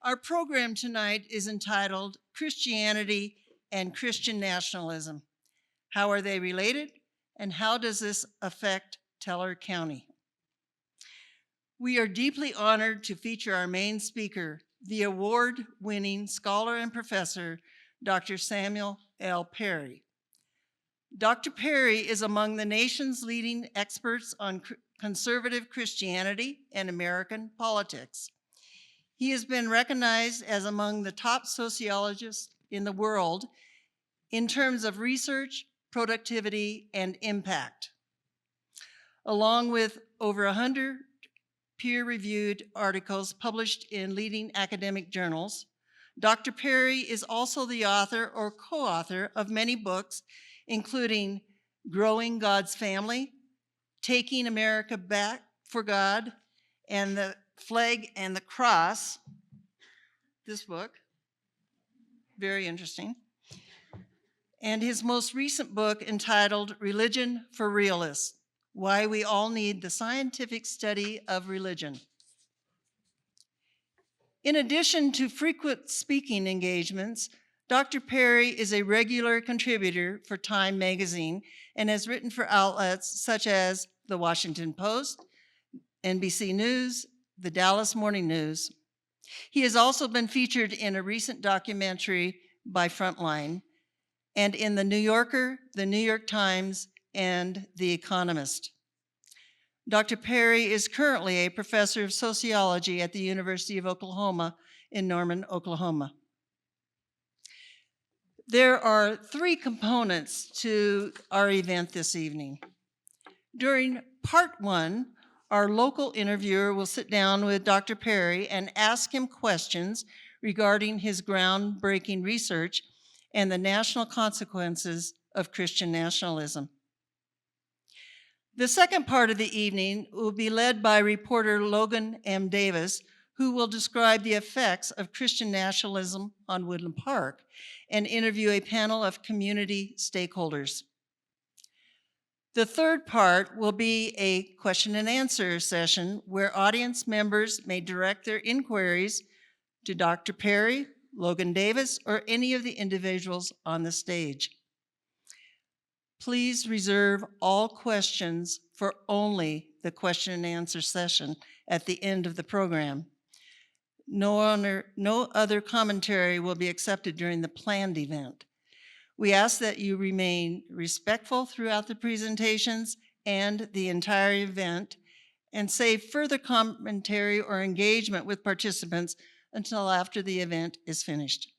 Our program tonight is entitled Christianity and Christian Nationalism. How are they related, and how does this affect Teller County? We are deeply honored to feature our main speaker, the award-winning scholar and professor, Dr. Samuel L. Perry. Dr. Perry is among the nation's leading experts on conservative Christianity and American politics. He has been recognized as among the top sociologists in the world in terms of research, productivity, and impact. Along with over 100 peer-reviewed articles published in leading academic journals, Dr. Perry is also the author or co-author of many books, including Growing God's Family, Taking America Back for God, and The Flag and the Cross. This book, very interesting. And his most recent book entitled Religion for Realists: Why We All Need the Scientific Study of Religion. In addition to frequent speaking engagements, Dr. Perry is a regular contributor for Time magazine and has written for outlets such as The Washington Post, NBC News, the Dallas Morning News. He has also been featured in a recent documentary by Frontline and in The New Yorker, The New York Times, and The Economist. Dr. Perry is currently a professor of sociology at the University of Oklahoma in Norman, Oklahoma. There are 3 components to our event this evening. During part 1, our local interviewer will sit down with Dr. Perry and ask him questions regarding his groundbreaking research and the national consequences of Christian nationalism. The second part of the evening will be led by reporter Logan M. Davis, who will describe the effects of Christian nationalism on Woodland Park and interview a panel of community stakeholders. The third part will be a question and answer session where audience members may direct their inquiries to Dr. Perry, Logan Davis, or any of the individuals on the stage. Please reserve all questions for only the question and answer session at the end of the program. No other commentary will be accepted during the planned event. We ask that you remain respectful throughout the presentations and the entire event, and save further commentary or engagement with participants until after the event is finished.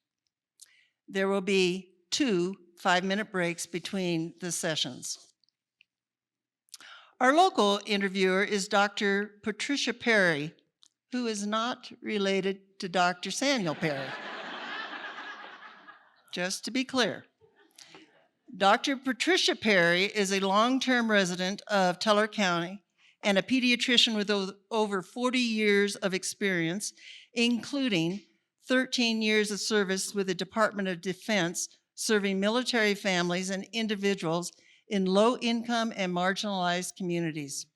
There will be 2 5-minute breaks between the sessions. Our local interviewer is Dr. Patricia Perry, who is not related to Dr. Samuel Perry. Just to be clear. Dr. Patricia Perry is a long-term resident of Teller County and a pediatrician with over 40 years of experience, including 13 years of service with the Department of Defense, serving military families and individuals in low-income and marginalized communities.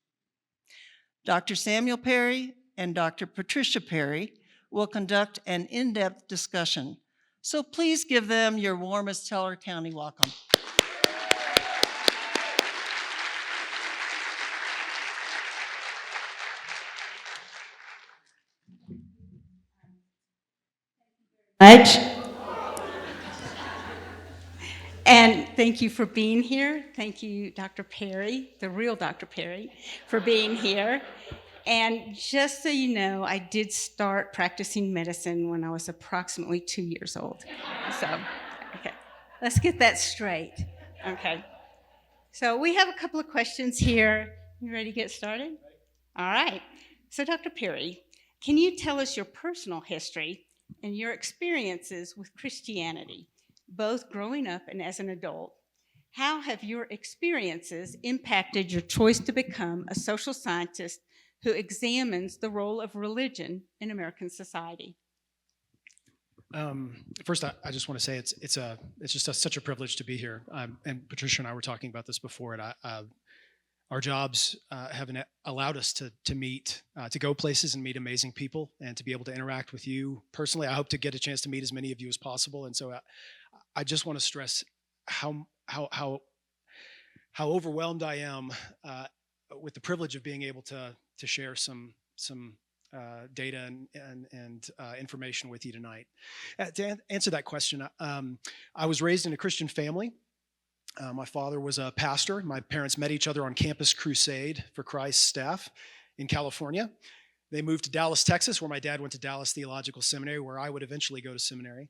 Dr. Samuel Perry and Dr. Patricia Perry will conduct an in-depth discussion. So please give them your warmest Teller County welcome. Much. And thank you for being here. Thank you, Dr. Perry, the real Dr. Perry, for being here. And just so you know, I did start practicing medicine when I was approximately 2 years old. So, okay, let's get that straight. Okay. So we have a couple of questions here. You ready to get started? All right. So Dr. Perry, can you tell us your personal history and your experiences with Christianity, both growing up and as an adult? How have your experiences impacted your choice to become a social scientist who examines the role of religion in American society? First, I just want to say it's just such a privilege to be here. And Patricia and I were talking about this before, and our jobs have allowed us to meet, to go places and meet amazing people, and to be able to interact with you personally. I hope to get a chance to meet as many of you as possible. And so I just want to stress how overwhelmed I am with the privilege of being able to share some data and information with you tonight. To answer that question, I was raised in a Christian family. My father was a pastor. My parents met each other on Campus Crusade for Christ staff in California. They moved to Dallas, Texas, where my dad went to Dallas Theological Seminary, where I would eventually go to seminary.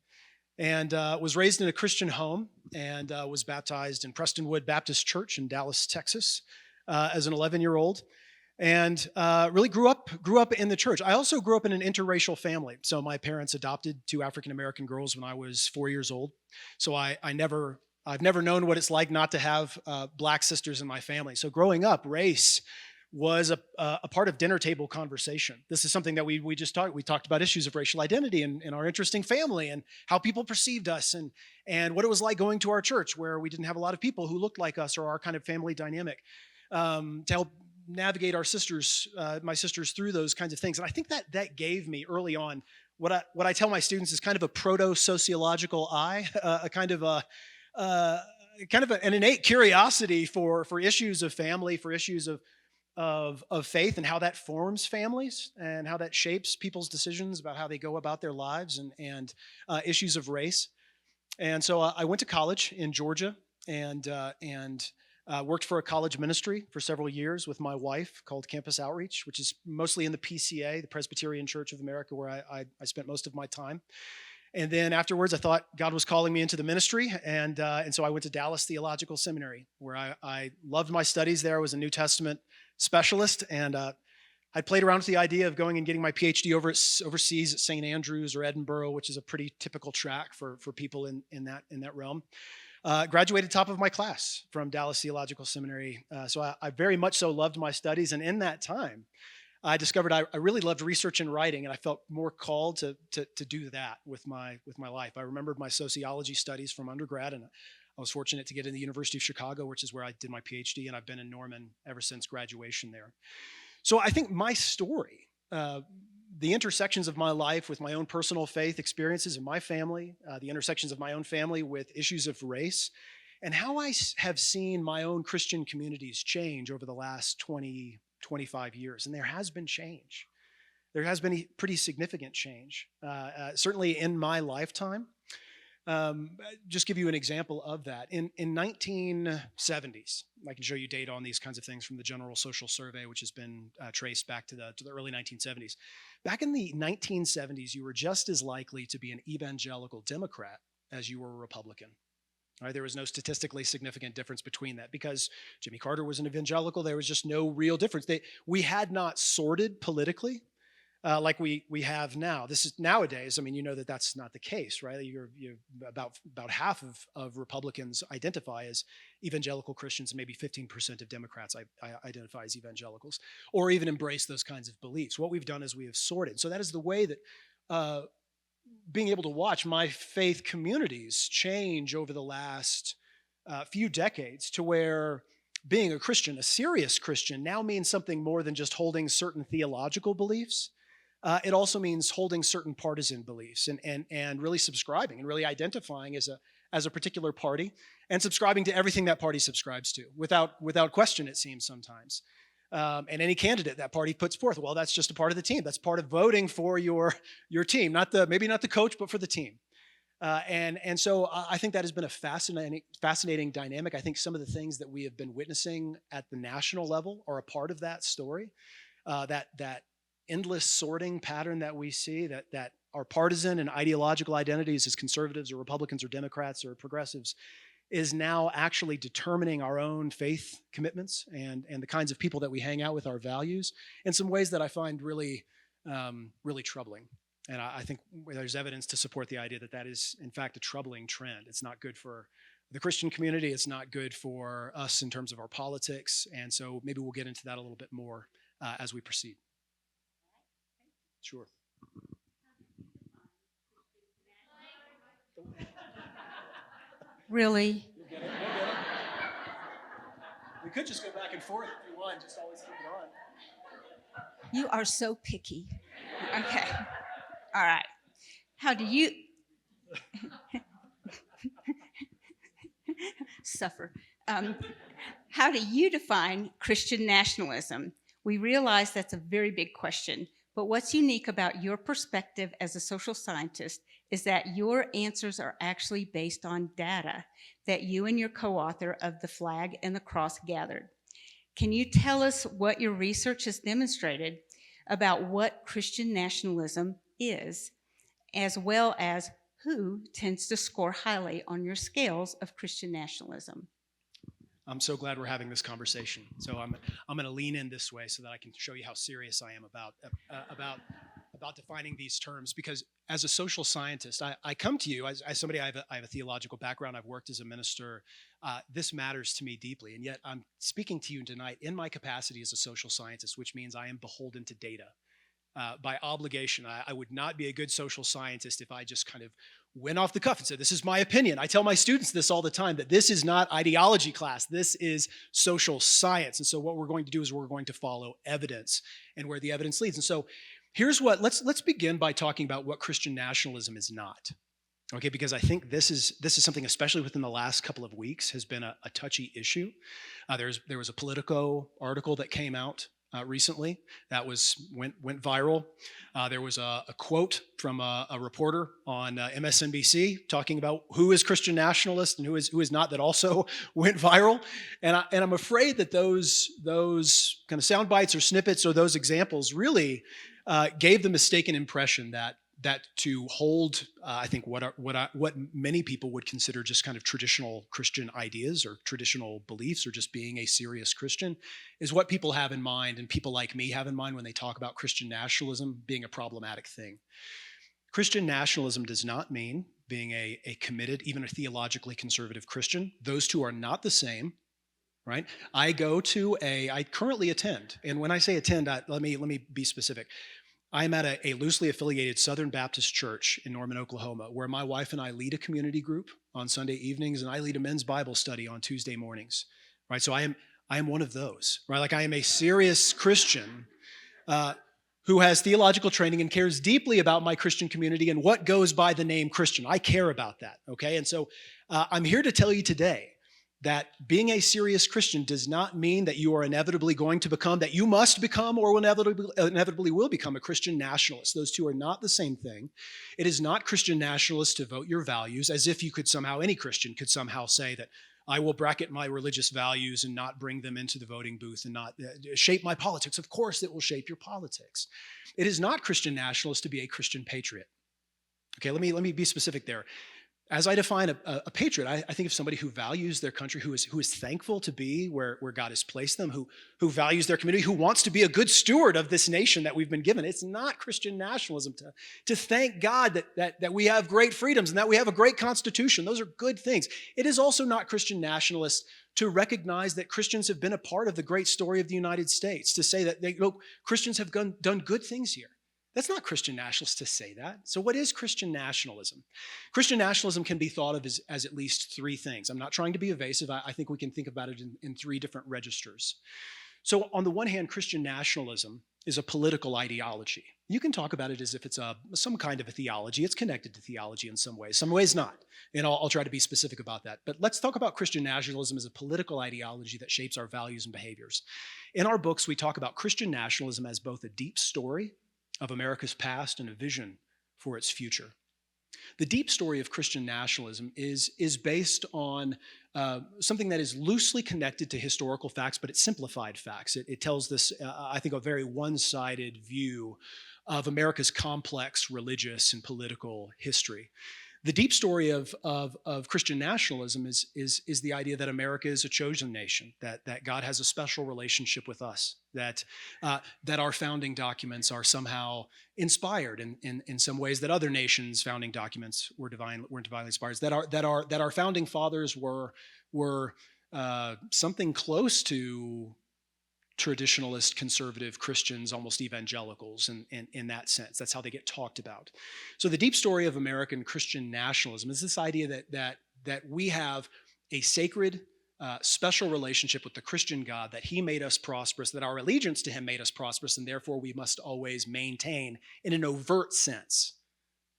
And was raised in a Christian home, and was baptized in Prestonwood Baptist Church in Dallas, Texas, as an 11-year-old. And really grew up in the church. I also grew up in an interracial family. So my parents adopted 2 African-American girls when I was 4 years old. So I've never known what it's like not to have black sisters in my family. So growing up, race was a part of dinner table conversation. This is something that we just talked. We talked about issues of racial identity in our interesting family, and how people perceived us, and what it was like going to our church, where we didn't have a lot of people who looked like us, or our kind of family dynamic, to help navigate my sisters through those kinds of things. And I think that gave me early on what I tell my students is kind of a proto-sociological eye, a kind of an innate curiosity for issues of family, for issues of faith, and how that forms families, and how that shapes people's decisions about how they go about their lives, and issues of race. And so I went to college in Georgia, and worked for a college ministry for several years with my wife called Campus Outreach, which is mostly in the PCA, the Presbyterian Church of America, where I spent most of my time. And then afterwards, I thought God was calling me into the ministry, and so I went to Dallas Theological Seminary, where I loved my studies there. I was a New Testament specialist, and I played around with the idea of going and getting my PhD overseas at St. Andrews or Edinburgh, which is a pretty typical track for people in that realm. Graduated top of my class from Dallas Theological Seminary. So I very much so loved my studies. And in that time, I discovered I really loved research and writing, and I felt more called to do that with my life. I remembered my sociology studies from undergrad, and I was fortunate to get in the University of Chicago, which is where I did my PhD, and I've been in Norman ever since graduation there. So I think my story, the intersections of my life with my own personal faith experiences in my family, the intersections of my own family with issues of race, and how I have seen my own Christian communities change over the last 20, 25 years. And there has been change. There has been a pretty significant change, certainly in my lifetime. Just give you an example of that. In 1970s, I can show you data on these kinds of things from the General Social Survey, which has been traced back to the early 1970s. Back in the 1970s, you were just as likely to be an evangelical Democrat as you were a Republican. Right? There was no statistically significant difference between that, because Jimmy Carter was an evangelical. There was just no real difference. We had not sorted politically like we have now. This is nowadays. I mean, you know that's not the case, right? You're about half of Republicans identify as evangelical Christians, and maybe 15% of Democrats identify as evangelicals, or even embrace those kinds of beliefs. What we've done is we have sorted. So that is the way that being able to watch my faith communities change over the last few decades, to where being a Christian, a serious Christian, now means something more than just holding certain theological beliefs. It also means holding certain partisan beliefs, and really subscribing and really identifying as a particular party, and subscribing to everything that party subscribes to without question, it seems sometimes. And any candidate that party puts forth, well, that's just a part of the team. That's part of voting for your team, maybe not the coach, but for the team. And so I think that has been a fascinating dynamic. I think some of the things that we have been witnessing at the national level are a part of that story. That endless sorting pattern that we see, that our partisan and ideological identities as conservatives or Republicans or Democrats or progressives is now actually determining our own faith commitments and the kinds of people that we hang out with, our values, in some ways that I find really, really troubling. And I think there's evidence to support the idea that is, in fact, a troubling trend. It's not good for the Christian community. It's not good for us in terms of our politics. And so maybe we'll get into that a little bit more as we proceed. Sure. Really? could just go back and forth if you want, just always keep it on. You are so picky. Okay. All right. How do you suffer? How do you define Christian nationalism? We realize that's a very big question, but what's unique about your perspective as a social scientist is that your answers are actually based on data that you and your co-author of The Flag and the Cross gathered. Can you tell us what your research has demonstrated about what Christian nationalism is, as well as who tends to score highly on your scales of Christian nationalism? I'm so glad we're having this conversation. So I'm going to lean in this way so that I can show you how serious I am about defining these terms. Because as a social scientist, I come to you as somebody. I have a theological background. I've worked as a minister. This matters to me deeply, and yet I'm speaking to you tonight in my capacity as a social scientist, which means I am beholden to data. By obligation, I would not be a good social scientist if I just kind of went off the cuff and said, this is my opinion. I tell my students this all the time, that this is not ideology class. This is social science. And so what we're going to do is we're going to follow evidence and where the evidence leads. And so here's what, let's begin by talking about what Christian nationalism is not. Okay, because I think this is something, especially within the last couple of weeks, has been a touchy issue. There was a Politico article that came out recently that went viral. There was a quote from a reporter on MSNBC talking about who is Christian nationalist and who is not, that also went viral. And I'm afraid that those kind of sound bites or snippets or those examples really gave the mistaken impression that to hold, I think, what many people would consider just kind of traditional Christian ideas or traditional beliefs, or just being a serious Christian, is what people have in mind, and people like me have in mind when they talk about Christian nationalism being a problematic thing. Christian nationalism does not mean being a committed, even a theologically conservative Christian. Those two are not the same. Right? I currently attend, and when I say attend, let me be specific. I'm at a loosely affiliated Southern Baptist church in Norman, Oklahoma, where my wife and I lead a community group on Sunday evenings, and I lead a men's Bible study on Tuesday mornings. Right? So I am one of those. Right? Like, I am a serious Christian who has theological training and cares deeply about my Christian community and what goes by the name Christian. I care about that. Okay, and so I'm here to tell you today that being a serious Christian does not mean that you are inevitably going to become, that you must become or inevitably will become a Christian nationalist. Those two are not the same thing. It is not Christian nationalist to vote your values, as if you could somehow, any Christian could somehow say that I will bracket my religious values and not bring them into the voting booth and not shape my politics. Of course it will shape your politics. It is not Christian nationalist to be a Christian patriot. Okay, let me be specific there. As I define a patriot, I think of somebody who values their country, who is thankful to be where God has placed them, who values their community, who wants to be a good steward of this nation that we've been given. It's not Christian nationalism to thank God that we have great freedoms and that we have a great constitution. Those are good things. It is also not Christian nationalist to recognize that Christians have been a part of the great story of the United States, to say that Christians have done good things here. That's not Christian nationalist to say that. So what is Christian nationalism? Christian nationalism can be thought of as at least three things. I'm not trying to be evasive. I think we can think about it in three different registers. So on the one hand, Christian nationalism is a political ideology. You can talk about it as if it's some kind of a theology. It's connected to theology in some ways not. And I'll try to be specific about that. But let's talk about Christian nationalism as a political ideology that shapes our values and behaviors. In our books, we talk about Christian nationalism as both a deep story of America's past and a vision for its future. The deep story of Christian nationalism is based on something that is loosely connected to historical facts, but it's simplified facts. It tells this, I think, a very one-sided view of America's complex religious and political history. The deep story of Christian nationalism is the idea that America is a chosen nation, that God has a special relationship with us, that our founding documents are somehow inspired in some ways that other nations' founding documents weren't divinely inspired, that our founding fathers were something close to traditionalist, conservative Christians, almost evangelicals in that sense. That's how they get talked about. So the deep story of American Christian nationalism is this idea that we have a sacred special relationship with the Christian God, that he made us prosperous, that our allegiance to him made us prosperous, and therefore we must always maintain, in an overt sense,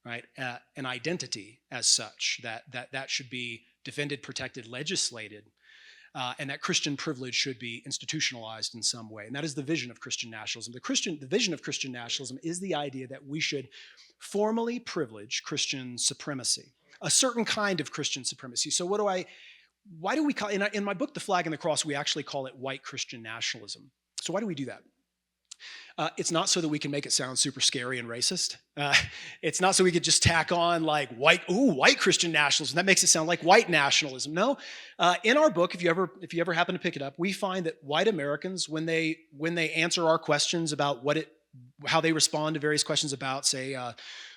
right, an identity as such, that should be defended, protected, legislated, and that Christian privilege should be institutionalized in some way. And that is the vision of Christian nationalism. The vision of Christian nationalism is the idea that we should formally privilege Christian supremacy, a certain kind of Christian supremacy. So why do we call, in my book, The Flag and the Cross, we actually call it white Christian nationalism. So why do we do that? It's not so that we can make it sound super scary and racist. It's not so we could just tack on like white Christian nationalism. That makes it sound like white nationalism. No, in our book, if you ever happen to pick it up, we find that white Americans, when they answer our questions about how they respond to various questions about, say,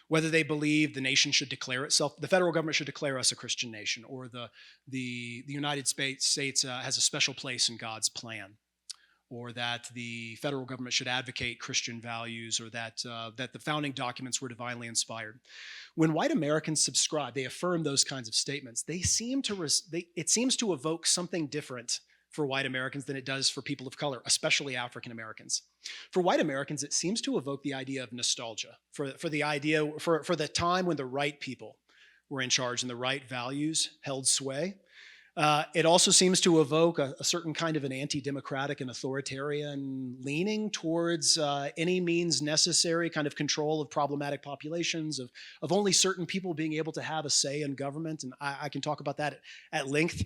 whether they believe the nation should declare itself, the federal government should declare us a Christian nation, or the United States has a special place in God's plan, or that the federal government should advocate Christian values, or that the founding documents were divinely inspired. When white Americans subscribe, they affirm those kinds of statements, it seems to evoke something different for white Americans than it does for people of color, especially African Americans. For white Americans, it seems to evoke the idea of nostalgia, for the time when the right people were in charge and the right values held sway. It also seems to evoke a certain kind of an anti-democratic and authoritarian leaning towards any means necessary kind of control of problematic populations, of only certain people being able to have a say in government. And I can talk about that at length.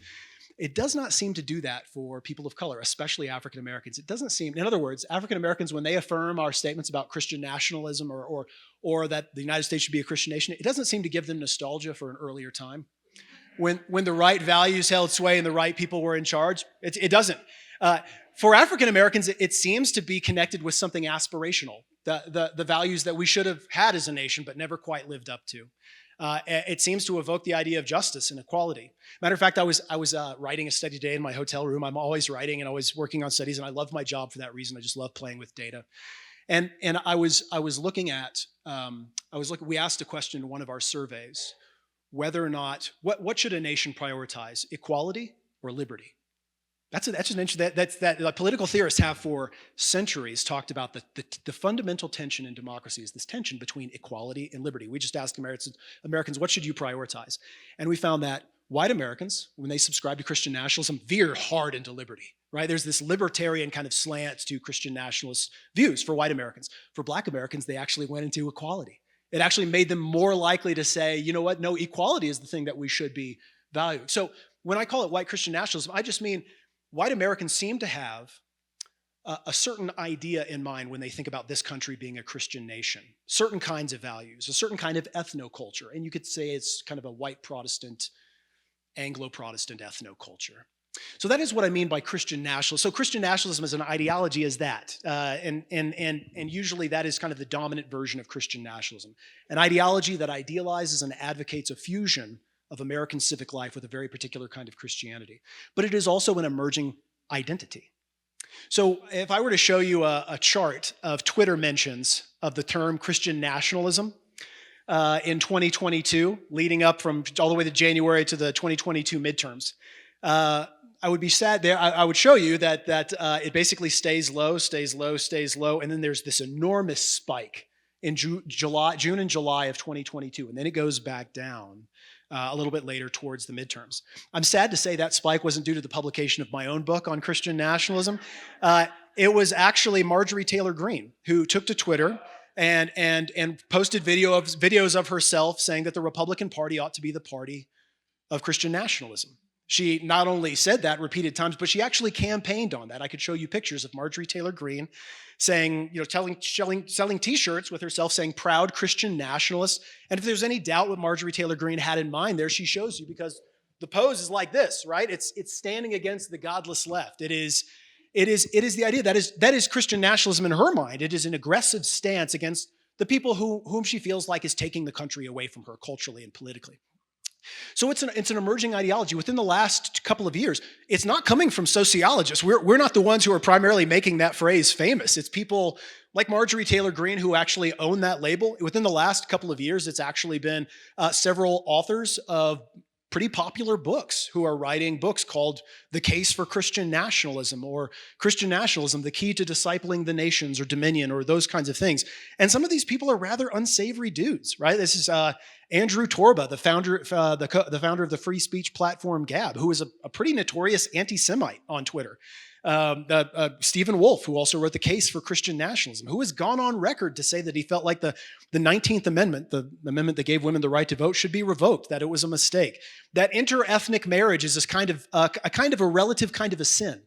It does not seem to do that for people of color, especially African Americans. It doesn't seem, in other words, African Americans, when they affirm our statements about Christian nationalism or that the United States should be a Christian nation, it doesn't seem to give them nostalgia for an earlier time, when the right values held sway and the right people were in charge. It doesn't. For African Americans, it seems to be connected with something aspirational, the values that we should have had as a nation but never quite lived up to. It seems to evoke the idea of justice and equality. Matter of fact, I was writing a study today in my hotel room. I'm always writing and always working on studies, and I love my job for that reason. I just love playing with data. And I was looking at we asked a question in one of our surveys whether or not what should a nation prioritize, equality or liberty? That's an interesting that political theorists have for centuries talked about the fundamental tension in democracy is this tension between equality and liberty. We just asked Americans, what should you prioritize? And we found that white Americans, when they subscribe to Christian nationalism, veer hard into liberty, right? There's this libertarian kind of slant to Christian nationalist views for white Americans. For black Americans, they actually went into equality. It actually made them more likely to say, you know what, no, equality is the thing that we should be valuing. So when I call it white Christian nationalism, I just mean white Americans seem to have a certain idea in mind when they think about this country being a Christian nation, certain kinds of values, a certain kind of ethnoculture. And you could say it's kind of a white Protestant, Anglo-Protestant ethnoculture. So that is what I mean by Christian nationalism. So Christian nationalism as an ideology is that. And usually that is kind of the dominant version of Christian nationalism. An ideology that idealizes and advocates a fusion of American civic life with a very particular kind of Christianity. But it is also an emerging identity. So if I were to show you a chart of Twitter mentions of the term Christian nationalism in 2022, leading up from all the way to January to the 2022 midterms, I would be sad there. I would show you that it basically stays low, and then there's this enormous spike in June and July of 2022, and then it goes back down a little bit later towards the midterms. I'm sad to say that spike wasn't due to the publication of my own book on Christian nationalism. It was actually Marjorie Taylor Greene who took to Twitter and posted videos of herself saying that the Republican Party ought to be the party of Christian nationalism. She not only said that repeated times, but she actually campaigned on that. I could show you pictures of Marjorie Taylor Greene saying, selling T-shirts with herself saying "Proud Christian Nationalist." And if there's any doubt what Marjorie Taylor Greene had in mind there, she shows you, because the pose is like this, right? It's standing against the godless left. It is the idea that is Christian nationalism in her mind. It is an aggressive stance against the people whom she feels like is taking the country away from her culturally and politically. So it's an emerging ideology within the last couple of years. It's not coming from sociologists. We're not the ones who are primarily making that phrase famous. It's people like Marjorie Taylor Greene who actually own that label. Within the last couple of years, it's actually been several authors of pretty popular books who are writing books called The Case for Christian Nationalism or Christian Nationalism, The Key to Discipling the Nations or Dominion or those kinds of things. And some of these people are rather unsavory dudes, right? This is Andrew Torba, the founder of the free speech platform Gab, who is a pretty notorious anti-Semite on Twitter. Stephen Wolfe, who also wrote The Case for Christian Nationalism, who has gone on record to say that he felt like the 19th Amendment, the amendment that gave women the right to vote, should be revoked, that it was a mistake, that inter-ethnic marriage is this kind of a relative kind of a sin.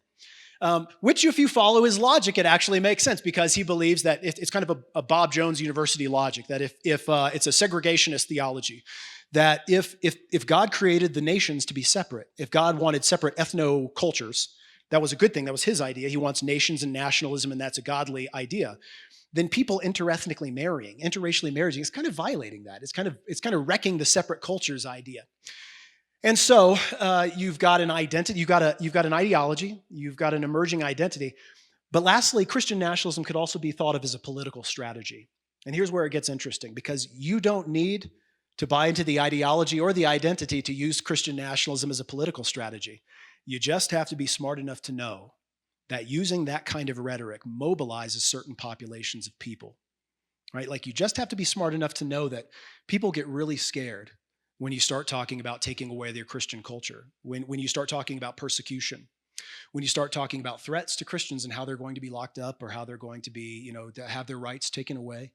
Which, if you follow his logic, it actually makes sense because he believes that it's kind of a Bob Jones University logic, that if it's a segregationist theology, that if God created the nations to be separate, if God wanted separate ethno-cultures, that was a good thing. That was his idea. He wants nations and nationalism, and that's a godly idea. Then people interethnically marrying, interracially marrying, is kind of violating that. It's kind of wrecking the separate cultures idea. And so you've got an identity, you've got an ideology, you've got an emerging identity. But lastly, Christian nationalism could also be thought of as a political strategy. And here's where it gets interesting, because you don't need to buy into the ideology or the identity to use Christian nationalism as a political strategy. You just have to be smart enough to know that using that kind of rhetoric mobilizes certain populations of people, right? Like, you just have to be smart enough to know that people get really scared when you start talking about taking away their Christian culture, when you start talking about persecution, when you start talking about threats to Christians and how they're going to be locked up or how they're going to be, to have their rights taken away.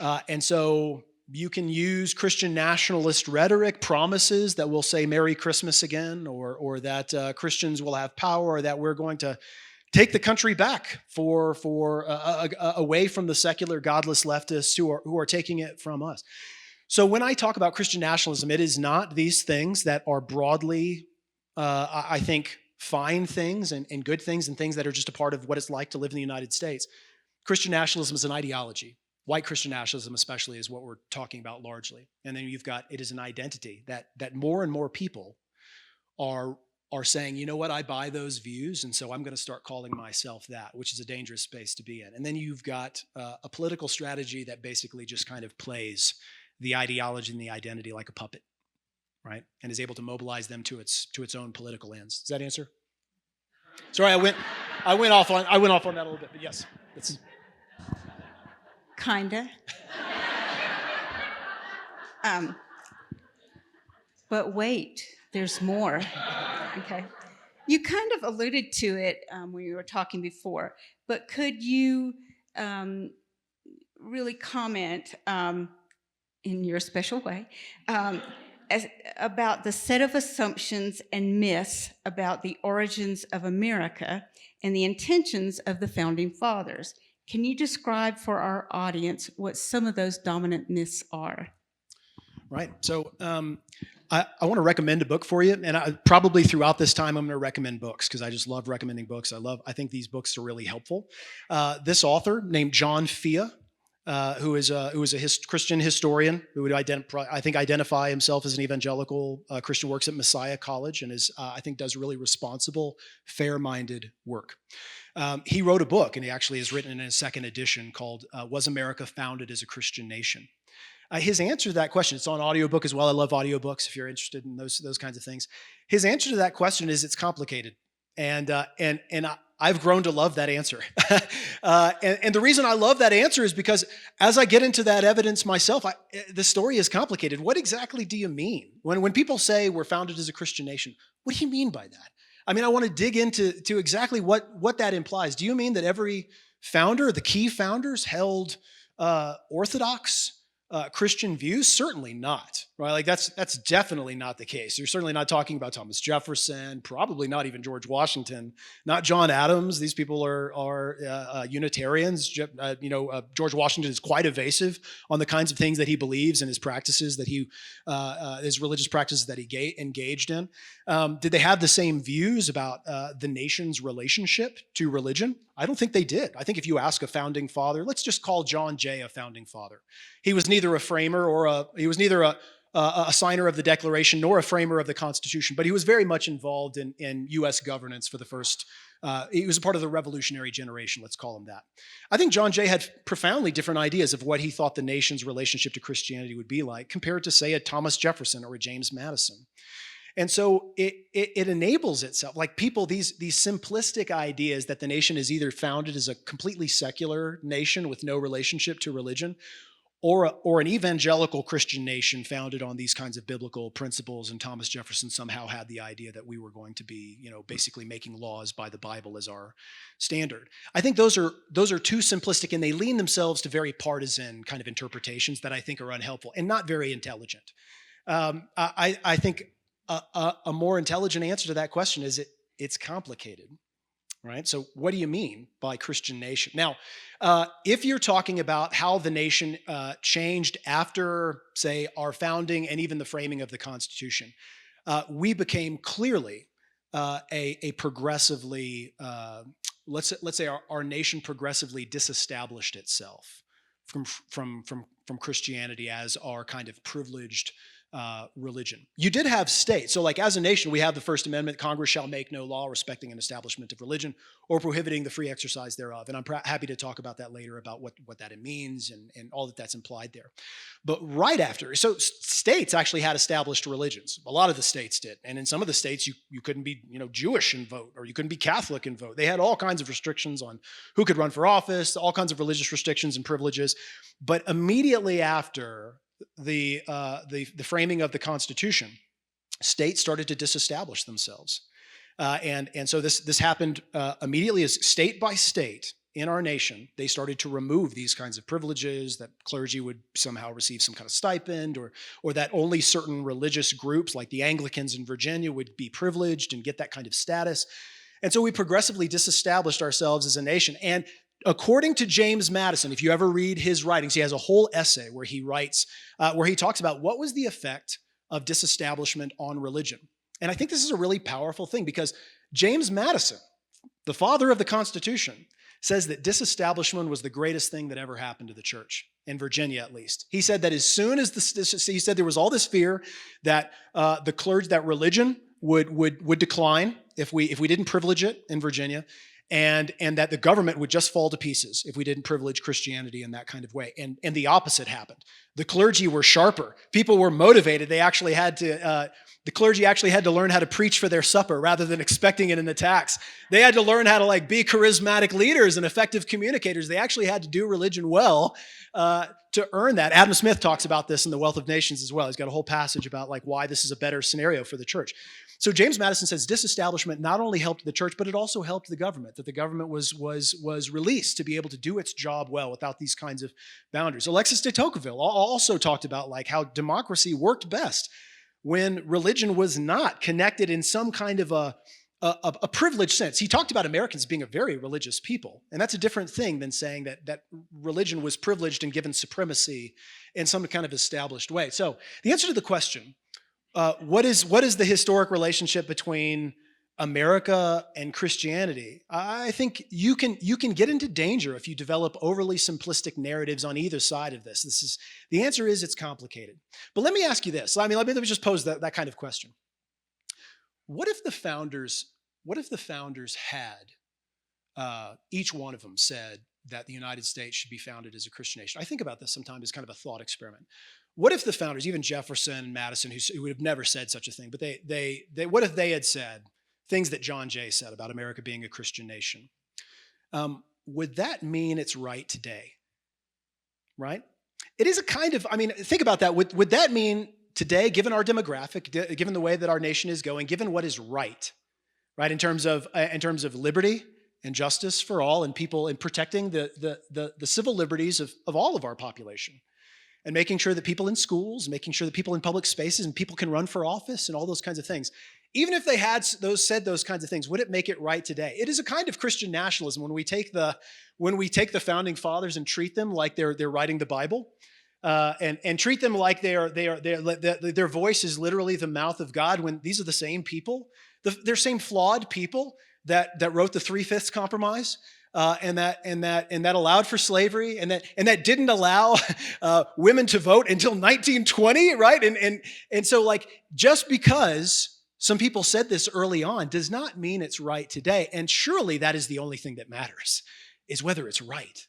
And so you can use Christian nationalist rhetoric, promises that will say Merry Christmas again, or that Christians will have power, or that we're going to take the country back away from the secular, godless leftists who are taking it from us. So when I talk about Christian nationalism, it is not these things that are broadly, I think, fine things and good things and things that are just a part of what it's like to live in the United States. Christian nationalism is an ideology. White Christian nationalism especially is what we're talking about largely. And then it is an identity that more and more people are saying, you know what, I buy those views, and so I'm going to start calling myself that, which is a dangerous space to be in. And then you've got a political strategy that basically just kind of plays the ideology and the identity like a puppet, right? And is able to mobilize them to its own political ends. Does that answer? Sorry, I went off on that a little bit, but yes. Kinda. But wait, there's more. Okay. You kind of alluded to it when you were talking before, but could you really comment in your special way about the set of assumptions and myths about the origins of America and the intentions of the Founding Fathers? Can you describe for our audience what some of those dominant myths are? Right. So I want to recommend a book for you. And probably throughout this time, I'm going to recommend books because I just love recommending books. I think these books are really helpful. This author named John Fea, who is a Christian historian who would identify himself as an evangelical Christian, works at Messiah College, and I think does really responsible, fair-minded work. He wrote a book, and he actually has written in a second edition called Was America Founded as a Christian Nation? His answer to that question, it's on audiobook as well. I love audiobooks if you're interested in those kinds of things. His answer to that question is it's complicated. And I've grown to love that answer. And the reason I love that answer is because as I get into that evidence myself, the story is complicated. What exactly do you mean? When people say we're founded as a Christian nation, what do you mean by that? I mean, I want to dig into exactly what that implies. Do you mean that every founder, the key founders, held orthodox Christian views? Certainly not, right? Like that's definitely not the case. You're certainly not talking about Thomas Jefferson, probably not even George Washington, not John Adams. These people are Unitarians. George Washington is quite evasive on the kinds of things that he believes and his practices that his religious practices that he engaged in. Did they have the same views about the nation's relationship to religion? I don't think they did. I think if you ask a founding father, let's just call John Jay a founding father. He was neither a framer he was neither a signer of the Declaration nor a framer of the Constitution, but he was very much involved in U.S. governance for the first. He was a part of the revolutionary generation, let's call him that. I think John Jay had profoundly different ideas of what he thought the nation's relationship to Christianity would be like compared to, say, a Thomas Jefferson or a James Madison. And so it enables itself, like people, these simplistic ideas that the nation is either founded as a completely secular nation with no relationship to religion, or an evangelical Christian nation founded on these kinds of biblical principles. And Thomas Jefferson somehow had the idea that we were going to be, basically making laws by the Bible as our standard. I think those are too simplistic, and they lean themselves to very partisan kind of interpretations that I think are unhelpful and not very intelligent. I think a more intelligent answer to that question is it's complicated. Right? So what do you mean by Christian nation? Now, if you're talking about how the nation changed after, say, our founding and even the framing of the Constitution, we became clearly a progressively, let's say our nation progressively disestablished itself from Christianity as our kind of privileged religion. You did have states. So like as a nation, we have the First Amendment, Congress shall make no law respecting an establishment of religion or prohibiting the free exercise thereof. And I'm happy to talk about that later, about what that means and all that's implied there. But right after, so states actually had established religions. A lot of the states did. And in some of the states, you couldn't be Jewish and vote, or you couldn't be Catholic and vote. They had all kinds of restrictions on who could run for office, all kinds of religious restrictions and privileges. But immediately after the framing of the Constitution, states started to disestablish themselves, and so this happened immediately as state by state in our nation. They started to remove these kinds of privileges, that clergy would somehow receive some kind of stipend, or that only certain religious groups like the Anglicans in Virginia would be privileged and get that kind of status. And so we progressively disestablished ourselves as a nation. And according to James Madison, if you ever read his writings, he has a whole essay where he writes, where he talks about what was the effect of disestablishment on religion. And I think this is a really powerful thing, because James Madison, the father of the Constitution, says that disestablishment was the greatest thing that ever happened to the church, in Virginia at least. He said that as soon as he said there was all this fear that the clergy, that religion would decline if we didn't privilege it in Virginia, and that the government would just fall to pieces if we didn't privilege Christianity in that kind of way. And the opposite happened. The clergy were sharper. People were motivated. They actually had to, the clergy actually had to learn how to preach for their supper rather than expecting it in the tax. They had to learn how to be charismatic leaders and effective communicators. They actually had to do religion well to earn that. Adam Smith talks about this in The Wealth of Nations as well. He's got a whole passage about why this is a better scenario for the church. So James Madison says disestablishment not only helped the church, but it also helped the government, that the government was released to be able to do its job well without these kinds of boundaries. Alexis de Tocqueville also talked about how democracy worked best when religion was not connected in some kind of a privileged sense. He talked about Americans being a very religious people, and that's a different thing than saying that religion was privileged and given supremacy in some kind of established way. So the answer to the question, what is the historic relationship between America and Christianity? I think you can get into danger if you develop overly simplistic narratives on either side of this. The answer is it's complicated. But let me ask you this. Let me just pose that kind of question. What if the founders had each one of them said that the United States should be founded as a Christian nation? I think about this sometimes as kind of a thought experiment. What if the founders, even Jefferson and Madison, who would have never said such a thing, but what if they had said things that John Jay said about America being a Christian nation? Would that mean it's right today? Right? It is a kind of, think about that. Would that mean today, given our demographic, given the way that our nation is going, given what is right, in terms of liberty and justice for all, and people, and protecting the civil liberties of all of our population, and making sure that people in schools, making sure that people in public spaces and people can run for office and all those kinds of things. Even if they had said those kinds of things, would it make it right today? It is a kind of Christian nationalism when we take the founding fathers and treat them like they're writing the Bible, and treat them like their voice is literally the mouth of God, when these are the same people, they're same flawed people that wrote the 3/5 Compromise. And that allowed for slavery, and that didn't allow women to vote until 1920, right? And so just because some people said this early on does not mean it's right today. And surely that is the only thing that matters, is whether it's right?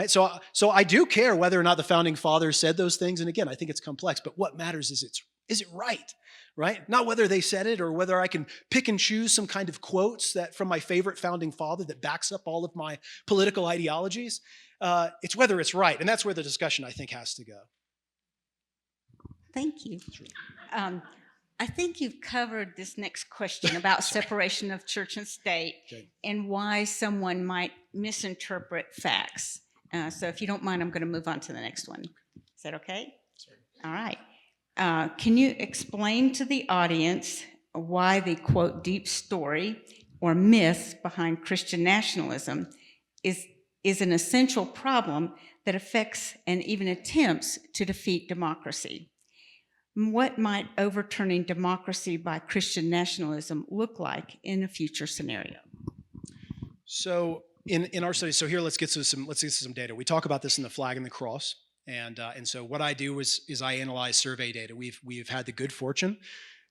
So I do care whether or not the founding fathers said those things. And again, I think it's complex, but what matters is Is it right? Right? Not whether they said it or whether I can pick and choose some kind of quotes that from my favorite founding father that backs up all of my political ideologies. It's whether it's right. And that's where the discussion, I think, has to go. Thank you. I think you've covered this next question about separation of church and state and why someone might misinterpret facts. So if you don't mind, I'm going to move on to the next one. Is that okay? Sorry. All right. Can you explain to the audience why the, quote, deep story or myth behind Christian nationalism is an essential problem that affects and even attempts to defeat democracy? What might overturning democracy by Christian nationalism look like in a future scenario? So in our studies, so here let's get to some data. We talk about this in the flag and the cross, and so what I do is I analyze survey data. We've had the good fortune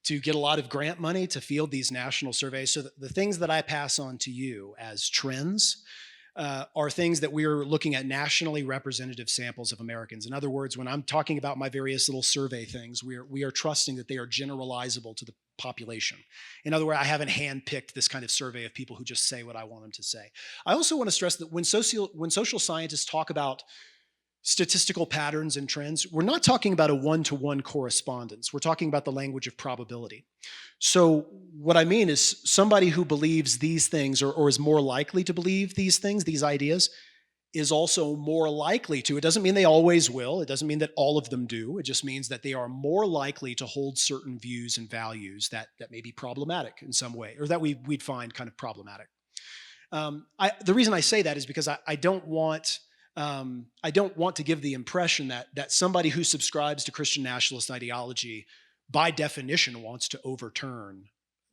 to get a lot of grant money to field these national surveys. So the things that I pass on to you as trends are things that we're looking at nationally representative samples of Americans. In other words, when I'm talking about my various little survey things, we are trusting that they are generalizable to the population. In other words, I haven't handpicked this kind of survey of people who just say what I want them to say. I also want to stress that when social scientists talk about statistical patterns and trends, we're not talking about a one-to-one correspondence. We're talking about the language of probability. So what I mean is somebody who believes these things or is more likely to believe these things, these ideas, is also more likely to. It doesn't mean they always will. It doesn't mean that all of them do. It just means that they are more likely to hold certain views and values that may be problematic in some way, or that we'd find kind of problematic. The reason I say that is because I don't want to give the impression that somebody who subscribes to Christian nationalist ideology by definition wants to overturn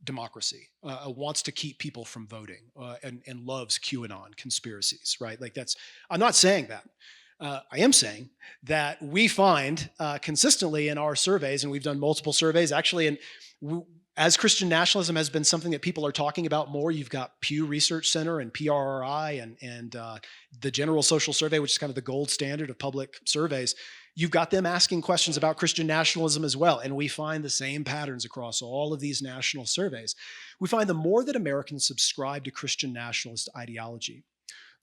democracy, wants to keep people from voting, and loves QAnon conspiracies, right? Like I'm not saying that. I am saying that we find consistently in our surveys, and we've done multiple surveys actually, and as Christian nationalism has been something that people are talking about more, you've got Pew Research Center and PRRI and the General Social Survey, which is kind of the gold standard of public surveys. You've got them asking questions about Christian nationalism as well, and we find the same patterns across all of these national surveys. We find the more that Americans subscribe to Christian nationalist ideology,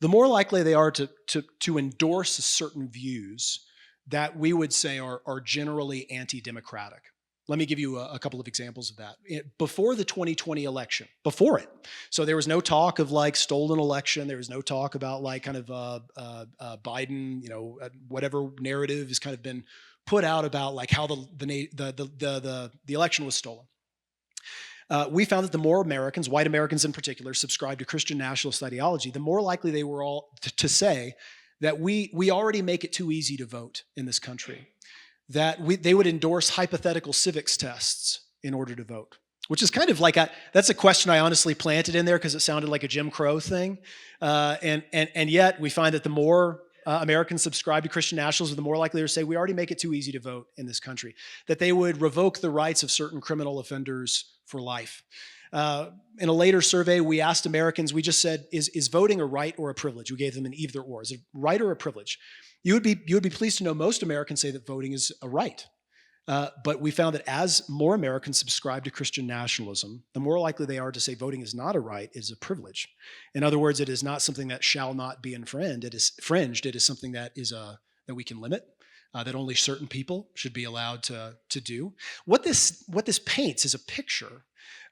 the more likely they are to endorse certain views that we would say are generally anti-democratic. Let me give you a couple of examples of that. Before the 2020 election, before it, so there was no talk of like stolen election. There was no talk about like kind of Biden, whatever narrative has kind of been put out about like how the election was stolen. We found that the more Americans, white Americans in particular, subscribed to Christian nationalist ideology, the more likely they were all to say that we already make it too easy to vote in this country. That they would endorse hypothetical civics tests in order to vote, which is kind of like that's a question I honestly planted in there because it sounded like a Jim Crow thing, and yet we find that the more Americans subscribe to Christian nationalism, the more likely they say we already make it too easy to vote in this country. That they would revoke the rights of certain criminal offenders for life. In a later survey, we asked Americans, we just said, is voting a right or a privilege? We gave them an either or. Is it right or a privilege? You would be pleased to know most Americans say that voting is a right. But we found that as more Americans subscribe to Christian nationalism, the more likely they are to say voting is not a right, it is a privilege. In other words, it is not something that shall not be infringed. It is something that that we can limit, that only certain people should be allowed to do. What this paints is a picture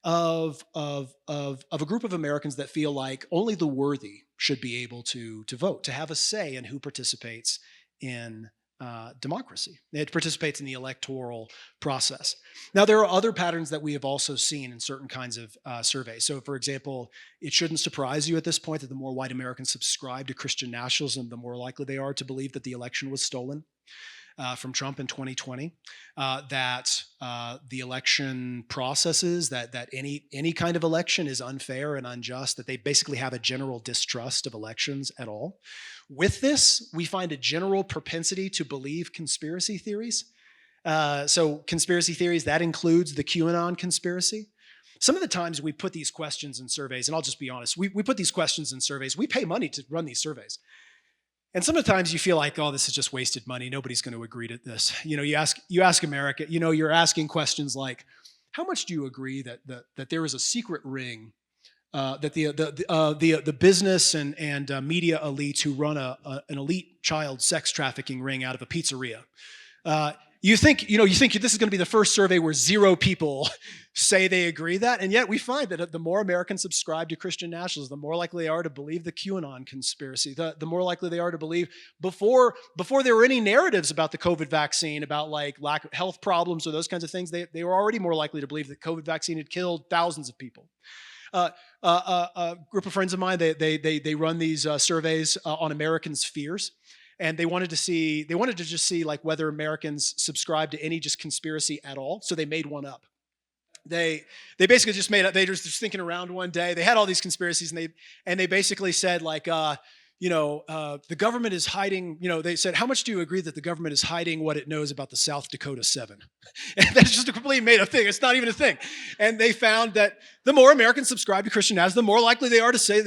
of a group of Americans that feel like only the worthy should be able to vote, to have a say in who participates in democracy. It participates in the electoral process. Now, there are other patterns that we have also seen in certain kinds of surveys. So, for example, it shouldn't surprise you at this point that the more white Americans subscribe to Christian nationalism, the more likely they are to believe that the election was stolen from Trump in 2020, that the election processes, that any kind of election is unfair and unjust, that they basically have a general distrust of elections at all. With this, we find a general propensity to believe conspiracy theories. So conspiracy theories, that includes the QAnon conspiracy. Some of the times we put these questions in surveys, and I'll just be honest, we put these questions in surveys. We pay money to run these surveys. And sometimes you feel like, oh, this is just wasted money. Nobody's going to agree to this. You ask America, you're asking questions like, how much do you agree that there is a secret ring that the business and media elites who run an elite child sex trafficking ring out of a pizzeria? You think this is going to be the first survey where 0 people say they agree that, and yet we find that the more Americans subscribe to Christian nationalism, the more likely they are to believe the QAnon conspiracy. The more likely they are to believe before there were any narratives about the COVID vaccine, about like lack of health problems or those kinds of things, they were already more likely to believe that COVID vaccine had killed thousands of people. A group of friends of mine, they run these surveys on Americans' fears. And they wanted to just see like whether Americans subscribe to any just conspiracy at all. So they made one up. They basically just made up. They were just thinking around one day. They had all these conspiracies, and they basically said like, the government is hiding. They said, how much do you agree that the government is hiding what it knows about the South Dakota 7? And that's just a completely made up thing. It's not even a thing. And they found that the more Americans subscribe to Christian nationalism, the more likely they are to say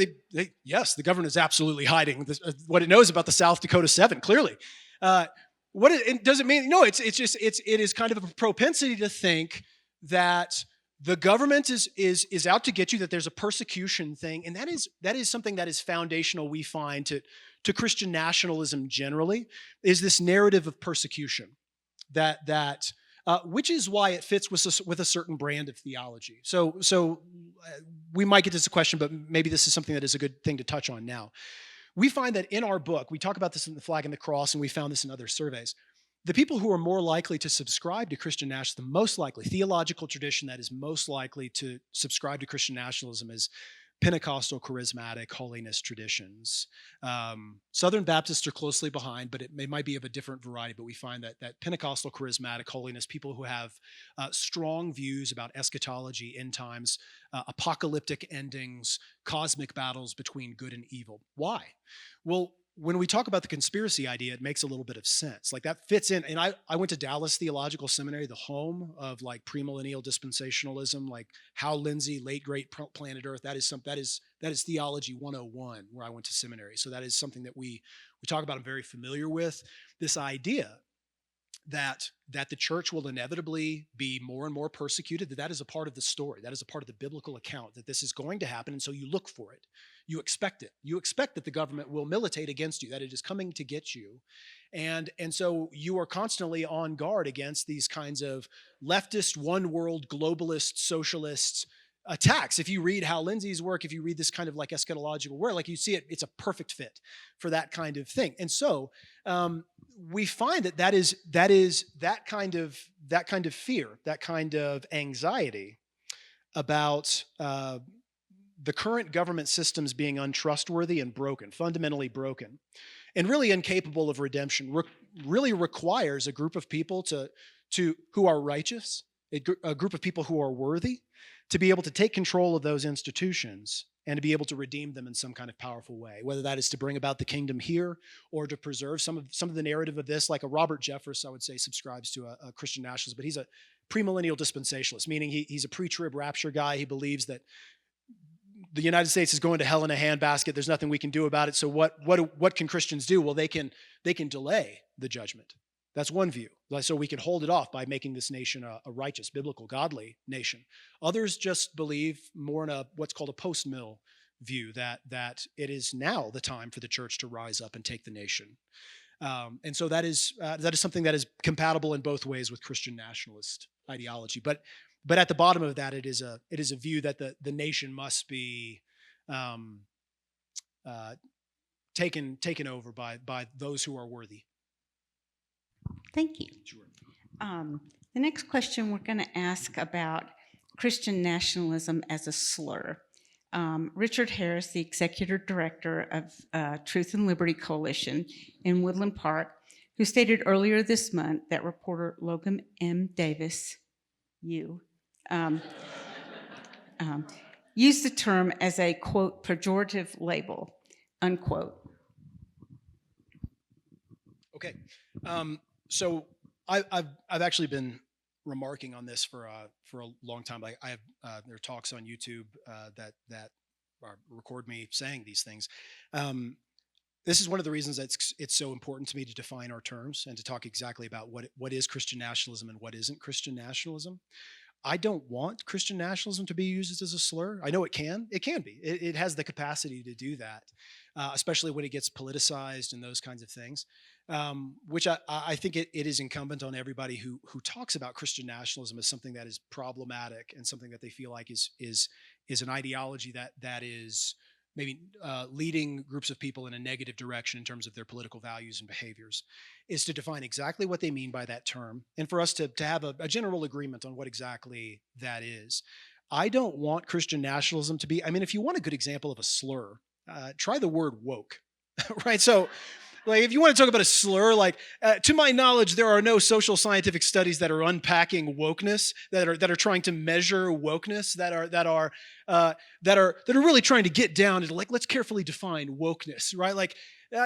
yes, the government is absolutely hiding what it knows about the South Dakota 7. Clearly, does it mean? No, it is kind of a propensity to think that the government is out to get you, that there's a persecution thing, and that is something that is foundational, we find, to Christian nationalism generally, is this narrative of persecution that which is why it fits with a certain brand of theology. So we might get to this question, but maybe this is something that is a good thing to touch on now. We find that in our book, we talk about this in The Flag and the Cross, and we found this in other surveys. The people who are more likely to subscribe to Christian nationalism, most likely, theological tradition that is most likely to subscribe to Christian nationalism is Pentecostal, charismatic, holiness traditions. Southern Baptists are closely behind, but it might be of a different variety. But we find that Pentecostal, charismatic, holiness, people who have strong views about eschatology, end times, apocalyptic endings, cosmic battles between good and evil. Why? Well, when we talk about the conspiracy idea, it makes a little bit of sense. Like that fits in. And I went to Dallas Theological Seminary, the home of like premillennial dispensationalism, like Hal Lindsey, late great planet Earth. That is theology 101 where I went to seminary. So that is something that we talk about. I'm very familiar with this idea that the church will inevitably be more and more persecuted, that is a part of the story. That is a part of the biblical account, that this is going to happen. And so you look for it. You expect it. You expect that the government will militate against you, that it is coming to get you. And so you are constantly on guard against these kinds of leftist, one world, globalist, socialist attacks. If you read Hal Lindsey's work, if you read this kind of like eschatological work, like you see it, it's a perfect fit for that kind of thing. And so we find that is that kind of fear, that kind of anxiety about the current government systems being untrustworthy and broken, fundamentally broken, and really incapable of redemption, really requires a group of people who are righteous, a group of people who are worthy, to be able to take control of those institutions and to be able to redeem them in some kind of powerful way, whether that is to bring about the kingdom here or to preserve some of the narrative of this. Like a Robert Jeffress, I would say, subscribes to a Christian nationalist, but he's a premillennial dispensationalist, meaning he's a pre-trib rapture guy. He believes that the United States is going to hell in a handbasket. There's nothing we can do about it. So what can Christians do? Well, they can delay the judgment. That's one view. So we can hold it off by making this nation a righteous, biblical, godly nation. Others just believe more in what's called a post-mill view, that it is now the time for the church to rise up and take the nation. And so that is something that is compatible in both ways with Christian nationalist ideology. But at the bottom of that, it is a view that the nation must be taken over by those who are worthy. Thank you. Sure. The next question we're going to ask about Christian nationalism as a slur. Richard Harris, the executive director of Truth and Liberty Coalition in Woodland Park, who stated earlier this month that reporter Logan M. Davis, used the term as a, quote, pejorative label, unquote. Okay. So I've actually been remarking on this for a long time. Like I have there are talks on YouTube that record me saying these things. this is one of the reasons that it's so important to me to define our terms and to talk exactly about what is Christian nationalism and what isn't Christian nationalism. I don't want Christian nationalism to be used as a slur. I know it can. It can be. It has the capacity to do that, especially when it gets politicized and those kinds of things, which I think it is incumbent on everybody who talks about Christian nationalism as something that is problematic and something that they feel like is an ideology that is maybe leading groups of people in a negative direction in terms of their political values and behaviors, is to define exactly what they mean by that term and for us to have a general agreement on what exactly that is. I don't want Christian nationalism to be, I mean, if you want a good example of a slur, try the word woke, right? So, like, if you want to talk about a slur, like, to my knowledge, there are no social scientific studies that are unpacking wokeness, that are trying to measure wokeness, that are really trying to get down to, like, let's carefully define wokeness, right? Like,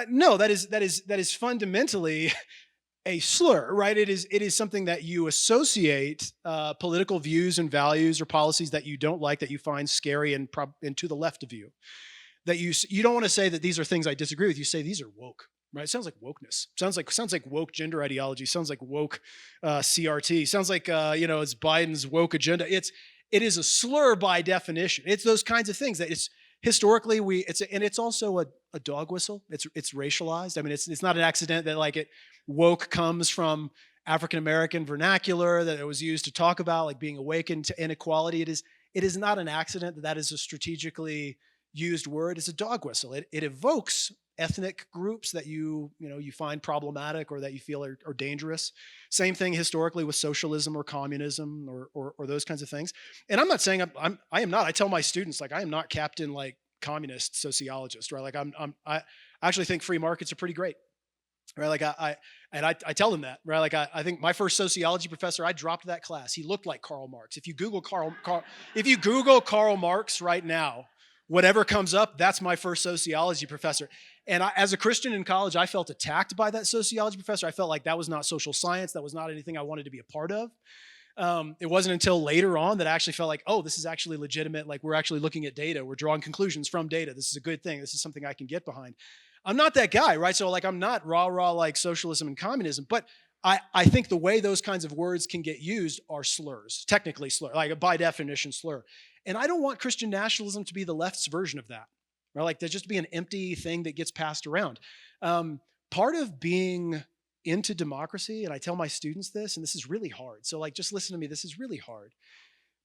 no, that is fundamentally a slur, right? It is something that you associate political views and values or policies that you don't like, that you find scary and to the left of you. That you don't want to say that these are things I disagree with. You say these are woke. Right? It sounds like wokeness. Sounds like woke gender ideology. Sounds like woke CRT. Sounds like it's Biden's woke agenda. It is a slur by definition. It's those kinds of things that it's historically it's also a dog whistle. It's racialized. I mean, it's not an accident that like woke comes from African American vernacular, that it was used to talk about like being awakened to inequality. It is not an accident that is a strategically used word. It's a dog whistle. It evokes ethnic groups that you find problematic or that you feel are dangerous. Same thing historically with socialism or communism or those kinds of things. And I'm not saying I am not. I tell my students, like, I am not Captain like communist sociologist, right? Like I actually think free markets are pretty great, right? Like I tell them that, right? Like I think my first sociology professor, I dropped that class. He looked like Karl Marx. If you Google Karl Marx right now, whatever comes up, that's my first sociology professor. And as a Christian in college, I felt attacked by that sociology professor. I felt like that was not social science. That was not anything I wanted to be a part of. It wasn't until later on that I actually felt like, oh, this is actually legitimate. Like, we're actually looking at data. We're drawing conclusions from data. This is a good thing. This is something I can get behind. I'm not that guy, right? So like, I'm not rah like socialism and communism, but I think the way those kinds of words can get used are slurs, technically slur, like by definition slur. And I don't want Christian nationalism to be the left's version of that, right? Like, there's just be an empty thing that gets passed around. Part of being into democracy, and I tell my students this, and this is really hard. So like, just listen to me, this is really hard.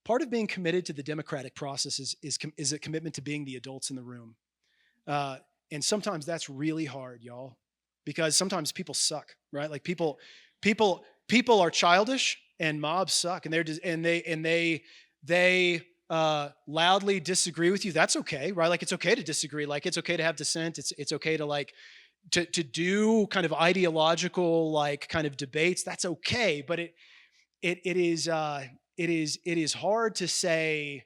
Part of being committed to the democratic process is a commitment to being the adults in the room. And sometimes that's really hard, y'all, because sometimes people suck, right? Like people are childish and mobs suck, and they loudly disagree with you. That's okay, right? Like, it's okay to disagree. Like, it's okay to have dissent. It's okay to like to do kind of ideological like kind of debates. That's okay, but it is hard to say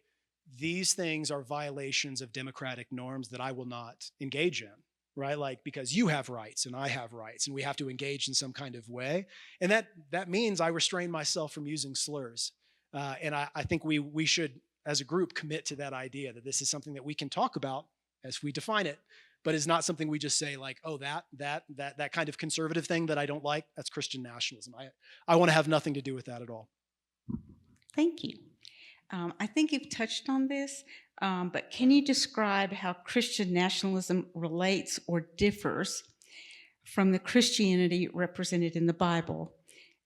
these things are violations of democratic norms that I will not engage in, right? Like, because you have rights and I have rights and we have to engage in some kind of way. And that means I restrain myself from using slurs. And I think we should, as a group, commit to that idea that this is something that we can talk about as we define it, but it's not something we just say like, oh, that kind of conservative thing that I don't like, that's Christian nationalism. I want to have nothing to do with that at all. Thank you. I think you've touched on this, but can you describe how Christian nationalism relates or differs from the Christianity represented in the Bible?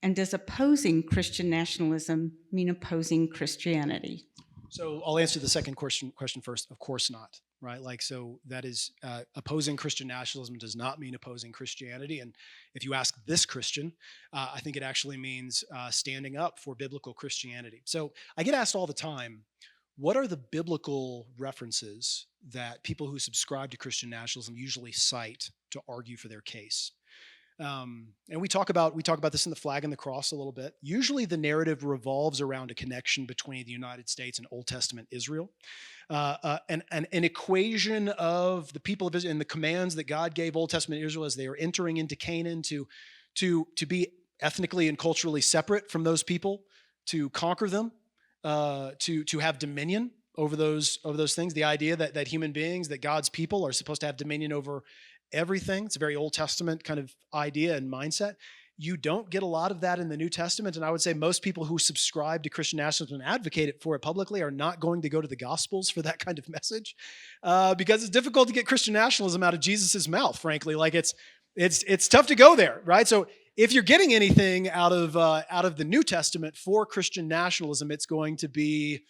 And does opposing Christian nationalism mean opposing Christianity? So I'll answer the second question first. Of course not, right? Like, so that is opposing Christian nationalism does not mean opposing Christianity. And if you ask this Christian, I think it actually means standing up for biblical Christianity. So I get asked all the time, what are the biblical references that people who subscribe to Christian nationalism usually cite to argue for their case? And we talk about this in the Flag and the Cross a little bit. Usually the narrative revolves around a connection between the United States and Old Testament Israel, an equation of the people of Israel and the commands that God gave Old Testament Israel as they are entering into Canaan to be ethnically and culturally separate from those people, to conquer them, to have dominion over those things. The idea that human beings, that God's people, are supposed to have dominion over everything. It's a very Old Testament kind of idea and mindset. You don't get a lot of that in the New Testament. And I would say most people who subscribe to Christian nationalism and advocate for it publicly are not going to go to the Gospels for that kind of message, because it's difficult to get Christian nationalism out of Jesus's mouth, frankly. Like it's tough to go there, right? So if you're getting anything out of the New Testament for Christian nationalism, it's going to be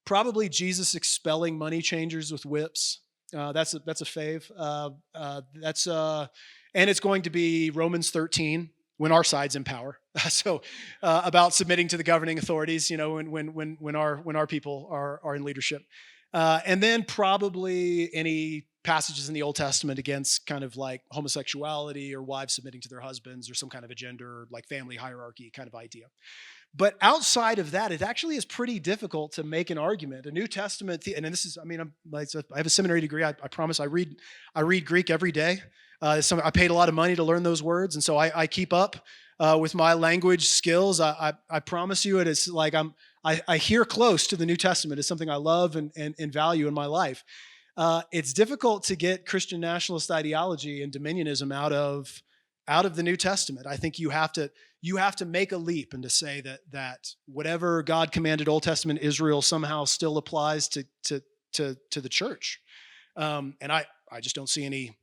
probably Jesus expelling money changers with whips. That's a fave. And it's going to be Romans 13 when our side's in power. So about submitting to the governing authorities, when our people are in leadership, and then probably any passages in the Old Testament against kind of like homosexuality or wives submitting to their husbands or some kind of a gender like family hierarchy kind of idea. But outside of that, it actually is pretty difficult to make an argument. A New Testament, and this is, I have a seminary degree. I promise I read Greek every day. I paid a lot of money to learn those words, and so I keep up with my language skills. I promise you, it is like I hear close to the New Testament. It's something I love and value in my life. It's difficult to get Christian nationalist ideology and dominionism out of the New Testament. I think you have to make a leap and to say that whatever God commanded Old Testament Israel somehow still applies to the church. And I just don't see any.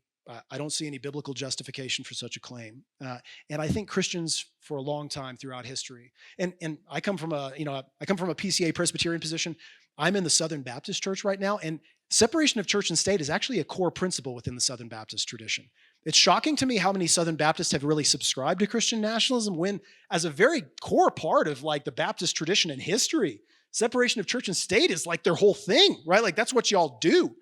I don't see any biblical justification for such a claim. And I think Christians for a long time throughout history, and I come from a PCA Presbyterian position. I'm in the Southern Baptist Church right now, and separation of church and state is actually a core principle within the Southern Baptist tradition. It's shocking to me how many Southern Baptists have really subscribed to Christian nationalism when, as a very core part of like the Baptist tradition and history, separation of church and state is like their whole thing, right? Like that's what y'all do.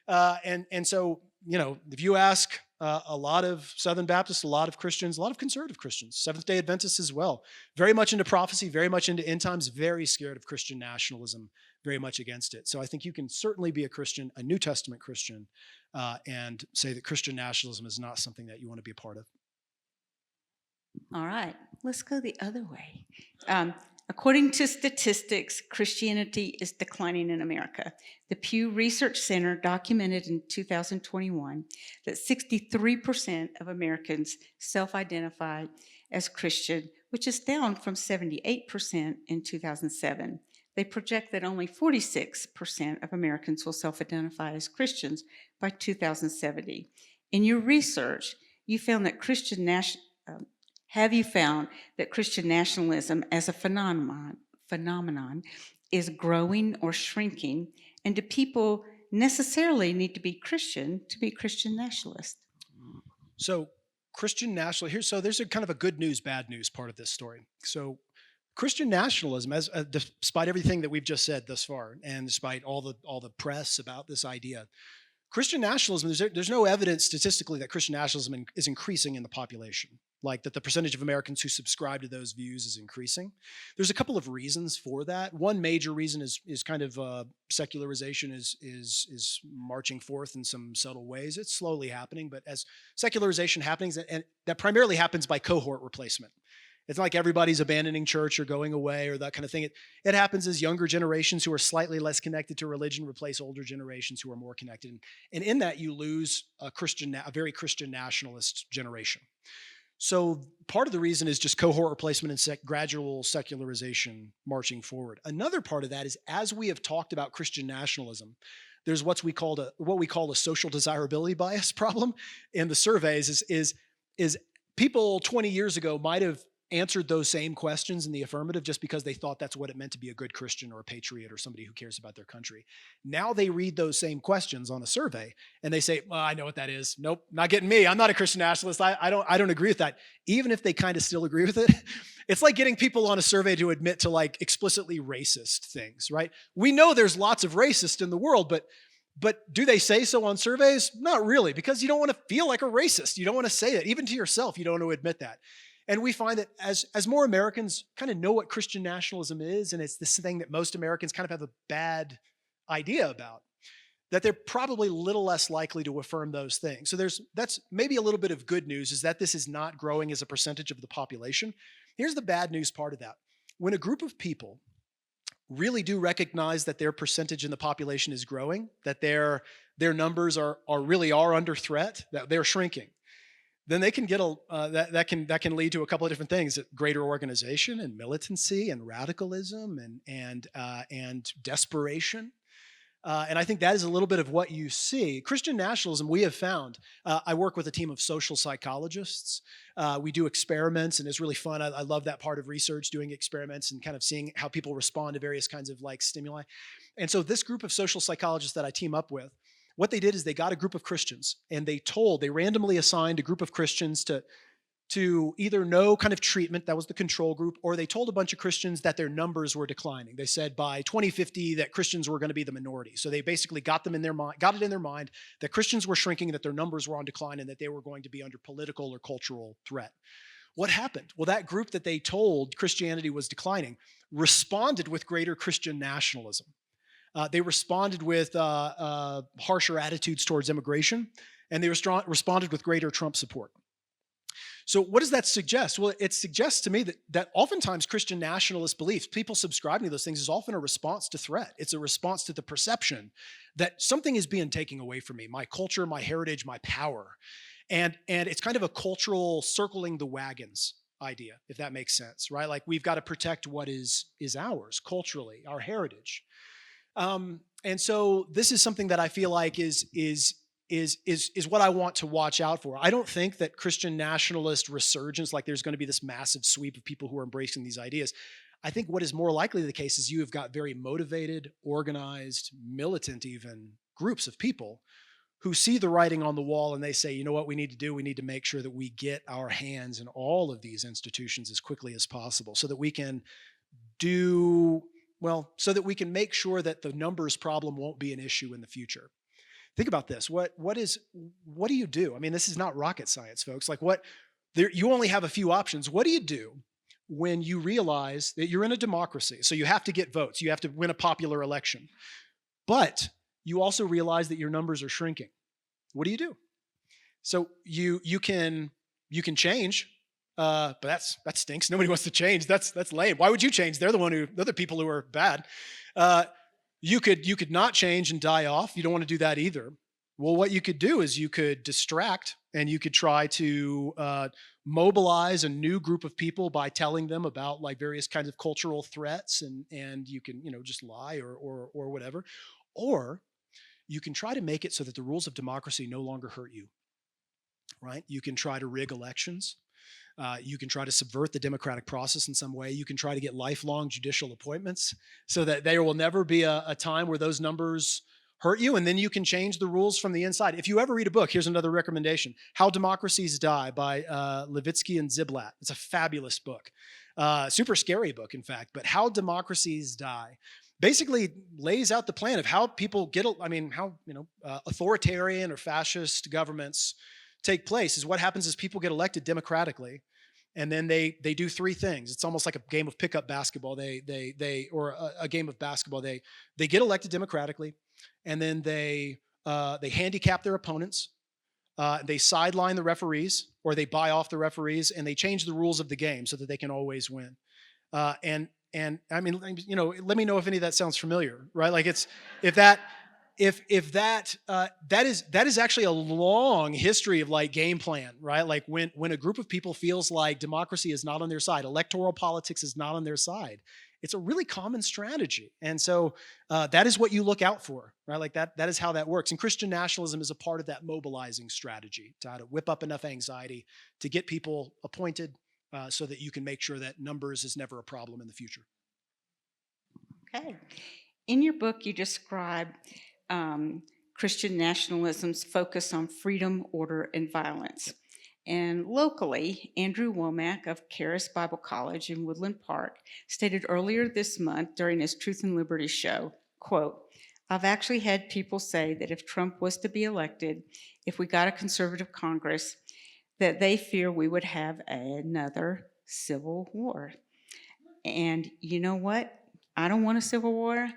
And so, if you ask a lot of Southern Baptists, a lot of Christians, a lot of conservative Christians, Seventh-day Adventists as well, very much into prophecy, very much into end times, very scared of Christian nationalism, very much against it. So I think you can certainly be a Christian, a New Testament Christian, and say that Christian nationalism is not something that you want to be a part of. All right, let's go the other way. According to statistics, Christianity is declining in America. The Pew Research Center documented in 2021 that 63% of Americans self-identify as Christian, which is down from 78% in 2007. They project that only 46% of Americans will self-identify as Christians by 2070. In your research, you found that have you found that Christian nationalism as a phenomenon is growing or shrinking? And do people necessarily need to be Christian nationalist? So Christian nationalism, so there's a kind of a good news, bad news part of this story. So Christian nationalism, despite everything that we've just said thus far, and despite all the press about this idea, Christian nationalism, there's no evidence statistically that Christian nationalism is increasing in the population, like that the percentage of Americans who subscribe to those views is increasing. There's a couple of reasons for that. One major reason is kind of secularization is marching forth in some subtle ways. It's slowly happening, but as secularization happens, and that primarily happens by cohort replacement. It's not like everybody's abandoning church or going away or that kind of thing. It happens as younger generations who are slightly less connected to religion replace older generations who are more connected. And in that, you lose a very Christian nationalist generation. So part of the reason is just cohort replacement and gradual secularization marching forward. Another part of that is, as we have talked about Christian nationalism, there's what we call a social desirability bias problem in the surveys. Is people 20 years ago might have answered those same questions in the affirmative just because they thought that's what it meant to be a good Christian or a patriot or somebody who cares about their country. Now they read those same questions on a survey and they say, well, I know what that is. Nope, not getting me. I'm not a Christian nationalist. I don't agree with that. Even if they kind of still agree with it, it's like getting people on a survey to admit to like explicitly racist things, right? We know there's lots of racists in the world, but do they say so on surveys? Not really, because you don't want to feel like a racist. You don't want to say that. Even to yourself, you don't want to admit that. And we find that as more Americans kind of know what Christian nationalism is, and it's this thing that most Americans kind of have a bad idea about, that they're probably a little less likely to affirm those things. So that's maybe a little bit of good news, is that this is not growing as a percentage of the population. Here's the bad news part of that. When a group of people really do recognize that their percentage in the population is growing, that they're their numbers are really under threat, that they're shrinking, then they can get that can lead to a couple of different things: greater organization and militancy and radicalism and desperation. And I think that is a little bit of what you see. Christian nationalism, we have found, I work with a team of social psychologists. We do experiments, and it's really fun. I love that part of research, doing experiments and kind of seeing how people respond to various kinds of like stimuli. And so this group of social psychologists that I team up with, what they did is they got a group of Christians, and they randomly assigned a group of Christians to either no kind of treatment, that was the control group, or they told a bunch of Christians that their numbers were declining. They said by 2050 that Christians were going to be the minority. So they basically got it in their mind that Christians were shrinking, that their numbers were on decline, and that they were going to be under political or cultural threat. What happened? Well, that group that they told Christianity was declining responded with greater Christian nationalism. They responded with harsher attitudes towards immigration, and they responded with greater Trump support. So what does that suggest? Well, it suggests to me that oftentimes Christian nationalist beliefs, people subscribing to those things, is often a response to threat. It's a response to the perception that something is being taken away from me, my culture, my heritage, my power. And it's kind of a cultural circling the wagons idea, if that makes sense, right? Like we've got to protect what is ours culturally, our heritage. And so this is something that I feel like is what I want to watch out for. I don't think that Christian nationalist resurgence, like there's going to be this massive sweep of people who are embracing these ideas. I think what is more likely the case is you have got very motivated, organized, militant even groups of people who see the writing on the wall and they say, you know what we need to do? We need to make sure that we get our hands in all of these institutions as quickly as possible so that we can so that we can make sure that the numbers problem won't be an issue in the future. Think about this. What do you do? I mean, this is not rocket science, folks. Like you only have a few options. What do you do when you realize that you're in a democracy? So you have to get votes. You have to win a popular election. But you also realize that your numbers are shrinking. What do you do? So you can change, but that stinks. Nobody wants to change. That's lame. Why would you change? They're the people who are bad. You could not change and die off. You don't want to do that either. Well, what you could do is you could distract, and you could try to mobilize a new group of people by telling them about like various kinds of cultural threats, and you can just lie or whatever, or you can try to make it so that the rules of democracy no longer hurt you. Right? You can try to rig elections. You can try to subvert the democratic process in some way. You can try to get lifelong judicial appointments so that there will never be a time where those numbers hurt you. And then you can change the rules from the inside. If you ever read a book, here's another recommendation: How Democracies Die by Levitsky and Ziblatt. It's a fabulous book. Super scary book, in fact. But How Democracies Die basically lays out the plan of how people authoritarian or fascist governments take place. Is what happens is people get elected democratically, and then they do three things. It's almost like a game of pickup basketball. Or a game of basketball. They get elected democratically, and then they handicap their opponents. They sideline the referees, or they buy off the referees, and they change the rules of the game so that they can always win. And I mean, let me know if any of that sounds familiar, right? Like that is actually a long history of like game plan, right? Like when a group of people feels like democracy is not on their side, electoral politics is not on their side, it's a really common strategy. And so that is what you look out for, right? Like that is how that works. And Christian nationalism is a part of that mobilizing strategy to how to whip up enough anxiety to get people appointed so that you can make sure that numbers is never a problem in the future. Okay. In your book, you describe Christian nationalism's focus on freedom, order, and violence. And locally, Andrew Womack of Charis Bible College in Woodland Park stated earlier this month during his Truth and Liberty show, quote, "I've actually had people say that if Trump was to be elected, if we got a conservative Congress, that they fear we would have another civil war. And you know what? I don't want a civil war.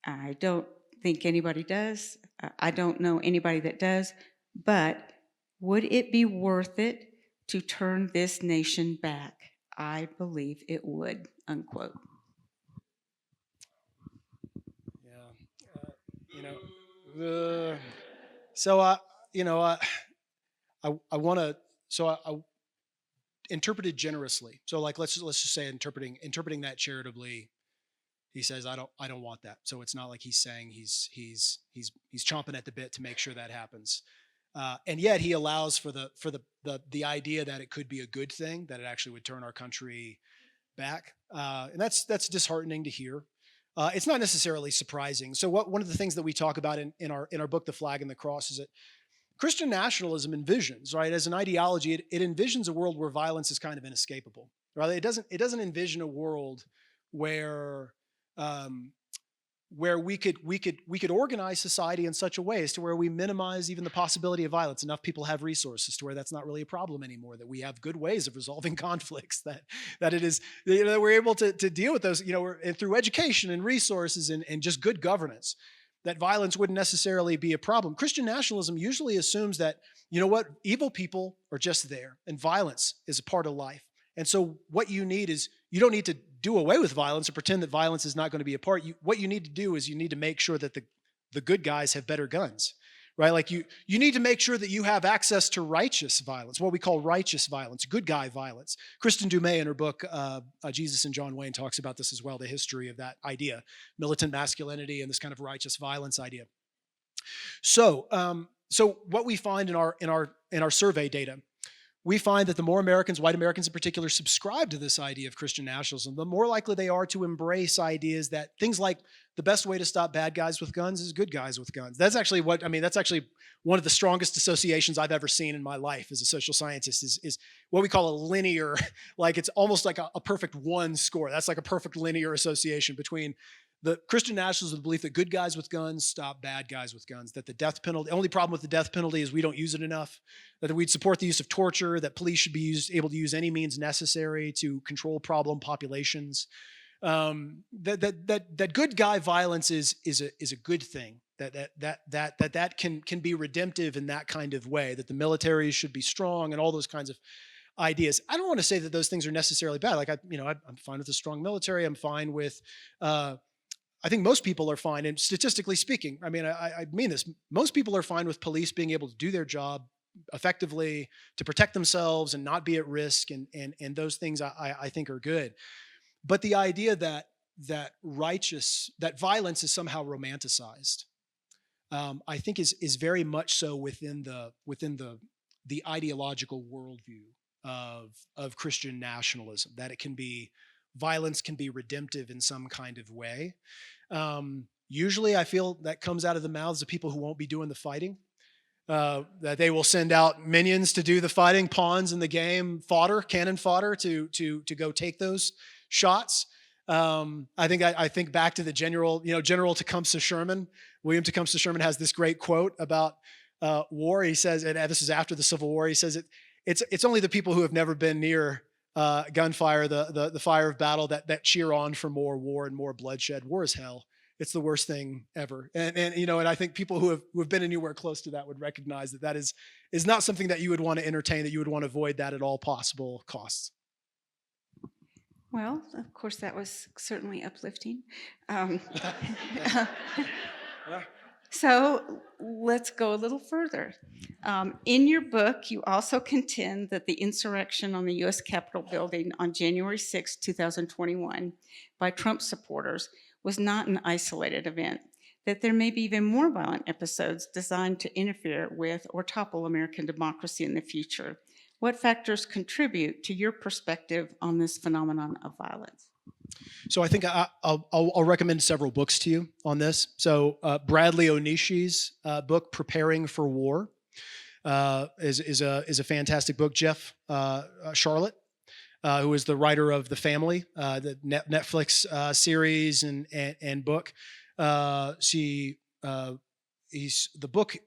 I don't think anybody does. I don't know anybody that does. But would it be worth it to turn this nation back? I believe it would," unquote. Yeah. So you know, I want to. So I interpreted generously. So like let's just say interpreting that charitably. He says I don't want that. So it's not like he's saying he's chomping at the bit to make sure that happens. And yet he allows for the idea that it could be a good thing, that it actually would turn our country back, and that's disheartening to hear. It's not necessarily surprising. So one of the things that we talk about in our book, The Flag and the Cross, is that Christian nationalism envisions, right, as an ideology, it envisions a world where violence is kind of inescapable. Right? It doesn't envision a world where where we could organize society in such a way as to where we minimize even the possibility of violence. Enough people have resources to where that's not really a problem anymore, that we have good ways of resolving conflicts, that it is, that we're able to deal with those, through education and resources and just good governance, that violence wouldn't necessarily be a problem. Christian nationalism usually assumes that, evil people are just there and violence is a part of life. And so what you need is, you don't need to do away with violence or pretend that violence is not going to be a part. What you need to do is you need to make sure that the good guys have better guns, right? Like you need to make sure that you have access to righteous violence, what we call righteous violence, good guy violence. Kristen Dumais in her book, Jesus and John Wayne, talks about this as well, the history of that idea, militant masculinity and this kind of righteous violence idea. So what we find in our survey data, we find that the more Americans, white Americans in particular, subscribe to this idea of Christian nationalism, the more likely they are to embrace ideas that things like the best way to stop bad guys with guns is good guys with guns. That's actually one of the strongest associations I've ever seen in my life as a social scientist is what we call a linear, like it's almost like a perfect one score. That's like a perfect linear association between the Christian nationalism, the belief that good guys with guns stop bad guys with guns, that the death penalty, the only problem with the death penalty is we don't use it enough, that we'd support the use of torture, that police should be able to use any means necessary to control problem populations, that good guy violence is a good thing, that can be redemptive in that kind of way, that the military should be strong and all those kinds of ideas. I don't want to say that those things are necessarily bad. Like I'm fine with a strong military. I'm fine with I think most people are fine, and statistically speaking, I mean this, most people are fine with police being able to do their job effectively, to protect themselves and not be at risk, and those things I think are good. But the idea that violence is somehow romanticized, I think is very much so within the ideological worldview of Christian nationalism, that violence can be redemptive in some kind of way. Usually I feel that comes out of the mouths of people who won't be doing the fighting, that they will send out minions to do the fighting, pawns in the game, cannon fodder to go take those shots. I think back to the General Tecumseh Sherman. William Tecumseh Sherman has this great quote about war. He says, and this is after the Civil War, he says it's only the people who have never been near gunfire, the fire of battle, that cheer on for more war and more bloodshed. War is hell. It's the worst thing ever. And I think people who have been anywhere close to that would recognize that is not something that you would want to entertain, that you would want to avoid that at all possible costs. Well, of course, that was certainly uplifting. So let's go a little further. In your book, you also contend that the insurrection on the U.S. Capitol building on January 6, 2021 by Trump supporters was not an isolated event, that there may be even more violent episodes designed to interfere with or topple American democracy in the future. What factors contribute to your perspective on this phenomenon of violence? So I think I'll recommend several books to you on this. So Bradley Onishi's book, Preparing for War, is a fantastic book. Jeff Charlotte, who is the writer of The Family, the Netflix series and book. He's the book.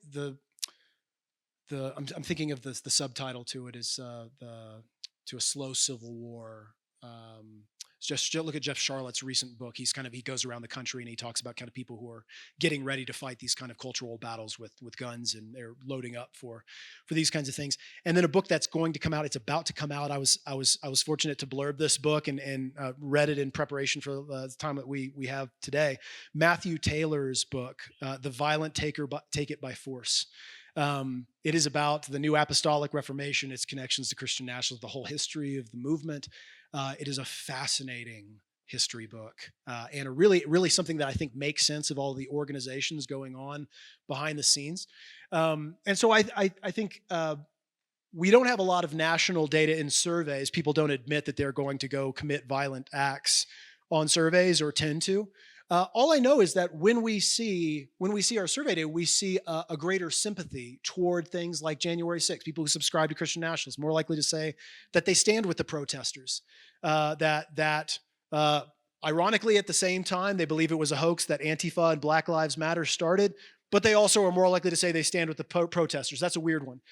I'm thinking of the subtitle to it is To a Slow Civil War. Just look at Jeff Charlotte's recent book. He goes around the country and he talks about kind of people who are getting ready to fight these kind of cultural battles with guns, and they're loading up for these kinds of things. And then a book that's going to come out. It's about to come out. I was fortunate to blurb this book and read it in preparation for the time that we have today. Matthew Taylor's book, The Violent Take It by Force. It is about the New Apostolic Reformation, its connections to Christian nationalism, the whole history of the movement. It is a fascinating history book, and a really something that I think makes sense of all the organizations going on behind the scenes. And so I think we don't have a lot of national data in surveys. People don't admit that they're going to go commit violent acts on surveys or tend to. All I know is that when we see our survey data, we see a greater sympathy toward things like January 6th. People who subscribe to Christian nationalism more likely to say that they stand with the protesters. Ironically, at the same time, they believe it was a hoax that Antifa and Black Lives Matter started, but they also are more likely to say they stand with the protesters. That's a weird one.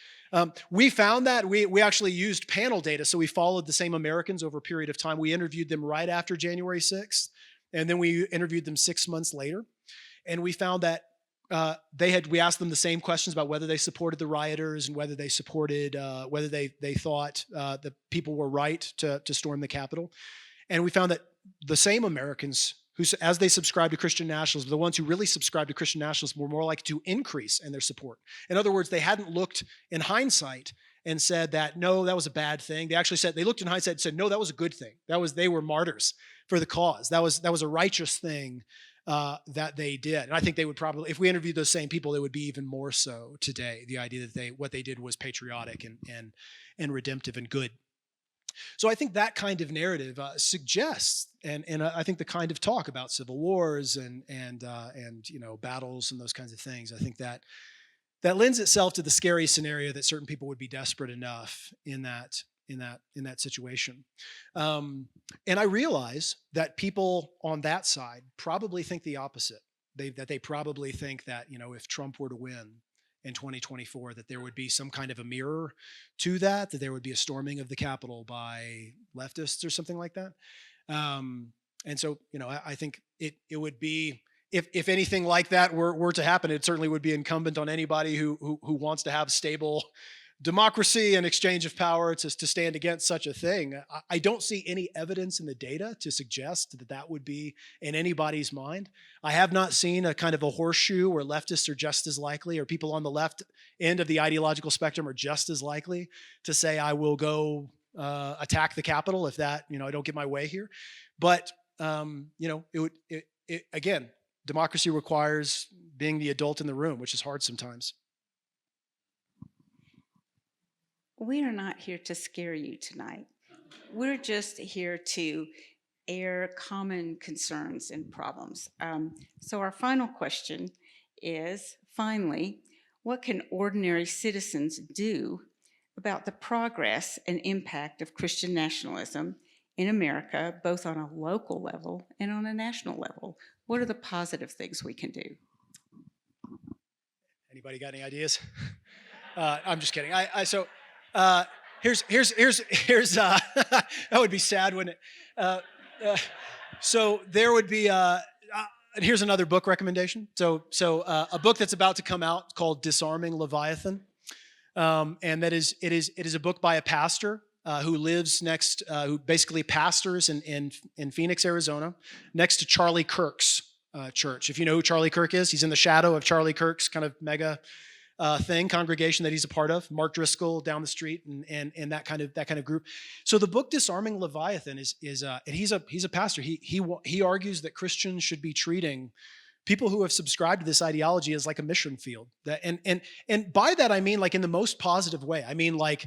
We found that we actually used panel data, so we followed the same Americans over a period of time. We interviewed them right after January 6th. And then we interviewed them 6 months later, and we found that we asked them the same questions about whether they supported the rioters and whether they supported whether they thought that people were right to storm the Capitol. And we found that the same Americans who, as they subscribed to Christian nationalism, the ones who really subscribed to Christian nationalism were more likely to increase in their support. In other words, they hadn't looked in hindsight and said that, no, that was a bad thing. They actually said, they looked in hindsight and said, no, that was a good thing. They were martyrs for the cause. That was a righteous thing that they did. And I think they would probably, if we interviewed those same people, they would be even more so today. The idea that what they did was patriotic and redemptive and good. So I think that kind of narrative suggests, and I think the kind of talk about civil wars and battles and those kinds of things, I think that lends itself to the scary scenario that certain people would be desperate enough in that situation. And I realize that people on that side probably think the opposite. They probably think that, if Trump were to win in 2024, that there would be some kind of a mirror to that there would be a storming of the Capitol by leftists or something like that. And so, I think it would be, if anything like that were to happen, it certainly would be incumbent on anybody who wants to have stable democracy and exchange of power to stand against such a thing. I don't see any evidence in the data to suggest that would be in anybody's mind. I have not seen a kind of a horseshoe where leftists are just as likely, or people on the left end of the ideological spectrum are just as likely to say, I will go attack the Capitol if that, I don't get my way here. But, again, democracy requires being the adult in the room, which is hard sometimes. We are not here to scare you tonight. We're just here to air common concerns and problems. So our final question is, finally, what can ordinary citizens do about the progress and impact of Christian nationalism in America, both on a local level and on a national level? What are the positive things we can do? Anybody got any ideas? I'm just kidding. Here's that would be sad, wouldn't it? So there would be here's another book recommendation. So a book that's about to come out called Disarming Leviathan, and it is a book by a pastor who lives who basically pastors in Phoenix, Arizona, next to Charlie Kirk's church. If you know who Charlie Kirk is, he's in the shadow of Charlie Kirk's kind of mega congregation that he's a part of. Mark Driscoll down the street, and that kind of group. So the book Disarming Leviathan is and he's a pastor. He argues that Christians should be treating people who have subscribed to this ideology as like a mission field. And by that I mean like in the most positive way. I mean like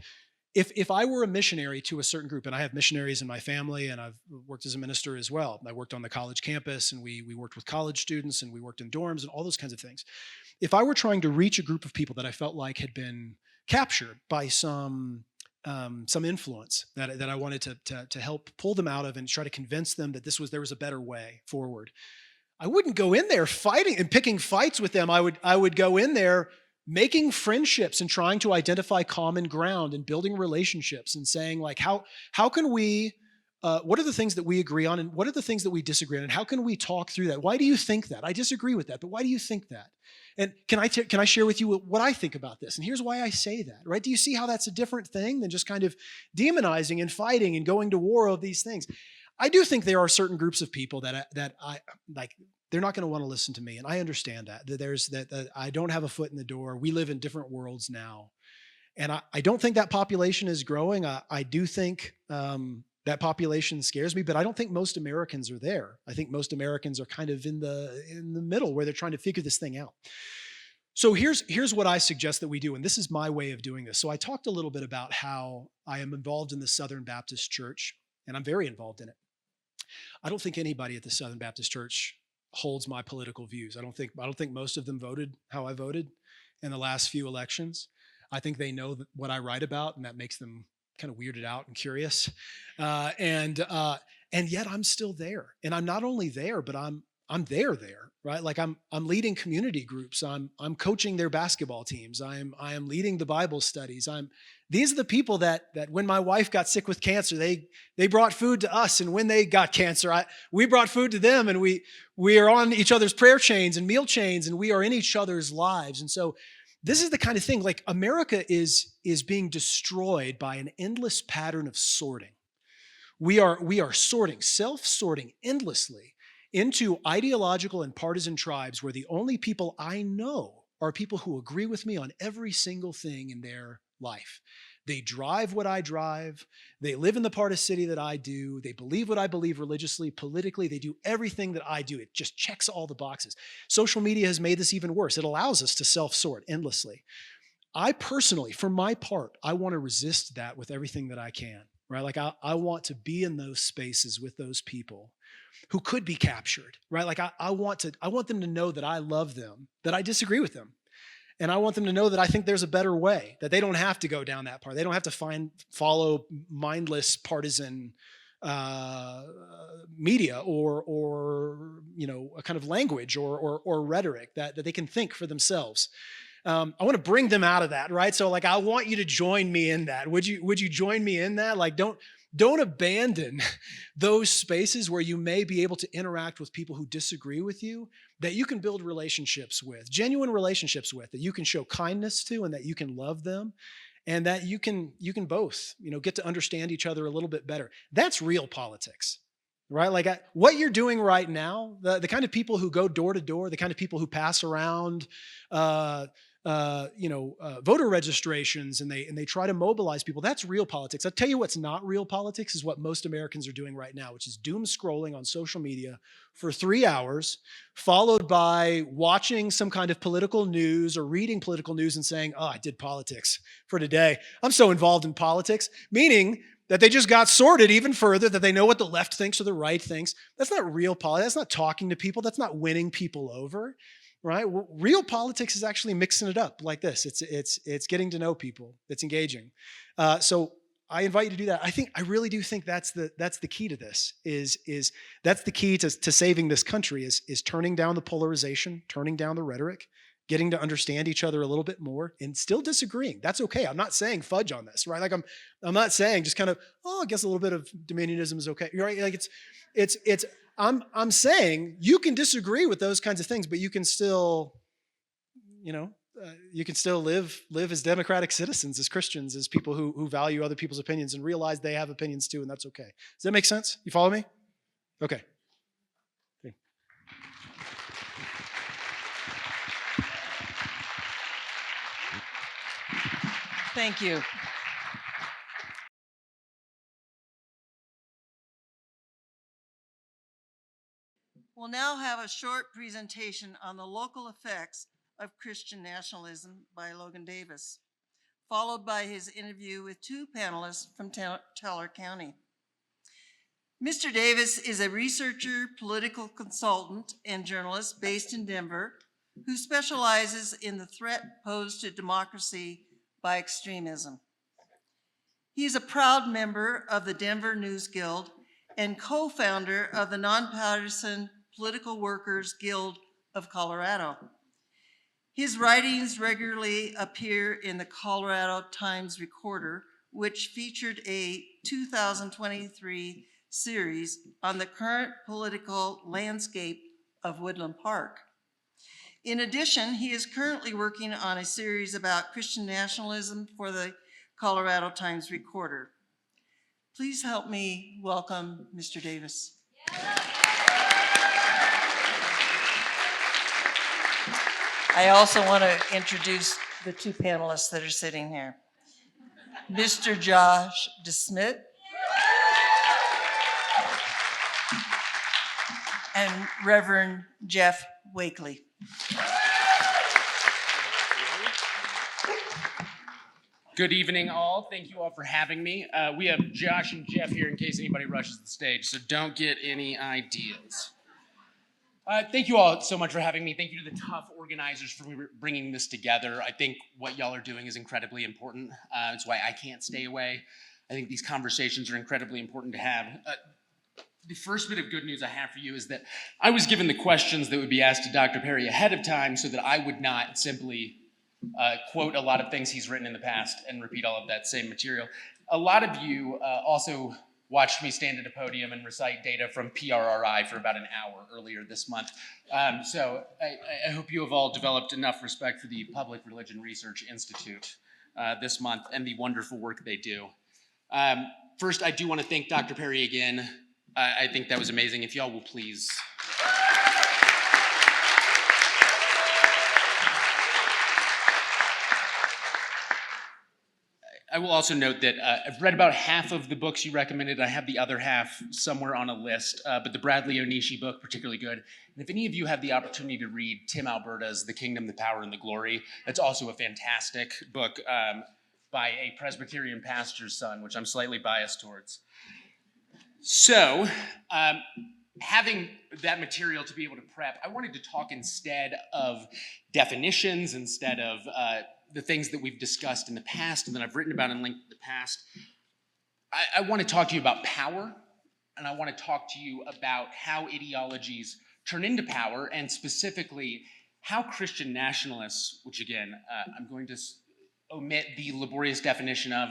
if I were a missionary to a certain group, and I have missionaries in my family, and I've worked as a minister as well. I worked on the college campus, and we worked with college students, and we worked in dorms and all those kinds of things. If I were trying to reach a group of people that I felt like had been captured by some influence that I wanted to help pull them out of and try to convince them that there was a better way forward, I wouldn't go in there fighting and picking fights with them. I would go in there making friendships and trying to identify common ground and building relationships and saying like, how can we what are the things that we agree on and what are the things that we disagree on, and how can we talk through that? Why do you think that? I disagree with that, but why do you think that? And can I share with you what I think about this? And here's why I say that, right? Do you see how that's a different thing than just kind of demonizing and fighting and going to war of these things? I do think there are certain groups of people that I like. They're not going to want to listen to me, and I understand that I don't have a foot in the door. We live in different worlds now, and I don't think that population is growing. I do think that population scares me, but I don't think most Americans are there. I think most Americans are kind of in the middle where they're trying to figure this thing out. So here's what I suggest that we do, and this is my way of doing this. So I talked a little bit about how I am involved in the Southern Baptist Church, and I'm very involved in it. I don't think anybody at the Southern Baptist Church holds my political views. I don't think most of them voted how I voted in the last few elections. I think they know what I write about, and that makes them kind of weirded out and curious. And yet I'm still there. And I'm not only there, but I'm there, right? Like I'm leading community groups. I'm coaching their basketball teams. I am leading the Bible studies. These are the people that when my wife got sick with cancer, they brought food to us. And when they got cancer, we brought food to them, and we are on each other's prayer chains and meal chains, and we are in each other's lives. And so this is the kind of thing, like America is being destroyed by an endless pattern of sorting. We are sorting, self-sorting endlessly into ideological and partisan tribes where the only people I know are people who agree with me on every single thing in their life. They drive what I drive. They live in the part of city that I do. They believe what I believe religiously, politically. They do everything that I do. It just checks all the boxes. Social media has made this even worse. It allows us to self-sort endlessly. I personally, for my part, I want to resist that with everything that I can, right? Like I want to be in those spaces with those people who could be captured, right? Like I want them to know that I love them, that I disagree with them. And I want them to know that I think there's a better way, that they don't have to go down that part. They don't have to follow mindless partisan media or a kind of language or rhetoric that they can think for themselves. I want to bring them out of that, right? So like I want you to join me in that. Would you join me in that? Like don't abandon those spaces where you may be able to interact with people who disagree with you, that you can build relationships with, genuine relationships with, that you can show kindness to, and that you can love them, and that you can both, get to understand each other a little bit better. That's real politics, right? Like what you're doing right now, the kind of people who go door to door, the kind of people who pass around, voter registrations, and they try to mobilize people. That's real politics. I'll tell you what's not real politics is what most Americans are doing right now, which is doom scrolling on social media for 3 hours, followed by watching some kind of political news or reading political news and saying, oh, I did politics for today. I'm so involved in politics, meaning that they just got sorted even further, that they know what the left thinks or the right thinks. That's not real politics. That's not talking to people. That's not winning people over. Right? Real politics is actually mixing it up like this. It's getting to know people. It's engaging. So I invite you to do that. I really do think that's the key to this. Is that's the key to saving this country is turning down the polarization, turning down the rhetoric, getting to understand each other a little bit more, and still disagreeing. That's okay. I'm not saying fudge on this, right? Like I'm not saying just kind of, I guess a little bit of dominionism is okay. Right? Like I'm saying you can disagree with those kinds of things, but you can still, live as democratic citizens, as Christians, as people who value other people's opinions and realize they have opinions too, and that's okay. Does that make sense? You follow me? Okay. Thank you. We'll now have a short presentation on the local effects of Christian nationalism by Logan Davis, followed by his interview with 2 panelists from Teller County. Mr. Davis is a researcher, political consultant, and journalist based in Denver who specializes in the threat posed to democracy by extremism. He is a proud member of the Denver News Guild and co-founder of the nonpartisan Political Workers Guild of Colorado. His writings regularly appear in the Colorado Times Recorder, which featured a 2023 series on the current political landscape of Woodland Park. In addition, he is currently working on a series about Christian nationalism for the Colorado Times Recorder. Please help me welcome Mr. Davis. I also want to introduce the two panelists that are sitting here. Mr. Josh DeSmidt and Reverend Jeff Wakeley. Good evening, all. Thank you all for having me. We have Josh and Jeff here in case anybody rushes the stage, so don't get any ideas. Thank you all so much for having me. Thank you to the Tuff organizers for bringing this together. I think what y'all are doing is incredibly important. That's why I can't stay away. I think these conversations are incredibly important to have. The first bit of good news I have for you is that I was given the questions that would be asked to Dr. Perry ahead of time so that I would not simply quote a lot of things he's written in the past and repeat all of that same material. A lot of you also watched me stand at a podium and recite data from PRRI for about an hour earlier this month. So I hope you have all developed enough respect for the Public Religion Research Institute this month and the wonderful work they do. First, I do want to thank Dr. Perry again. I think that was amazing. If y'all will please. I will also note that I've read about half of the books you recommended. I have the other half somewhere on a list, but the Bradley Onishi book, particularly good. And if any of you have the opportunity to read Tim Alberta's The Kingdom, the Power, and the Glory, that's also a fantastic book by a Presbyterian pastor's son, which I'm slightly biased towards. So, having that material to be able to prep, I wanted to talk instead of definitions, instead of the things that we've discussed in the past and that I've written about and linked in the past. I want to talk to you about power, and I want to talk to you about how ideologies turn into power, and specifically how Christian nationalists, which again, I'm going to omit the laborious definition of,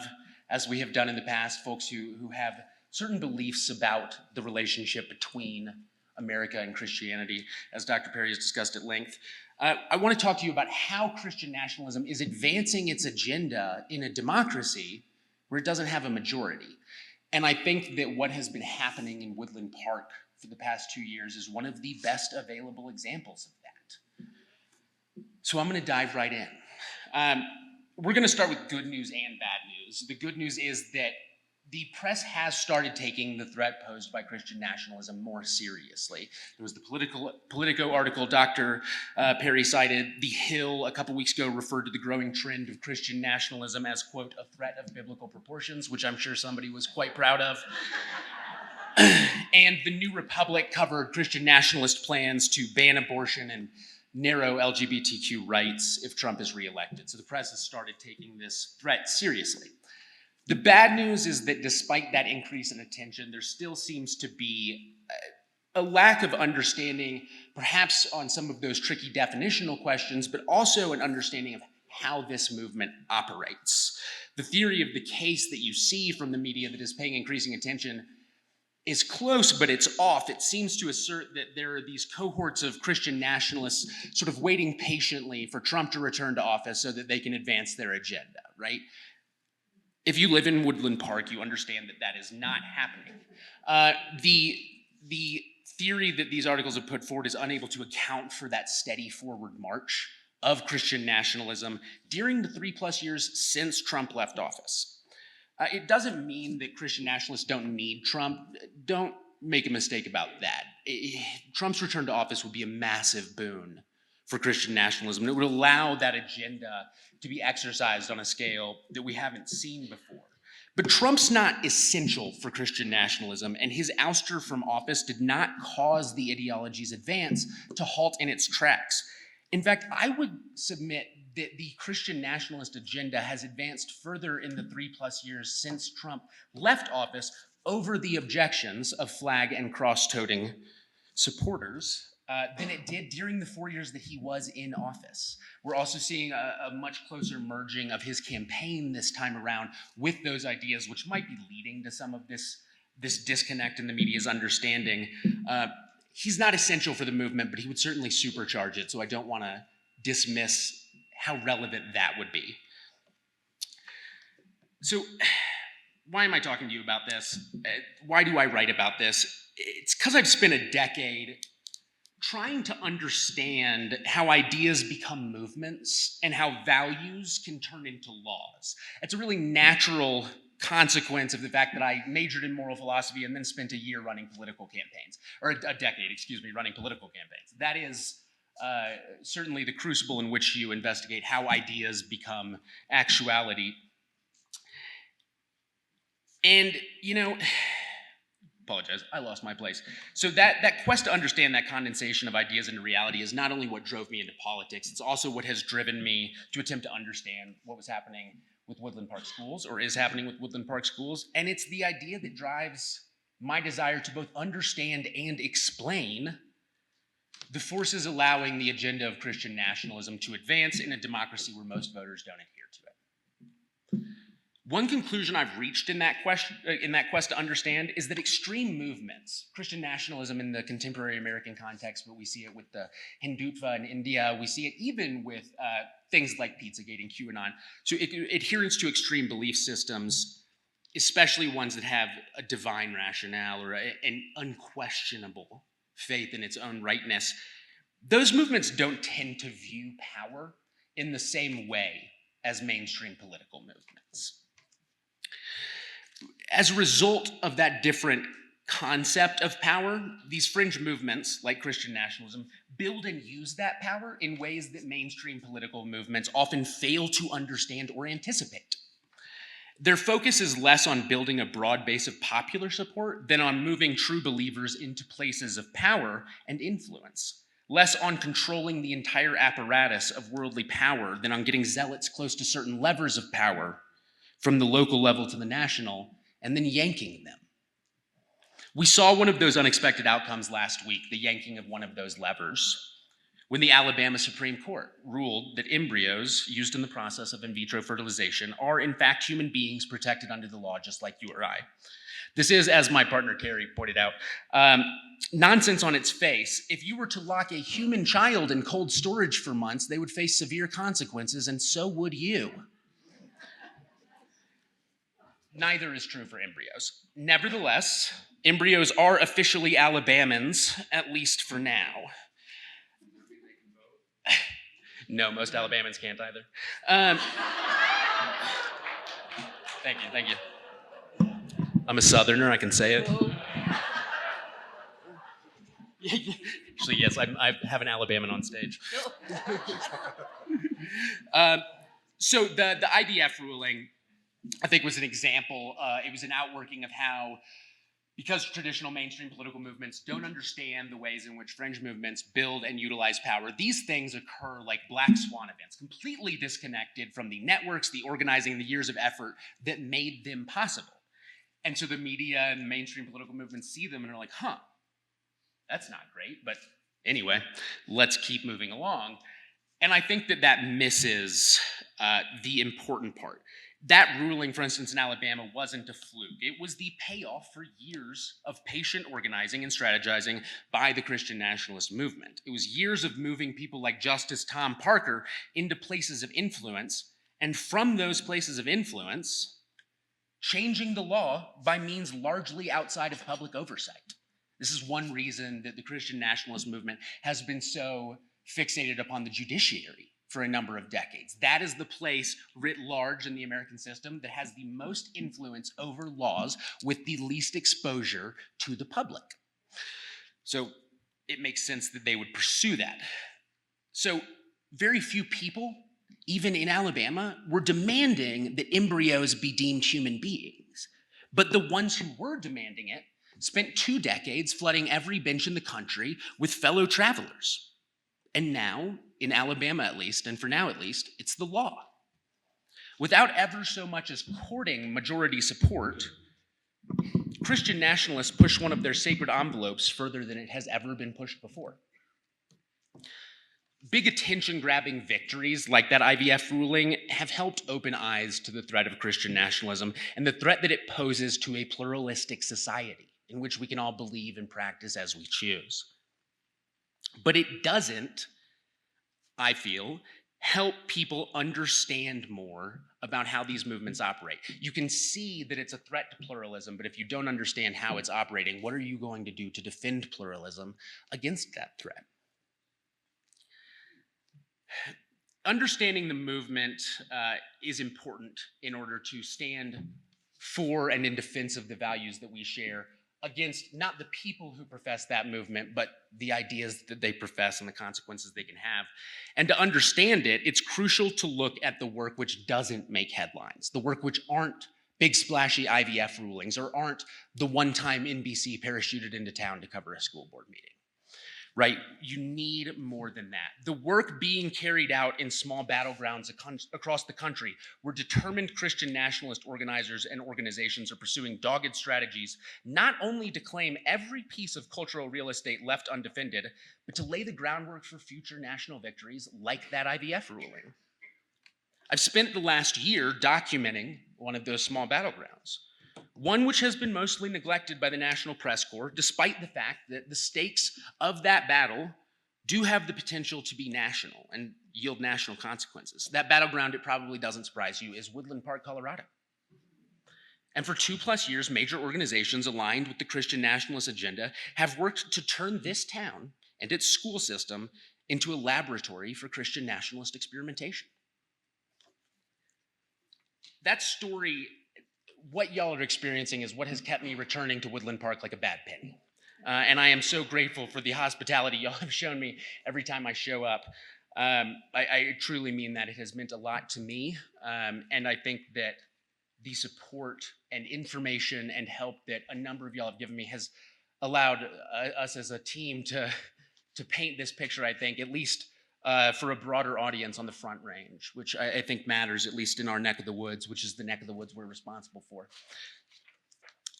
as we have done in the past, folks who have certain beliefs about the relationship between America and Christianity, as Dr. Perry has discussed at length. I want to talk to you about how Christian nationalism is advancing its agenda in a democracy where it doesn't have a majority. And I think that what has been happening in Woodland Park for the past 2 years is one of the best available examples of that. So I'm going to dive right in. We're going to start with good news and bad news. The good news is that the press has started taking the threat posed by Christian nationalism more seriously. There was the Politico article Dr. Perry cited. The Hill a couple weeks ago referred to the growing trend of Christian nationalism as, quote, a threat of biblical proportions, which I'm sure somebody was quite proud of. And the New Republic covered Christian nationalist plans to ban abortion and narrow LGBTQ rights if Trump is reelected. So the press has started taking this threat seriously. The bad news is that despite that increase in attention, there still seems to be a lack of understanding, perhaps on some of those tricky definitional questions, but also an understanding of how this movement operates. The theory of the case that you see from the media that is paying increasing attention is close, but it's off. It seems to assert that there are these cohorts of Christian nationalists sort of waiting patiently for Trump to return to office so that they can advance their agenda, right? If you live in Woodland Park, you understand that that is not happening. The theory that these articles have put forward is unable to account for that steady forward march of Christian nationalism during the 3+ years since Trump left office. It doesn't mean that Christian nationalists don't need Trump. Don't make a mistake about that. Trump's return to office would be a massive boon for Christian nationalism. It would allow that agenda to be exercised on a scale that we haven't seen before. But Trump's not essential for Christian nationalism, and his ouster from office did not cause the ideology's advance to halt in its tracks. In fact, I would submit that the Christian nationalist agenda has advanced further in the 3+ years since Trump left office over the objections of flag and cross-toting supporters than it did during the 4 years that he was in office. We're also seeing a much closer merging of his campaign this time around with those ideas, which might be leading to some of this this disconnect in the media's understanding. He's not essential for the movement, but he would certainly supercharge it, so I don't want to dismiss how relevant that would be. So why am I talking to you about this? Why do I write about this? It's because I've spent a decade trying to understand how ideas become movements and how values can turn into laws. It's a really natural consequence of the fact that I majored in moral philosophy and then spent a year running political campaigns, or a decade, excuse me, running political campaigns. That is certainly the crucible in which you investigate how ideas become actuality. And, you know, apologize, I lost my place. So that quest to understand that condensation of ideas into reality is not only what drove me into politics, it's also what has driven me to attempt to understand what was happening with Woodland Park Schools, or is happening with Woodland Park Schools. And it's the idea that drives my desire to both understand and explain the forces allowing the agenda of Christian nationalism to advance in a democracy where most voters don't adhere to it. One conclusion I've reached in that quest to understand is that extreme movements, Christian nationalism in the contemporary American context, but we see it with the Hindutva in India, we see it even with things like Pizzagate and QAnon. So adherence to extreme belief systems, especially ones that have a divine rationale or an unquestionable faith in its own rightness, those movements don't tend to view power in the same way as mainstream political movements. As a result of that different concept of power, these fringe movements, like Christian nationalism, build and use that power in ways that mainstream political movements often fail to understand or anticipate. Their focus is less on building a broad base of popular support than on moving true believers into places of power and influence, less on controlling the entire apparatus of worldly power than on getting zealots close to certain levers of power from the local level to the national, and then yanking them. We saw one of those unexpected outcomes last week, the yanking of one of those levers, when the Alabama Supreme Court ruled that embryos used in the process of in vitro fertilization are in fact human beings protected under the law just like you or I. This is, as my partner Carrie pointed out, nonsense on its face. If you were to lock a human child in cold storage for months, they would face severe consequences, and so would you. Neither is true for embryos. Nevertheless, embryos are officially Alabamans, at least for now. No, most Alabamans can't either. Thank you. I'm a Southerner, I can say it. Actually, yes, I have an Alabama on stage. So the IDF ruling, I think, was an example. It was an outworking of how, because traditional mainstream political movements don't understand the ways in which fringe movements build and utilize power, these things occur like black swan events, completely disconnected from the networks, the organizing, the years of effort that made them possible. And so the media and mainstream political movements see them and are like, huh, that's not great, but anyway, let's keep moving along. And I think that misses the important part. That ruling, for instance, in Alabama wasn't a fluke. It was the payoff for years of patient organizing and strategizing by the Christian nationalist movement. It was years of moving people like Justice Tom Parker into places of influence, and from those places of influence, changing the law by means largely outside of public oversight. This is one reason that the Christian nationalist movement has been so fixated upon the judiciary for a number of decades. That is the place writ large in the American system that has the most influence over laws with the least exposure to the public. So it makes sense that they would pursue that. So very few people, even in Alabama, were demanding that embryos be deemed human beings. But the ones who were demanding it spent 2 decades flooding every bench in the country with fellow travelers. And now, in Alabama at least, and for now at least, it's the law. Without ever so much as courting majority support, Christian nationalists push one of their sacred envelopes further than it has ever been pushed before. big attention-grabbing victories like that IVF ruling have helped open eyes to the threat of Christian nationalism and the threat that it poses to a pluralistic society in which we can all believe and practice as we choose. But it doesn't, I feel, help people understand more about how these movements operate. You can see that it's a threat to pluralism, but if you don't understand how it's operating, what are you going to do to defend pluralism against that threat? Understanding the movement is important in order to stand for and in defense of the values that we share against not the people who profess that movement, but the ideas that they profess and the consequences they can have. And to understand it, it's crucial to look at the work which doesn't make headlines, the work which aren't big splashy IVF rulings or aren't the one-time NBC parachuted into town to cover a school board meeting. Right? You need more than that. The work being carried out in small battlegrounds across the country, where determined Christian nationalist organizers and organizations are pursuing dogged strategies, not only to claim every piece of cultural real estate left undefended, but to lay the groundwork for future national victories like that IVF ruling. I've spent the last year documenting one of those small battlegrounds. One which has been mostly neglected by the National Press Corps, despite the fact that the stakes of that battle do have the potential to be national and yield national consequences. That battleground, it probably doesn't surprise you, is Woodland Park, Colorado. And for 2+ years, major organizations aligned with the Christian nationalist agenda have worked to turn this town and its school system into a laboratory for Christian nationalist experimentation. That story, what y'all are experiencing, is what has kept me returning to Woodland Park like a bad penny. And I am so grateful for the hospitality y'all have shown me every time I show up. I truly mean that. It has meant a lot to me. And I think that the support and information and help that a number of y'all have given me has allowed us as a team to paint this picture, I think, at least for a broader audience on the Front Range, which I think matters, at least in our neck of the woods, which is the neck of the woods we're responsible for.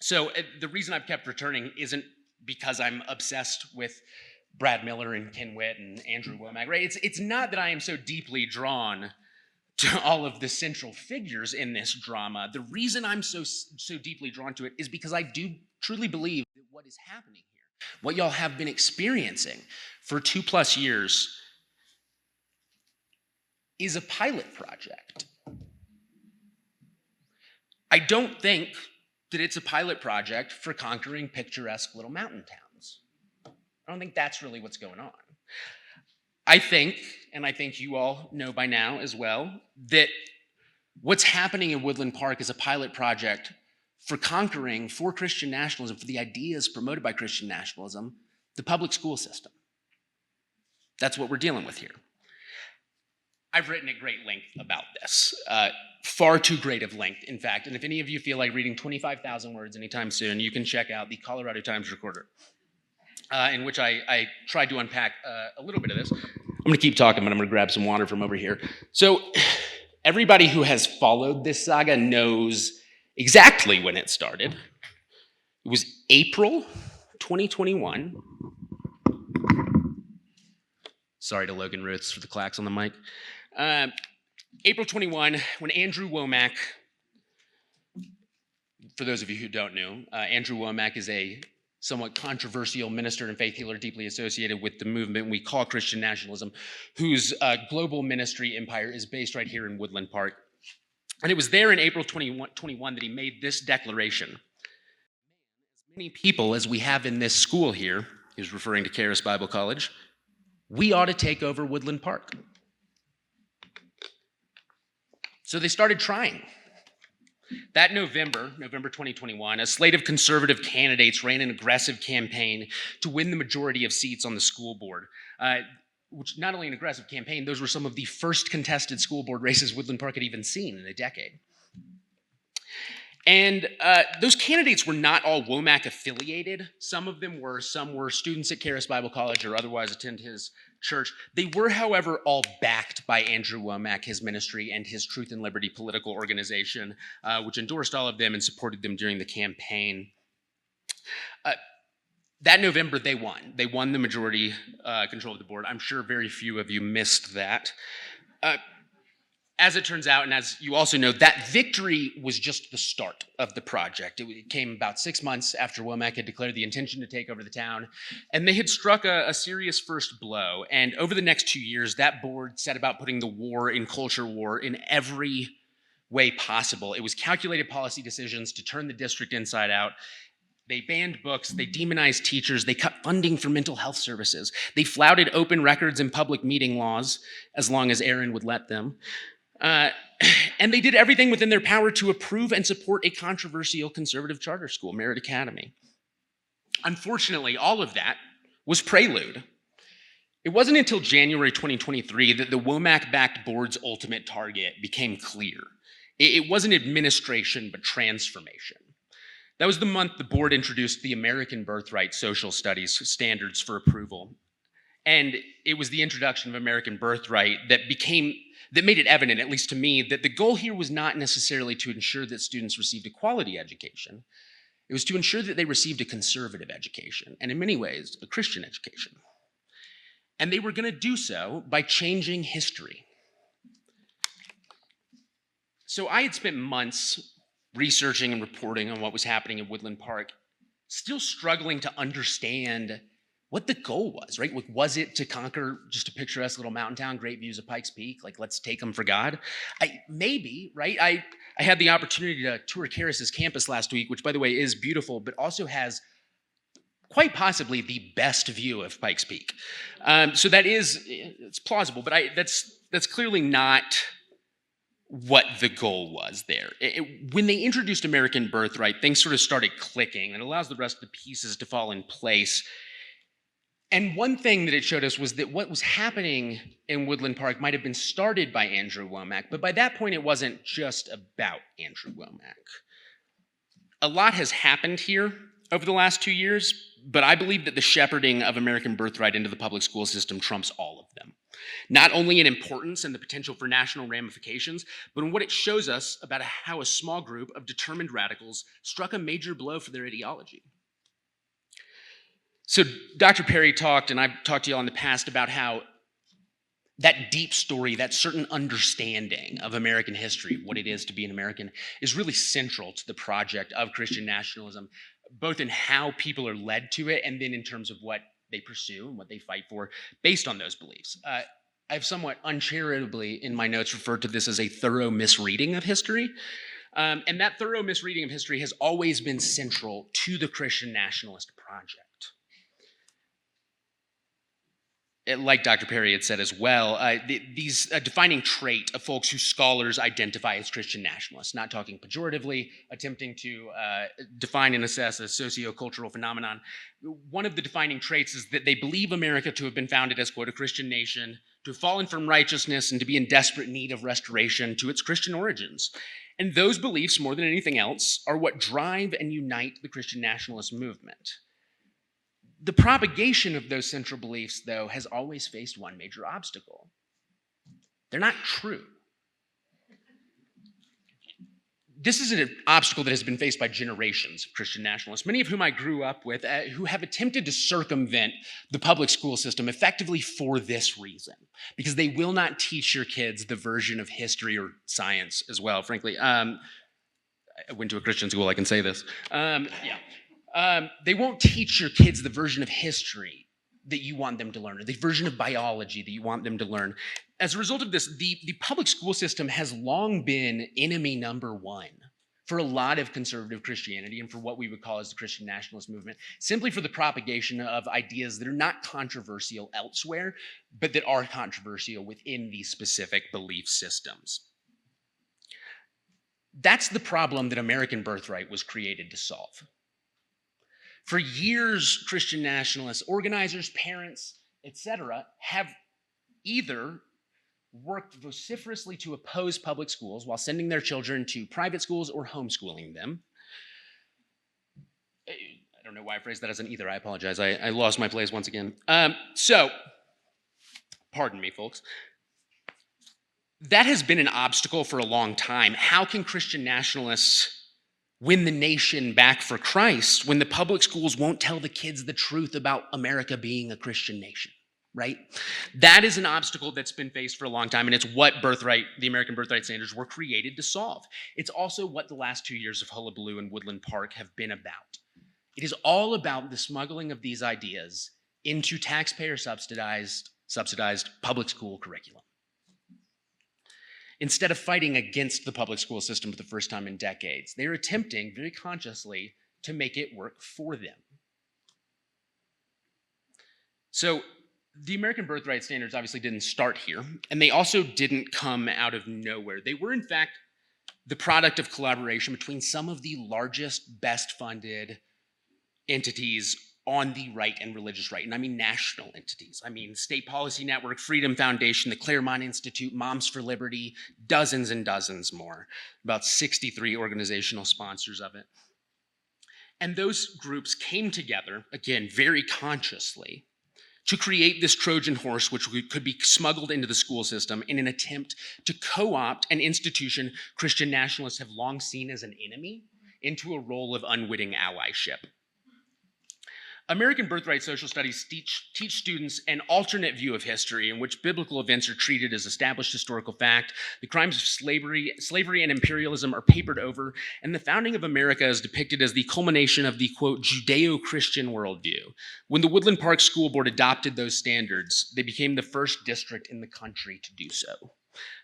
So the reason I've kept returning isn't because I'm obsessed with Brad Miller and Ken Witt and Andrew Womack, right? It's not that I am so deeply drawn to all of the central figures in this drama. The reason I'm so deeply drawn to it is because I do truly believe that what is happening here, what y'all have been experiencing for 2+ years, is a pilot project. I don't think that it's a pilot project for conquering picturesque little mountain towns. I don't think that's really what's going on. I think, and I think you all know by now as well, that what's happening in Woodland Park is a pilot project for conquering, for Christian nationalism, for the ideas promoted by Christian nationalism, the public school system. That's what we're dealing with here. I've written at great length about this, far too great of length, in fact. And if any of you feel like reading 25,000 words anytime soon, you can check out the Colorado Times Recorder, in which I tried to unpack a little bit of this. I'm going to keep talking, but I'm going to grab some water from over here. So everybody who has followed this saga knows exactly when it started. It was April 2021. Sorry to Logan Roots for the clacks on the mic. April 21, when Andrew Womack, for those of you who don't know, Andrew Womack is a somewhat controversial minister and faith healer deeply associated with the movement we call Christian nationalism, whose global ministry empire is based right here in Woodland Park. And it was there in April 2021 that he made this declaration. As many people as we have in this school here, he was referring to Charis Bible College, we ought to take over Woodland Park. So they started trying. That November 2021, a slate of conservative candidates ran an aggressive campaign to win the majority of seats on the school board. Which, not only an aggressive campaign, those were some of the first contested school board races Woodland Park had even seen in a decade. And those candidates were not all Womack affiliated. Some of them were. Some were students at Charis Bible College or otherwise attend his church. They were, however, all backed by Andrew Womack, his ministry, and his Truth and Liberty political organization, which endorsed all of them and supported them during the campaign. That November, they won. They won the majority control of the board. I'm sure very few of you missed that. As it turns out, and as you also know, that victory was just the start of the project. It came about 6 months after Womack had declared the intention to take over the town, and they had struck a serious first blow. And over the next 2 years, that board set about putting the war in culture war in every way possible. It was calculated policy decisions to turn the district inside out. They banned books, they demonized teachers, they cut funding for mental health services. They flouted open records and public meeting laws as long as Aaron would let them. And they did everything within their power to approve and support a controversial conservative charter school, Merritt Academy. Unfortunately, all of that was prelude. It wasn't until January 2023 that the Womack-backed board's ultimate target became clear. It wasn't administration, but transformation. That was the month the board introduced the American Birthright Social Studies standards for approval. And it was the introduction of American Birthright that made it evident, at least to me, that the goal here was not necessarily to ensure that students received a quality education. It was to ensure that they received a conservative education, and in many ways, a Christian education. And they were going to do so by changing history. So I had spent months researching and reporting on what was happening in Woodland Park, still struggling to understand what the goal was, right? Like, was it to conquer just a picturesque little mountain town, great views of Pikes Peak? Like, let's take them for God? Maybe, right? I had the opportunity to tour Karis's campus last week, which, by the way, is beautiful, but also has quite possibly the best view of Pikes Peak. So it's plausible, but that's clearly not what the goal was there. When they introduced American Birthright, things sort of started clicking, and it allows the rest of the pieces to fall in place. And one thing that it showed us was that what was happening in Woodland Park might have been started by Andrew Womack, but by that point, it wasn't just about Andrew Womack. A lot has happened here over the last 2 years, but I believe that the shepherding of American Birthright into the public school system trumps all of them. Not only in importance and the potential for national ramifications, but in what it shows us about how a small group of determined radicals struck a major blow for their ideology. So Dr. Perry talked, and I've talked to you all in the past, about how that deep story, that certain understanding of American history, what it is to be an American, is really central to the project of Christian nationalism, both in how people are led to it and then in terms of what they pursue and what they fight for based on those beliefs. I've somewhat uncharitably in my notes referred to this as a thorough misreading of history. And that thorough misreading of history has always been central to the Christian nationalist project. Like Dr. Perry had said as well, these defining trait of folks who scholars identify as Christian nationalists, not talking pejoratively, attempting to define and assess a sociocultural phenomenon. One of the defining traits is that they believe America to have been founded as, quote, a Christian nation, to have fallen from righteousness and to be in desperate need of restoration to its Christian origins. And those beliefs, more than anything else, are what drive and unite the Christian nationalist movement. The propagation of those central beliefs, though, has always faced one major obstacle. They're not true. This is an obstacle that has been faced by generations of Christian nationalists, many of whom I grew up with, who have attempted to circumvent the public school system effectively for this reason, because they will not teach your kids the version of history or science as well, frankly. I went to a Christian school, I can say this. They won't teach your kids the version of history that you want them to learn, or the version of biology that you want them to learn. As a result of this, the public school system has long been enemy number one for a lot of conservative Christianity and for what we would call as the Christian nationalist movement, simply for the propagation of ideas that are not controversial elsewhere, but that are controversial within these specific belief systems. That's the problem that American Birthright was created to solve. For years, Christian nationalists, organizers, parents, etc., have either worked vociferously to oppose public schools while sending their children to private schools or homeschooling them. I don't know why I phrased that as an either. I apologize. I lost my place once again. So, pardon me, folks. That has been an obstacle for a long time. How can Christian nationalists win the nation back for Christ when the public schools won't tell the kids the truth about America being a Christian nation, right? That is an obstacle that's been faced for a long time, and it's what the American birthright standards were created to solve. It's also what the last 2 years of Hullabaloo and Woodland Park have been about. It is all about the smuggling of these ideas into taxpayer-subsidized public school curriculum. Instead of fighting against the public school system for the first time in decades, they are attempting very consciously to make it work for them. So the American birthright standards obviously didn't start here, and they also didn't come out of nowhere. They were, in fact, the product of collaboration between some of the largest, best-funded entities on the right and religious right, and I mean national entities. I mean State Policy Network, Freedom Foundation, the Claremont Institute, Moms for Liberty, dozens and dozens more, about 63 organizational sponsors of it. And those groups came together, again, very consciously, to create this Trojan horse which could be smuggled into the school system in an attempt to co-opt an institution Christian nationalists have long seen as an enemy into a role of unwitting allyship. American birthright social studies teach students an alternate view of history in which biblical events are treated as established historical fact, the crimes of slavery and imperialism are papered over, and the founding of America is depicted as the culmination of the, quote, Judeo-Christian worldview. When the Woodland Park School Board adopted those standards, they became the first district in the country to do so.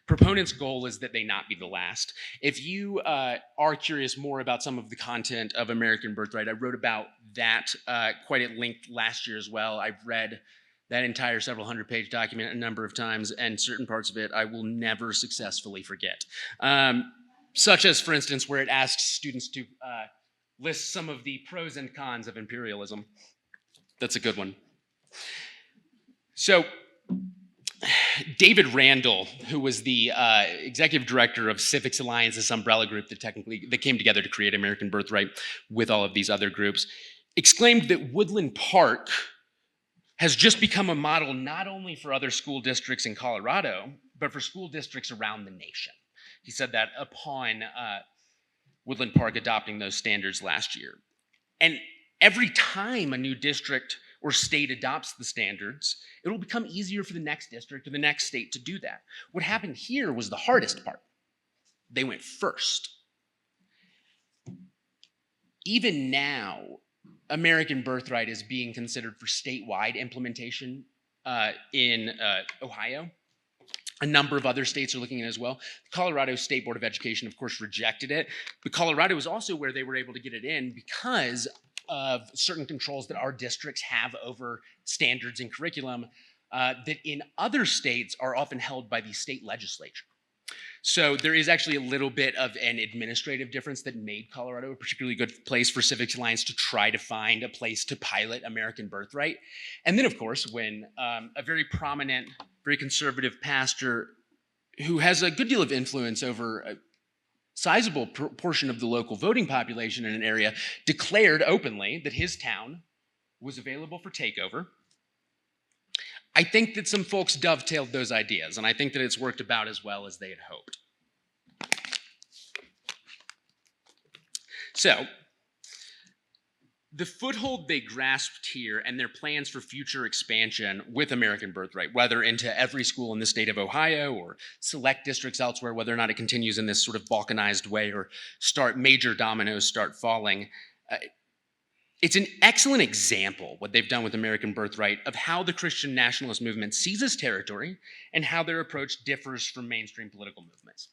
Proponents' goal is that they not be the last. If you are curious more about some of the content of American Birthright, I wrote about that quite at length last year as well. I've read that entire several hundred-page document a number of times, and certain parts of it I will never successfully forget. Such as, for instance, where it asks students to list some of the pros and cons of imperialism. That's a good one. So, David Randall, who was the executive director of Civics Alliance, this umbrella group that came together to create American Birthright with all of these other groups, exclaimed that Woodland Park has just become a model not only for other school districts in Colorado, but for school districts around the nation. He said that upon Woodland Park adopting those standards last year. And every time a new district or state adopts the standards, it will become easier for the next district or the next state to do that. What happened here was the hardest part. They went first. Even now, American Birthright is being considered for statewide implementation in Ohio. A number of other states are looking at it as well. The Colorado State Board of Education, of course, rejected it. But Colorado is also where they were able to get it in because of certain controls that our districts have over standards and curriculum that in other states are often held by the state legislature. So there is actually a little bit of an administrative difference that made Colorado a particularly good place for Civics Alliance to try to find a place to pilot American Birthright. And then, of course, when a very prominent, very conservative pastor who has a good deal of influence over a sizable portion of the local voting population in an area declared openly that his town was available for takeover, I think that some folks dovetailed those ideas, and I think that it's worked about as well as they had hoped. So, the foothold they grasped here and their plans for future expansion with American Birthright, whether into every school in the state of Ohio or select districts elsewhere, whether or not it continues in this sort of balkanized way or major dominoes start falling, it's an excellent example, what they've done with American Birthright, of how the Christian nationalist movement seizes territory and how their approach differs from mainstream political movements.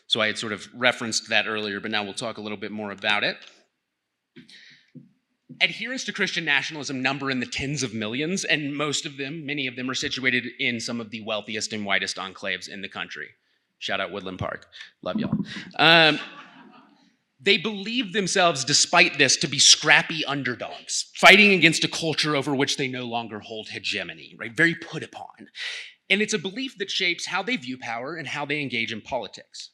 So I had sort of referenced that earlier, but now we'll talk a little bit more about it. Adherents to Christian nationalism number in the tens of millions, and many of them are situated in some of the wealthiest and whitest enclaves in the country. Shout out Woodland Park. Love y'all. They believe themselves, despite this, to be scrappy underdogs, fighting against a culture over which they no longer hold hegemony, right? Very put upon. And it's a belief that shapes how they view power and how they engage in politics.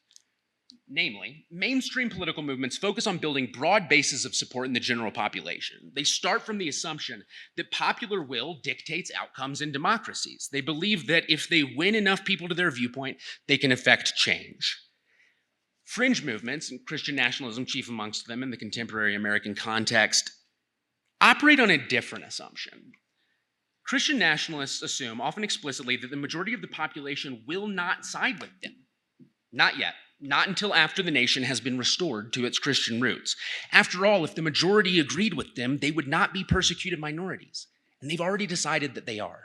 Namely, mainstream political movements focus on building broad bases of support in the general population. They start from the assumption that popular will dictates outcomes in democracies. They believe that if they win enough people to their viewpoint, they can effect change. Fringe movements, and Christian nationalism chief amongst them in the contemporary American context, operate on a different assumption. Christian nationalists assume, often explicitly, that the majority of the population will not side with them. Not yet. Not until after the nation has been restored to its Christian roots. After all, if the majority agreed with them, they would not be persecuted minorities. And they've already decided that they are.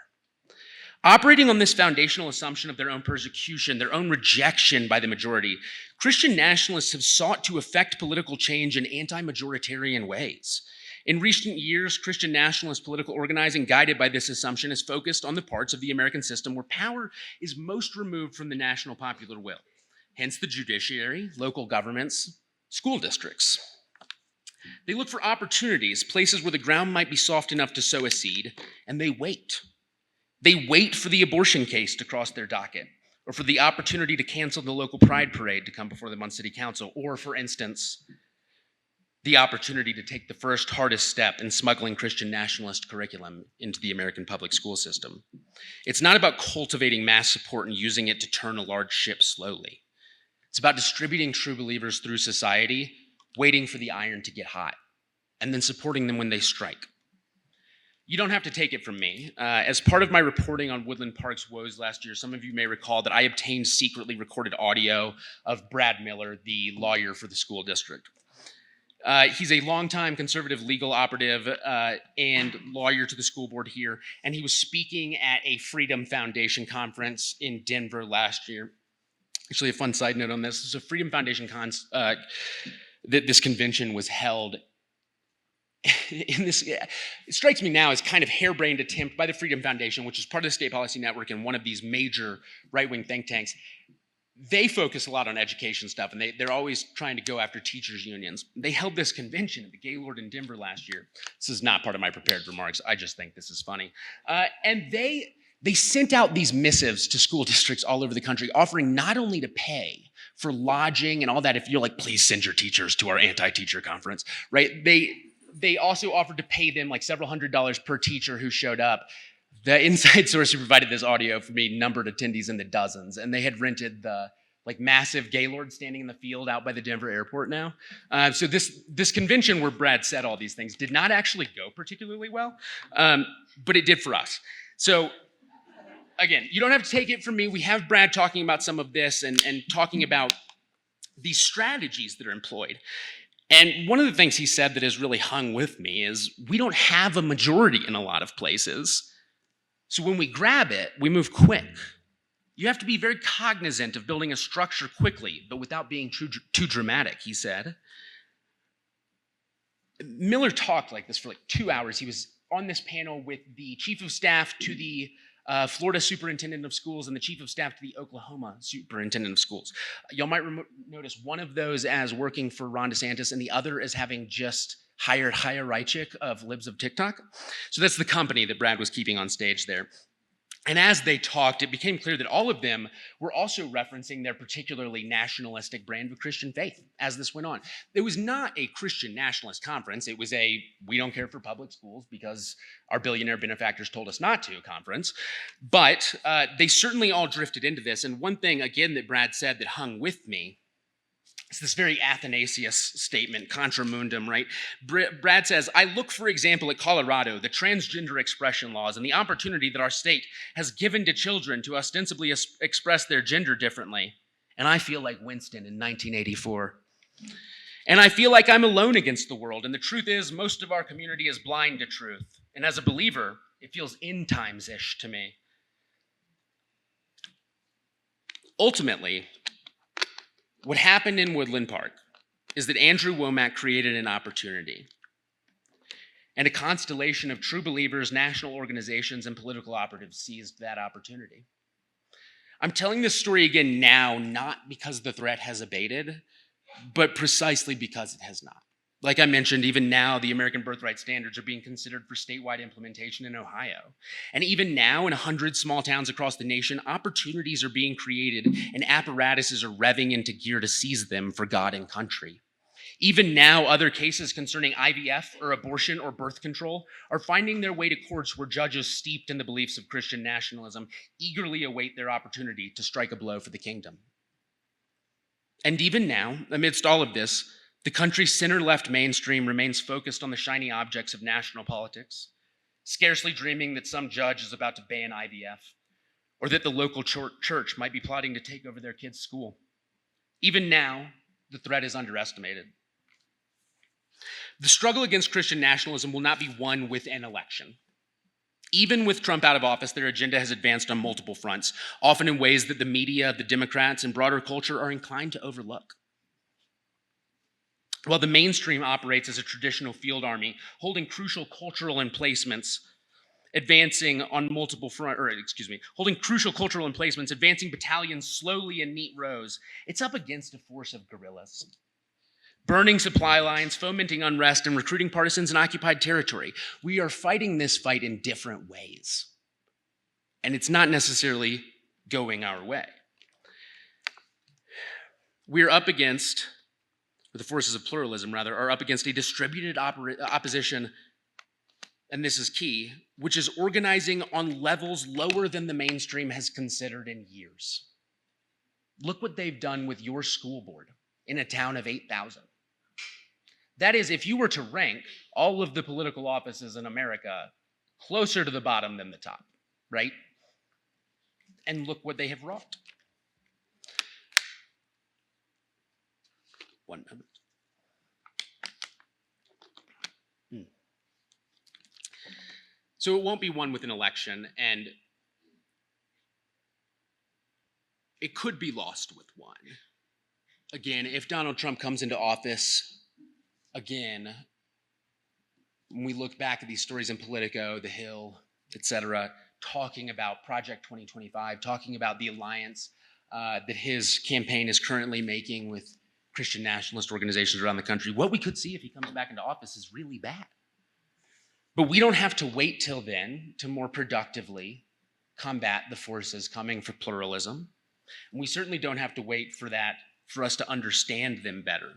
Operating on this foundational assumption of their own persecution, their own rejection by the majority, Christian nationalists have sought to effect political change in anti-majoritarian ways. In recent years, Christian nationalist political organizing guided by this assumption has focused on the parts of the American system where power is most removed from the national popular will. Hence the judiciary, local governments, school districts. They look for opportunities, places where the ground might be soft enough to sow a seed, and they wait. They wait for the abortion case to cross their docket, or for the opportunity to cancel the local pride parade to come before them on city council, or, for instance, the opportunity to take the first hardest step in smuggling Christian nationalist curriculum into the American public school system. It's not about cultivating mass support and using it to turn a large ship slowly. It's about distributing true believers through society, waiting for the iron to get hot, and then supporting them when they strike. You don't have to take it from me. As part of my reporting on Woodland Park's woes last year, some of you may recall that I obtained secretly recorded audio of Brad Miller, the lawyer for the school district. He's a longtime conservative legal operative and lawyer to the school board here, and he was speaking at a Freedom Foundation conference in Denver last year. Actually, a fun side note on this. So Freedom Foundation this convention was held in this, it strikes me now as kind of harebrained attempt by the Freedom Foundation, which is part of the State Policy Network and one of these major right-wing think tanks. They focus a lot on education stuff, and they're always trying to go after teachers' unions. They held this convention at the Gaylord in Denver last year. This is not part of my prepared remarks. I just think this is funny. And they sent out these missives to school districts all over the country, offering not only to pay for lodging and all that, if you're like, please send your teachers to our anti-teacher conference, right? They also offered to pay them like several $100s per teacher who showed up. The inside source who provided this audio for me numbered attendees in the dozens, and they had rented the like massive Gaylord standing in the field out by the Denver airport now. So this convention where Brad said all these things did not actually go particularly well, but it did for us. So again, you don't have to take it from me. We have Brad talking about some of this and talking about these strategies that are employed. And one of the things he said that has really hung with me is we don't have a majority in a lot of places. So when we grab it, we move quick. You have to be very cognizant of building a structure quickly, but without being too dramatic, he said. Miller talked like this for like 2 hours. He was on this panel with the chief of staff to the Florida superintendent of schools and the chief of staff to the Oklahoma superintendent of schools. Y'all might notice one of those as working for Ron DeSantis and the other as having just hired Chaya Raichik of Libs of TikTok. So that's the company that Brad was keeping on stage there. And as they talked, it became clear that all of them were also referencing their particularly nationalistic brand of Christian faith as this went on. It was not a Christian nationalist conference. It was a we don't care for public schools because our billionaire benefactors told us not to conference. But they certainly all drifted into this. And one thing, again, that Brad said that hung with me, it's this very Athanasius statement, contra mundum, right? Brad says, I look, for example, at Colorado, the transgender expression laws, and the opportunity that our state has given to children to ostensibly express their gender differently. And I feel like Winston in 1984. And I feel like I'm alone against the world. And the truth is, most of our community is blind to truth. And as a believer, it feels end times-ish to me. Ultimately, what happened in Woodland Park is that Andrew Womack created an opportunity, and a constellation of true believers, national organizations, and political operatives seized that opportunity. I'm telling this story again now, not because the threat has abated, but precisely because it has not. Like I mentioned, even now, the American birthright standards are being considered for statewide implementation in Ohio. And even now, in 100 small towns across the nation, opportunities are being created and apparatuses are revving into gear to seize them for God and country. Even now, other cases concerning IVF or abortion or birth control are finding their way to courts where judges steeped in the beliefs of Christian nationalism eagerly await their opportunity to strike a blow for the kingdom. And even now, amidst all of this, the country's center-left mainstream remains focused on the shiny objects of national politics, scarcely dreaming that some judge is about to ban IVF, or that the local church might be plotting to take over their kids' school. Even now, the threat is underestimated. The struggle against Christian nationalism will not be won with an election. Even with Trump out of office, their agenda has advanced on multiple fronts, often in ways that the media, the Democrats, and broader culture are inclined to overlook. While the mainstream operates as a traditional field army, holding crucial cultural emplacements, advancing battalions slowly in neat rows, it's up against a force of guerrillas. Burning supply lines, fomenting unrest, and recruiting partisans in occupied territory. We are fighting this fight in different ways. And it's not necessarily going our way. The forces of pluralism, are up against a distributed opposition, and this is key, which is organizing on levels lower than the mainstream has considered in years. Look what they've done with your school board in a town of 8,000. That is, if you were to rank all of the political offices in America closer to the bottom than the top, right? And look what they have wrought. One moment. So it won't be won with an election, and it could be lost with one. Again, if Donald Trump comes into office, again, when we look back at these stories in Politico, The Hill, etc., talking about Project 2025, talking about the alliance that his campaign is currently making with Christian nationalist organizations around the country, what we could see if he comes back into office is really bad. But we don't have to wait till then to more productively combat the forces coming for pluralism. And we certainly don't have to wait for that, for us to understand them better.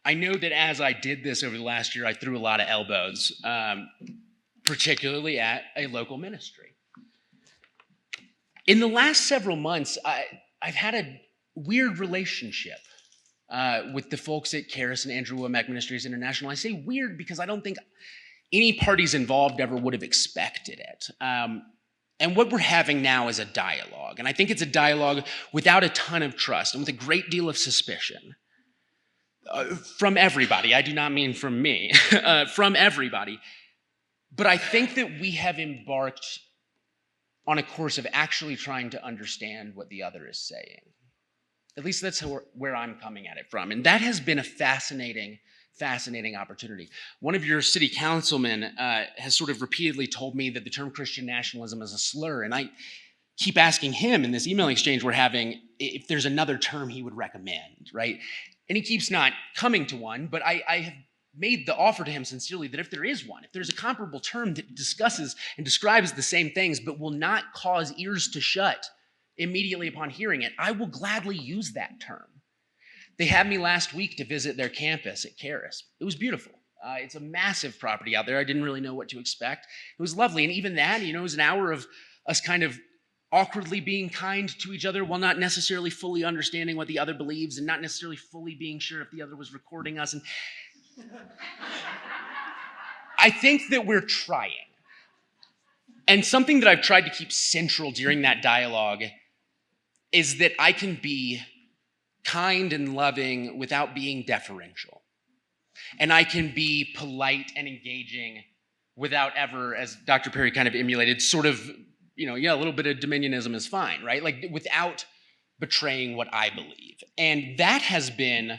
I know that as I did this over the last year, I threw a lot of elbows, particularly at a local ministry. In the last several months, I've had a weird relationship with the folks at Charis and Andrew Womack Ministries International. I say weird because I don't think any parties involved ever would have expected it. And what we're having now is a dialogue. And I think it's a dialogue without a ton of trust and with a great deal of suspicion. From everybody. I do not mean from me. From everybody. But I think that we have embarked on a course of actually trying to understand what the other is saying. At least that's where I'm coming at it from. And that has been a fascinating opportunity. One of your city councilmen has sort of repeatedly told me that the term Christian nationalism is a slur. And I keep asking him in this email exchange we're having if there's another term he would recommend, right? And he keeps not coming to one, but I have made the offer to him sincerely that if there is one, if there's a comparable term that discusses and describes the same things but will not cause ears to shut immediately upon hearing it, I will gladly use that term. They had me last week to visit their campus at Charis. It was beautiful. It's a massive property out there. I didn't really know what to expect. It was lovely. And even that, it was an hour of us kind of awkwardly being kind to each other while not necessarily fully understanding what the other believes and not necessarily fully being sure if the other was recording us. And I think that we're trying. And something that I've tried to keep central during that dialogue is that I can be kind and loving without being deferential. And I can be polite and engaging without ever, as Dr. Perry kind of emulated, sort of, a little bit of dominionism is fine, right? Like without betraying what I believe. And that has been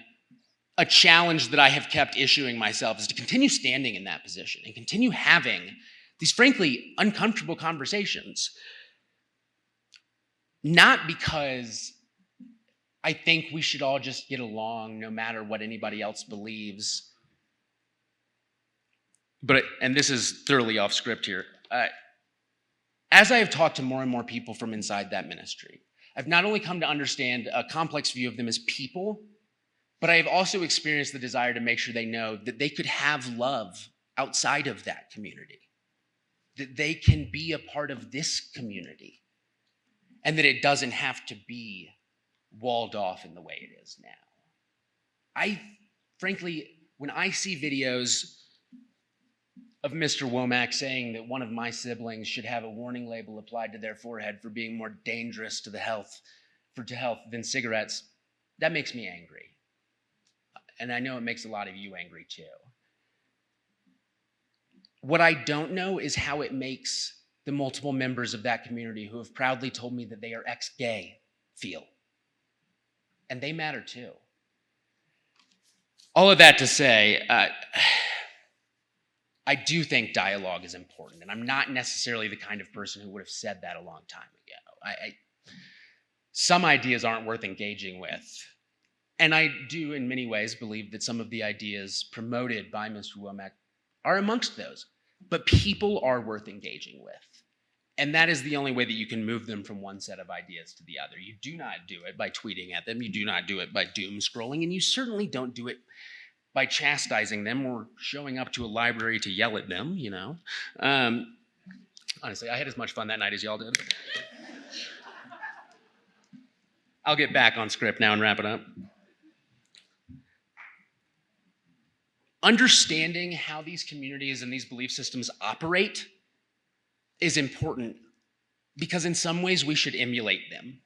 a challenge that I have kept issuing myself, is to continue standing in that position and continue having these frankly uncomfortable conversations. Not because I think we should all just get along no matter what anybody else believes. And this is thoroughly off script here. As I have talked to more and more people from inside that ministry, I've not only come to understand a complex view of them as people, but I have also experienced the desire to make sure they know that they could have love outside of that community, that they can be a part of this community, and that it doesn't have to be walled off in the way it is now. Frankly, when I see videos of Mr. Womack saying that one of my siblings should have a warning label applied to their forehead for being more dangerous to health than cigarettes, that makes me angry. And I know it makes a lot of you angry too. What I don't know is how it makes the multiple members of that community who have proudly told me that they are ex-gay feel. And they matter too. All of that to say, I do think dialogue is important, and I'm not necessarily the kind of person who would have said that a long time ago. Some ideas aren't worth engaging with, and I do in many ways believe that some of the ideas promoted by Mr. Womack are amongst those, but people are worth engaging with. And that is the only way that you can move them from one set of ideas to the other. You do not do it by tweeting at them. You do not do it by doom scrolling. And you certainly don't do it by chastising them or showing up to a library to yell at them, you know. Honestly, I had as much fun that night as y'all did. I'll get back on script now and wrap it up. Understanding how these communities and these belief systems operate is important because in some ways we should emulate them.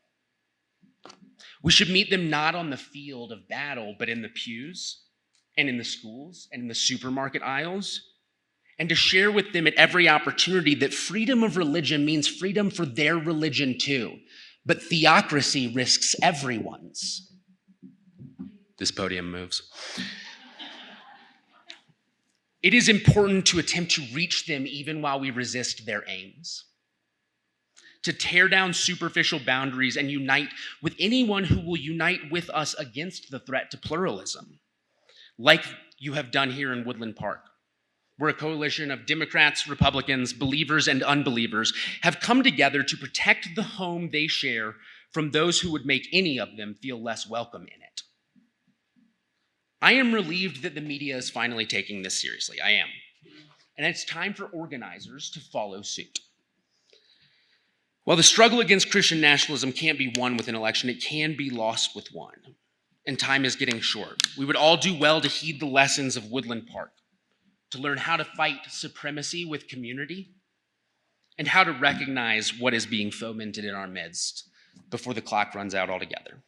We should meet them not on the field of battle, but in the pews and in the schools and in the supermarket aisles, and to share with them at every opportunity that freedom of religion means freedom for their religion too, but theocracy risks everyone's. This podium moves. It is important to attempt to reach them even while we resist their aims, to tear down superficial boundaries and unite with anyone who will unite with us against the threat to pluralism, like you have done here in Woodland Park, where a coalition of Democrats, Republicans, believers, and unbelievers have come together to protect the home they share from those who would make any of them feel less welcome in it. I am relieved that the media is finally taking this seriously. I am. And it's time for organizers to follow suit. While the struggle against Christian nationalism can't be won with an election, it can be lost with one. And time is getting short. We would all do well to heed the lessons of Woodland Park, to learn how to fight supremacy with community, and how to recognize what is being fomented in our midst before the clock runs out altogether.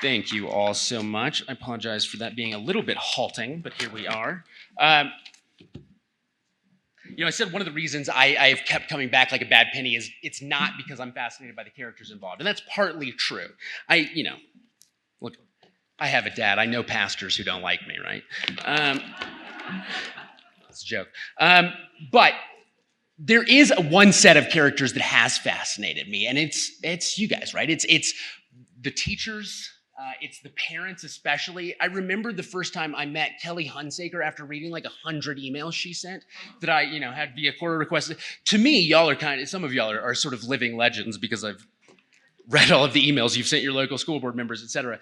Thank you all so much. I apologize for that being a little bit halting, but here we are. I said one of the reasons I have kept coming back like a bad penny is it's not because I'm fascinated by the characters involved, and that's partly true. Look, I have a dad. I know pastors who don't like me, right? It's a joke. But there is one set of characters that has fascinated me, and it's you guys, right? It's the teachers. It's the parents especially. I remember the first time I met Kelly Hunsaker after reading like 100 emails she sent that I, had via Quora requested. To me, y'all are some of y'all are sort of living legends because I've read all of the emails you've sent your local school board members, et cetera.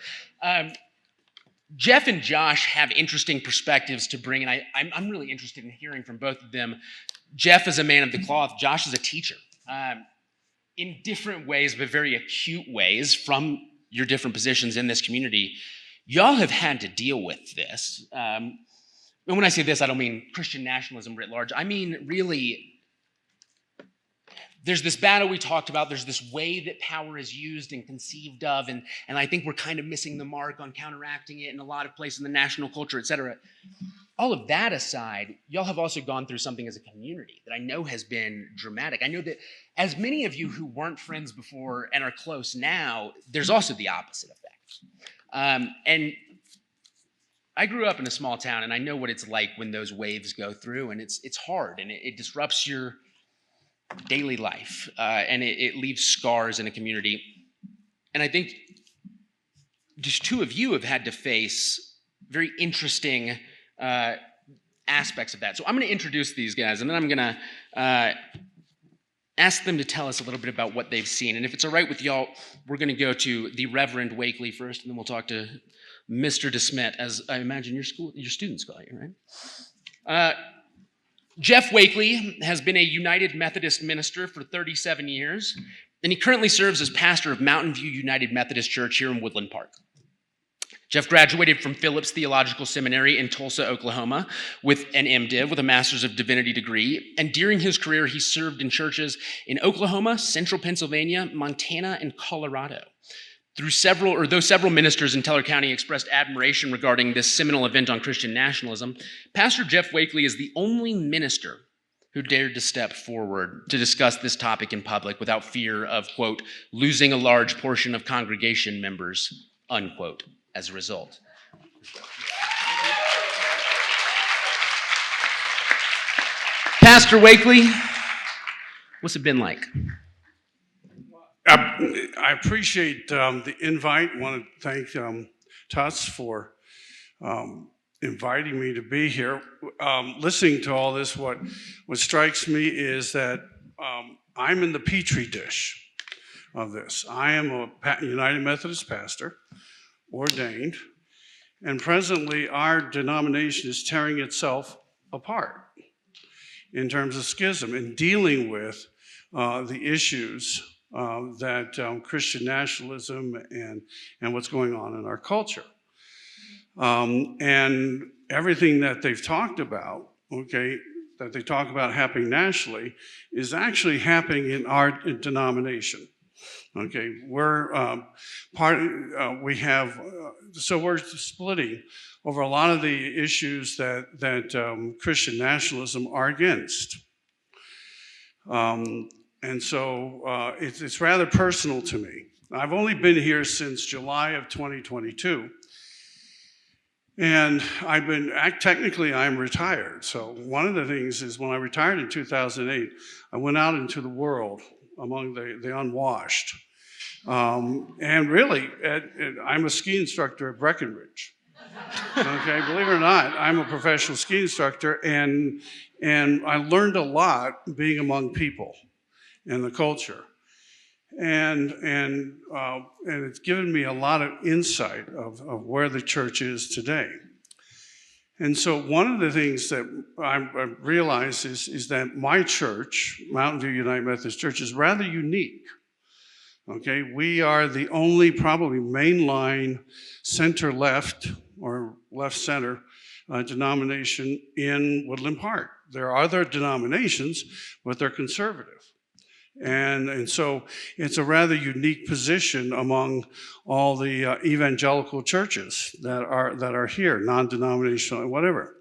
Jeff and Josh have interesting perspectives to bring, and I'm really interested in hearing from both of them. Jeff is a man of the cloth. Josh is a teacher. In different ways, but very acute ways from your different positions in this community, y'all have had to deal with this. And when I say this, I don't mean Christian nationalism writ large. I mean, really, there's this battle we talked about. There's this way that power is used and conceived of, and I think we're kind of missing the mark on counteracting it in a lot of places in the national culture, et cetera. All of that aside, y'all have also gone through something as a community that I know has been dramatic. I know that as many of you who weren't friends before and are close now, there's also the opposite effect. And I grew up in a small town, and I know what it's like when those waves go through, and it's hard, and it disrupts your daily life, and it leaves scars in a community. And I think just two of you have had to face very interesting aspects of that. So I'm going to introduce these guys, and then I'm going to ask them to tell us a little bit about what they've seen. And if it's all right with y'all, we're going to go to the Reverend Wakeley first, and then we'll talk to Mr. DeSmidt, as I imagine your students call you, right? Jeff Wakeley has been a United Methodist minister for 37 years, and he currently serves as pastor of Mountain View United Methodist Church here in Woodland Park. Jeff graduated from Phillips Theological Seminary in Tulsa, Oklahoma, with an MDiv, with a Master's of Divinity degree. And during his career, he served in churches in Oklahoma, Central Pennsylvania, Montana, and Colorado. Though several ministers in Teller County expressed admiration regarding this seminal event on Christian nationalism, Pastor Jeff Wakeley is the only minister who dared to step forward to discuss this topic in public without fear of, quote, losing a large portion of congregation members, unquote, as a result. Pastor Wakeley, what's it been like? I appreciate the invite. I want to thank Tuff for inviting me to be here. Listening to all this, what strikes me is that I'm in the petri dish of this. I am a United Methodist pastor, ordained, and presently our denomination is tearing itself apart in terms of schism and dealing with the issues that Christian nationalism and what's going on in our culture. And everything that they've talked about, okay, that they talk about happening nationally is actually happening in our denomination. Okay, we're so we're splitting over a lot of the issues that Christian nationalism are against. And so it's rather personal to me. I've only been here since July of 2022. And technically I'm retired. So one of the things is when I retired in 2008, I went out into the world among the unwashed. And really, I'm a ski instructor at Breckenridge. Okay, believe it or not, I'm a professional ski instructor, and I learned a lot being among people and the culture. And it's given me a lot of insight of where the church is today. And so one of the things that I realize is that my church, Mountain View United Methodist Church, is rather unique. Okay, we are the only probably mainline center-left or left-center denomination in Woodland Park. There are other denominations, but they're conservative. And so it's a rather unique position among all the evangelical churches that are here, non-denominational, whatever.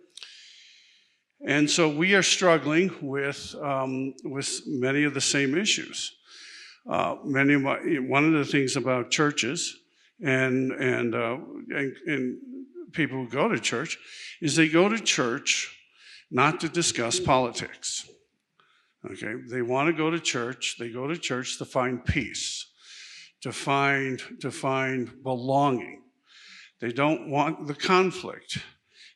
And so we are struggling with many of the same issues. One of the things about churches and people who go to church is they go to church not to discuss politics. Okay, they want to go to church. They go to church to find peace, to find belonging. They don't want the conflict.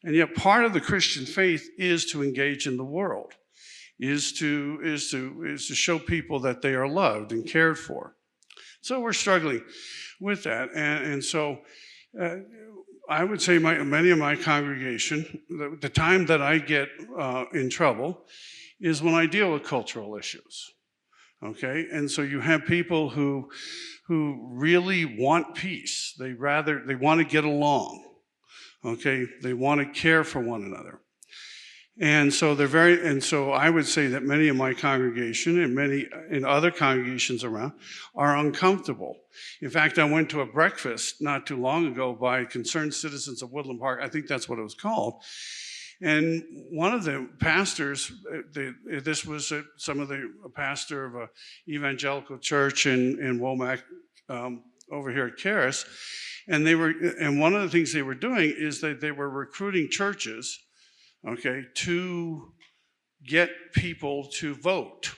And yet part of the Christian faith is to engage in the world, is to show people that they are loved and cared for. So we're struggling with that. And so I would say many of my congregation, the time that I get in trouble is when I deal with cultural issues, okay? And so you have people who really want peace. They want to get along, okay? They want to care for one another. And so so I would say that many of my congregation and many in other congregations around are uncomfortable. In fact, I went to a breakfast not too long ago by Concerned Citizens of Woodland Park. I think that's what it was called. And one of the pastors, this was a pastor of an evangelical church in Womack over here at Karis, and one of the things they were doing is that they were recruiting churches, okay, to get people to vote,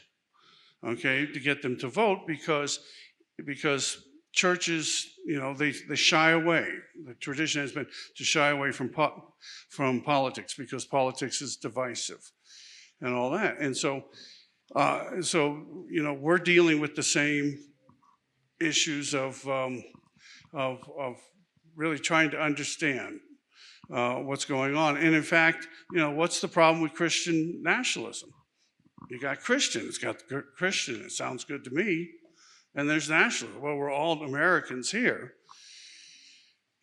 okay, to get them to vote because churches, they shy away. The tradition has been to shy away from politics because politics is divisive and all that. And so we're dealing with the same issues of really trying to understand what's going on. And in fact, what's the problem with Christian nationalism? You got Christian, it's got Christian, it sounds good to me. And there's nationalism. Well, we're all Americans here.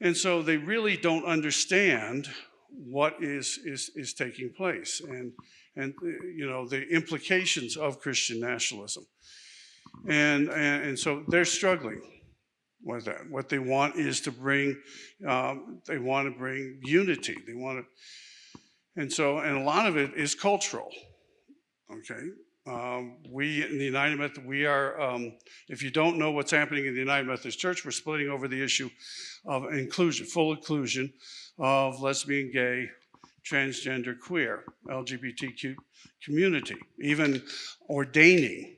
And so they really don't understand what is taking place and the implications of Christian nationalism. And so they're struggling with that. What they want is to bring, they want to bring unity. They want to, and a lot of it is cultural, okay? We in the United Methodist, we are, if you don't know what's happening in the United Methodist Church, we're splitting over the issue of inclusion, full inclusion of lesbian, gay, transgender, queer, LGBTQ community, even ordaining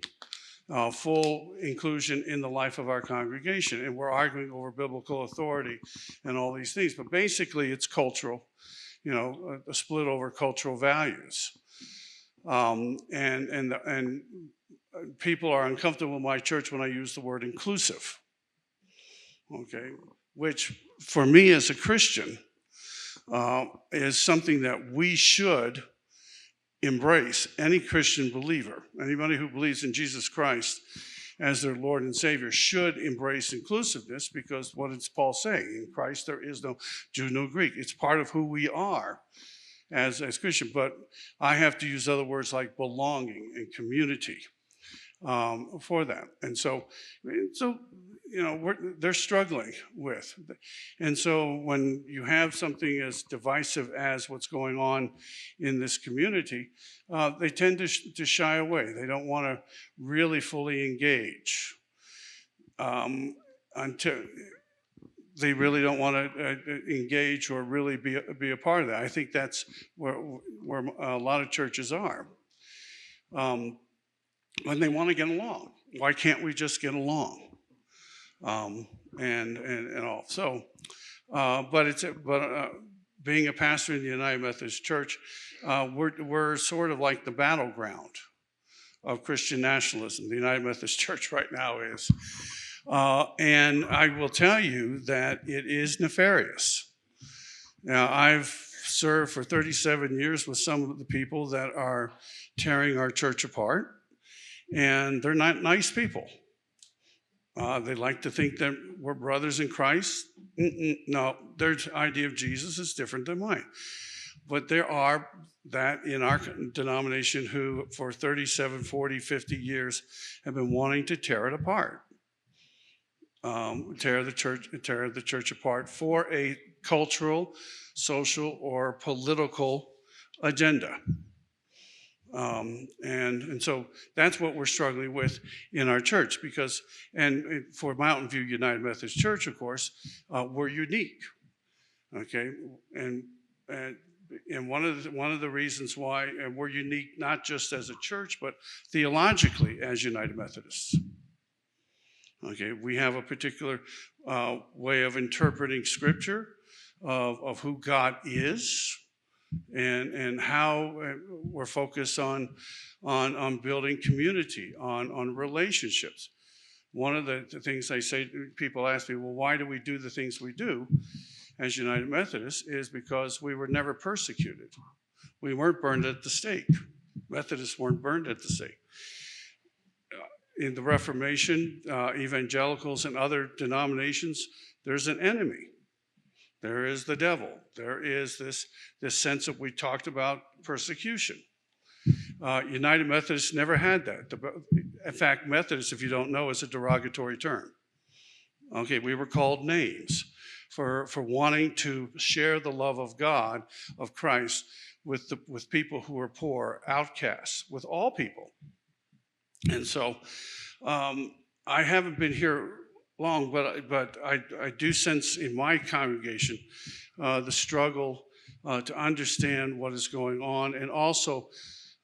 full inclusion in the life of our congregation. And we're arguing over biblical authority and all these things. But basically it's cultural, a split over cultural values. And people are uncomfortable in my church when I use the word inclusive, okay? Which for me as a Christian is something that we should embrace. Any Christian believer, anybody who believes in Jesus Christ as their Lord and Savior should embrace inclusiveness, because what does Paul say? In Christ there is no Jew, no Greek. It's part of who we are as Christian, but I have to use other words like belonging and community for that. And so they're struggling with. And so when you have something as divisive as what's going on in this community, they tend to shy away. They don't want to really fully engage until they really don't want to engage or really be a part of that. I think that's where a lot of churches are. When they want to get along. Why can't we just get along? And all. So, but being a pastor in the United Methodist Church, we're sort of like the battleground of Christian nationalism. The United Methodist Church right now is. And I will tell you that it is nefarious. Now, I've served for 37 years with some of the people that are tearing our church apart, and they're not nice people. They like to think that we're brothers in Christ. No, their idea of Jesus is different than mine. But there are that in our denomination who for 37, 40, 50 years have been wanting to tear it apart. Tear the church apart for a cultural, social, or political agenda. And so that's what we're struggling with in our church, because, and for Mountain View United Methodist Church, of course, we're unique, okay? And one of the reasons why we're unique, not just as a church, but theologically as United Methodists. Okay, we have a particular way of interpreting Scripture, of who God is, and how we're focused on building community, on relationships. One of the things I say, people ask me, well, why do we do the things we do as United Methodists, is because we were never persecuted. We weren't burned at the stake. Methodists weren't burned at the stake. In the Reformation, evangelicals and other denominations, there's an enemy. There is the devil. There is this sense that we talked about, persecution. United Methodists never had that. In fact, Methodist, if you don't know, is a derogatory term. Okay, we were called names for wanting to share the love of God, of Christ, with people who are poor, outcasts, with all people. And so I haven't been here long, but I do sense in my congregation the struggle to understand what is going on, and also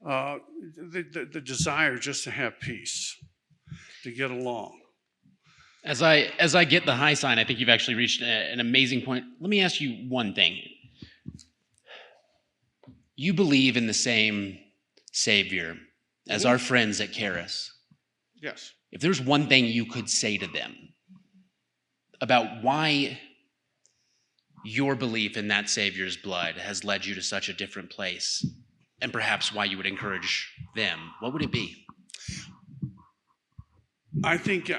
the desire just to have peace, to get along. As I get the high sign, I think you've actually reached an amazing point. Let me ask you one thing. You believe in the same Savior as our friends at Charis. Yes. If there's one thing you could say to them about why your belief in that Savior's blood has led you to such a different place, and perhaps why you would encourage them, what would it be? I think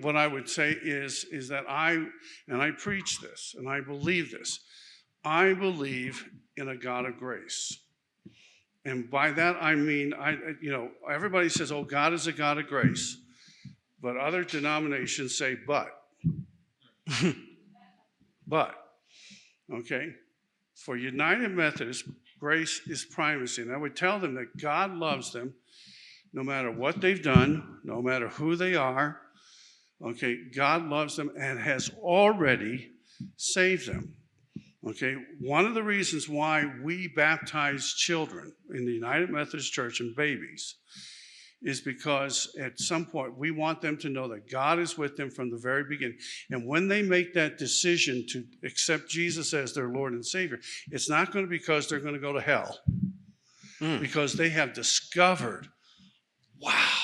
what I would say is that I preach this and I believe this. I believe in a God of grace. And by that I mean, everybody says, oh, God is a God of grace. But other denominations say, but. But, okay? For United Methodists, grace is primacy. And I would tell them that God loves them no matter what they've done, no matter who they are. Okay, God loves them and has already saved them. Okay, one of the reasons why we baptize children in the United Methodist Church and babies is because at some point we want them to know that God is with them from the very beginning. And when they make that decision to accept Jesus as their Lord and Savior, it's not going to be because they're going to go to hell, because they have discovered, wow,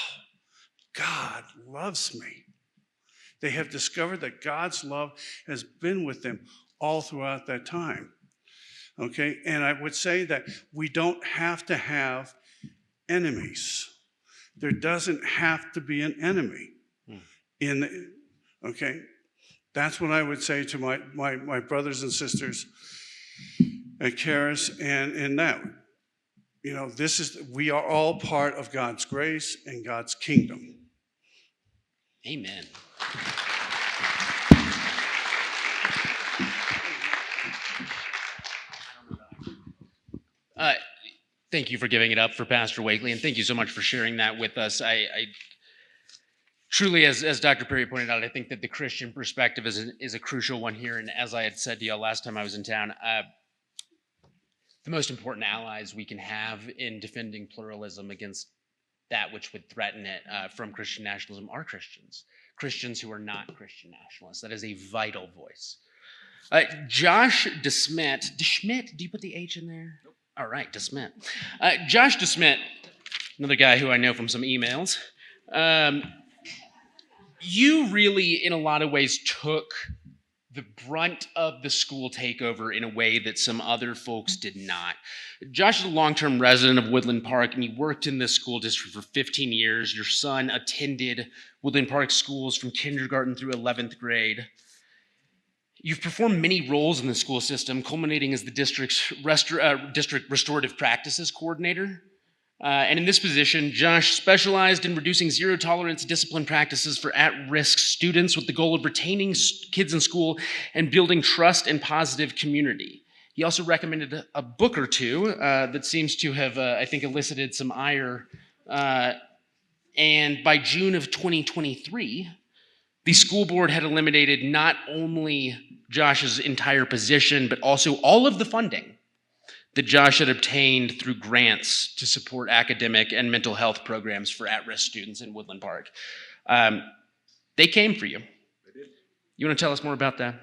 God loves me. They have discovered that God's love has been with them all throughout that time. Okay, and I would say that we don't have to have enemies. There doesn't have to be an enemy okay? That's what I would say to my brothers and sisters at Charis and in that. We are all part of God's grace and God's kingdom. Amen. Thank you for giving it up for Pastor Wakeley, and thank you so much for sharing that with us. I truly, as Dr. Perry pointed out, I think that the Christian perspective is a crucial one here, and as I had said to y'all last time I was in town, the most important allies we can have in defending pluralism against that which would threaten it from Christian nationalism are Christians who are not Christian nationalists. That is a vital voice. Josh DeSmidt, do you put the H in there? Nope. All right, DeSmidt. Josh DeSmidt, another guy who I know from some emails. You really, in a lot of ways, took the brunt of the school takeover in a way that some other folks did not. Josh is a long-term resident of Woodland Park, and he worked in this school district for 15 years. Your son attended Woodland Park schools from kindergarten through 11th grade. You've performed many roles in the school system, culminating as the district restorative practices coordinator. And in this position, Josh specialized in reducing zero-tolerance discipline practices for at-risk students with the goal of retaining kids in school and building trust and positive community. He also recommended a book or two that seems to have, I think, elicited some ire. And by June of 2023, the school board had eliminated not only Josh's entire position, but also all of the funding that Josh had obtained through grants to support academic and mental health programs for at-risk students in Woodland Park. They came for you. They did. You want to tell us more about that?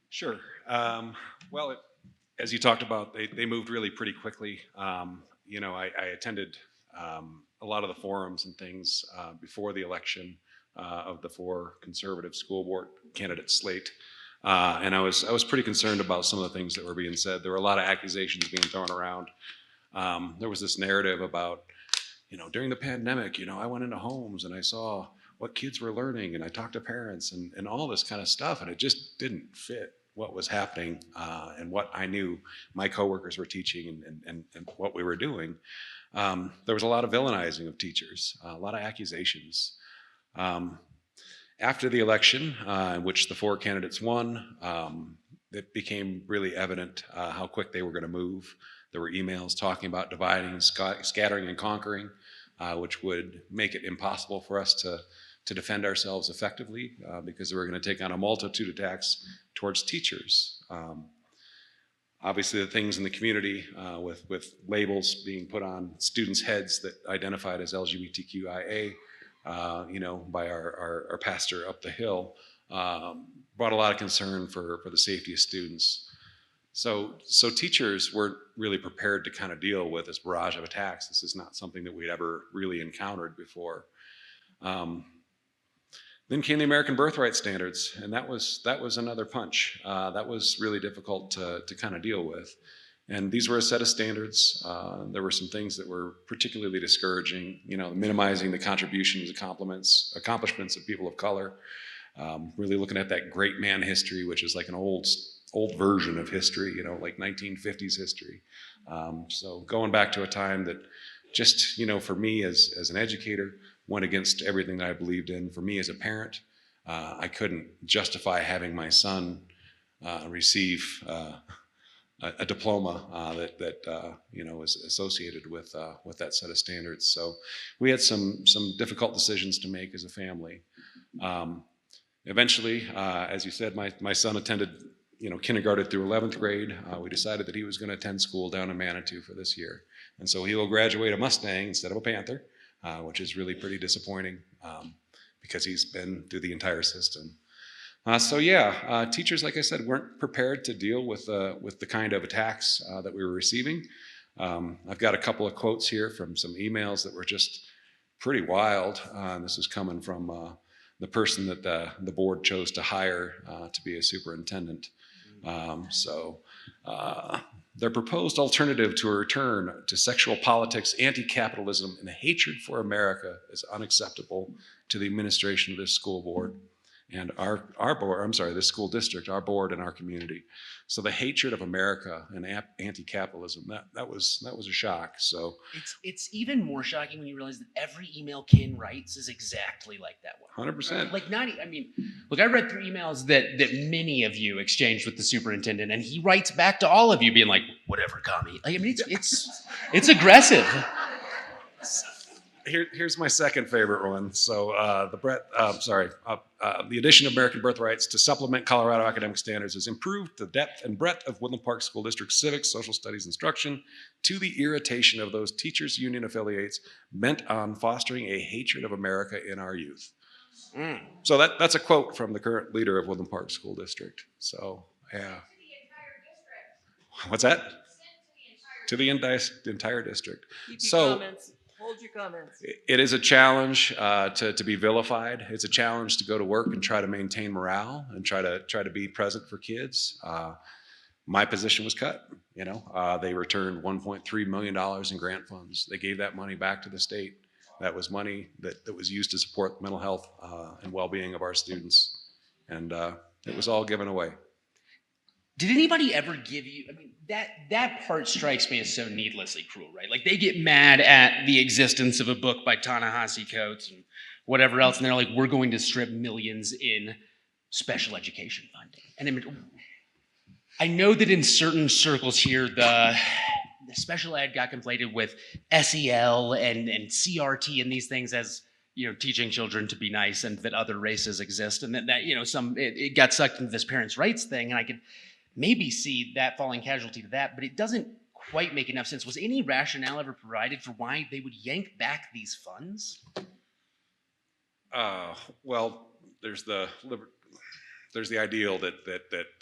Sure. Well, as you talked about, they moved really pretty quickly. I attended a lot of the forums and things before the election of the 4 conservative school board candidate slate. And I was pretty concerned about some of the things that were being said. There were a lot of accusations being thrown around. There was this narrative about, during the pandemic, I went into homes and I saw what kids were learning and I talked to parents and all this kind of stuff. And it just didn't fit what was happening and what I knew my coworkers were teaching and what we were doing. There was a lot of villainizing of teachers, a lot of accusations. After the election, in which the 4 candidates won, it became really evident how quick they were going to move. There were emails talking about dividing, scattering, and conquering, which would make it impossible for us to defend ourselves effectively because we were going to take on a multitude of attacks towards teachers. Obviously, the things in the community with labels being put on students' heads that identified as LGBTQIA, by our pastor up the hill, brought a lot of concern for the safety of students. So teachers weren't really prepared to kind of deal with this barrage of attacks. This is not something that we'd ever really encountered before. Then came the American birthright standards, and that was another punch. That was really difficult to kind of deal with. And these were a set of standards. There were some things that were particularly discouraging, minimizing the contributions, accomplishments of people of color, really looking at that great man history, which is like an old version of history, like 1950s history. So going back to a time that just, for me as an educator, went against everything that I believed in. For me as a parent, I couldn't justify having my son receive a diploma that was associated with that set of standards. So we had some difficult decisions to make as a family. Eventually, as you said, my son attended kindergarten through 11th grade. We decided that he was going to attend school down in Manitou for this year, and so he will graduate a Mustang instead of a Panther, which is really pretty disappointing because he's been through the entire system. Teachers, like I said, weren't prepared to deal with the kind of attacks that we were receiving. I've got a couple of quotes here from some emails that were just pretty wild. This is coming from the person that the board chose to hire to be a superintendent. Their proposed alternative to a return to sexual politics, anti-capitalism, and hatred for America is unacceptable to the administration of this school board and this school district, our board, and our community. So the hatred of America and anti-capitalism, that was a shock. So it's even more shocking when you realize that every email Ken writes is exactly like that one. 100%. I read through emails that many of you exchanged with the superintendent, and he writes back to all of you being like, "Whatever, commie." It's aggressive. Here's my second favorite one. So the addition of American birthrights to supplement Colorado academic standards has improved the depth and breadth of Woodland Park School District civics, social studies instruction to the irritation of those teachers union affiliates bent on fostering a hatred of America in our youth. So that's a quote from the current leader of Woodland Park School District. So yeah. What's that? To the entire district. Hold your comments. It is a challenge to be vilified. It's a challenge to go to work and try to maintain morale and try to be present for kids. My position was cut. They returned $1.3 million in grant funds. They gave that money back to the state. That was money that was used to support the mental health and well-being of our students, and it was all given away. Did anybody ever give you, that part strikes me as so needlessly cruel, right? Like, they get mad at the existence of a book by Ta-Nehisi Coates and whatever else, and they're like, we're going to strip millions in special education funding. And I know that in certain circles here, the special ed got conflated with SEL and CRT and these things as, teaching children to be nice and that other races exist, and that it got sucked into this parents' rights thing, and I could maybe see that falling casualty to that, but it doesn't quite make enough sense. Was any rationale ever provided for why they would yank back these funds? Well, there's the ideal that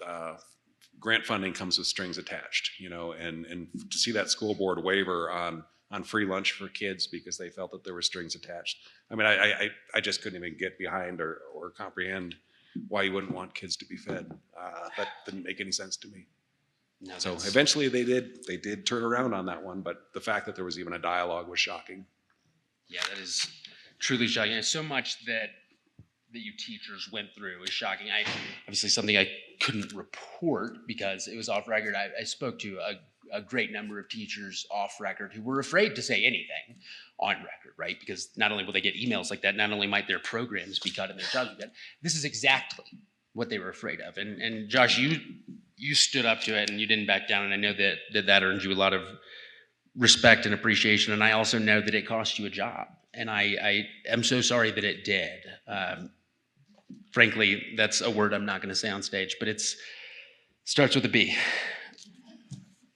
grant funding comes with strings attached, and to see that school board waiver on free lunch for kids because they felt that there were strings attached. I just couldn't even get behind or comprehend why you wouldn't want kids to be fed. That didn't make any sense to me. No, so eventually they did turn around on that one, but the fact that there was even a dialogue was shocking. Yeah, that is truly shocking. And so much that you teachers went through is shocking. Obviously something I couldn't report because it was off record. I spoke to a great number of teachers off record who were afraid to say anything on record, right? Because not only will they get emails like that, not only might their programs be cut and their jobs be cut, this is exactly what they were afraid of. And Josh, you stood up to it and you didn't back down, and I know that earned you a lot of respect and appreciation, and I also know that it cost you a job, and I am so sorry that it did. Frankly, that's a word I'm not going to say on stage, but it starts with a B.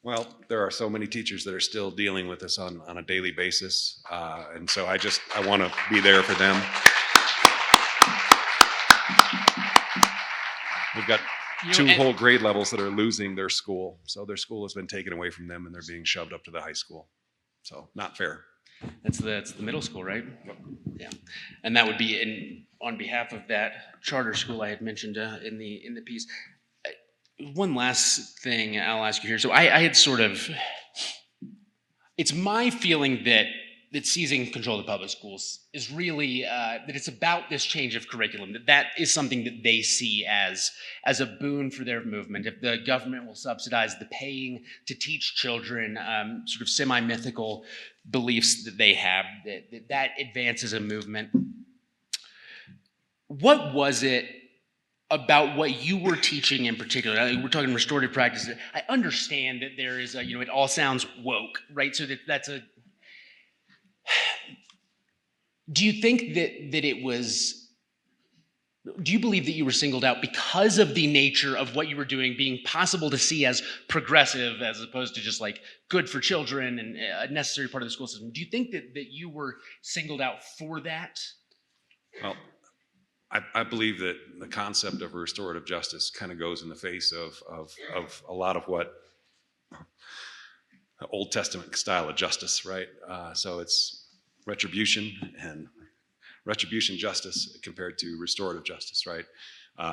Well, there are so many teachers that are still dealing with this on a daily basis, and so I want to be there for them. We've got two whole grade levels that are losing their school, so their school has been taken away from them and they're being shoved up to the high school. So not fair. That's the middle school, right? Yeah, and that would be on behalf of that charter school I had mentioned in the piece. One last thing I'll ask you here. So I had sort of, it's my feeling that seizing control of the public schools is really that it's about this change of curriculum. That is something that they see as a boon for their movement. If the government will subsidize the paying to teach children sort of semi-mythical beliefs that they have, that advances a movement. What was it about what you were teaching in particular? We're talking restorative practice. I understand that there is it all sounds woke, right? So that's a. Do you think that it was? Do you believe that you were singled out because of the nature of what you were doing being possible to see as progressive as opposed to just like good for children and a necessary part of the school system? Do you think that you were singled out for that? Well, I believe that the concept of restorative justice kind of goes in the face of a lot of what Old Testament style of justice, right? So it's retribution justice compared to restorative justice, right?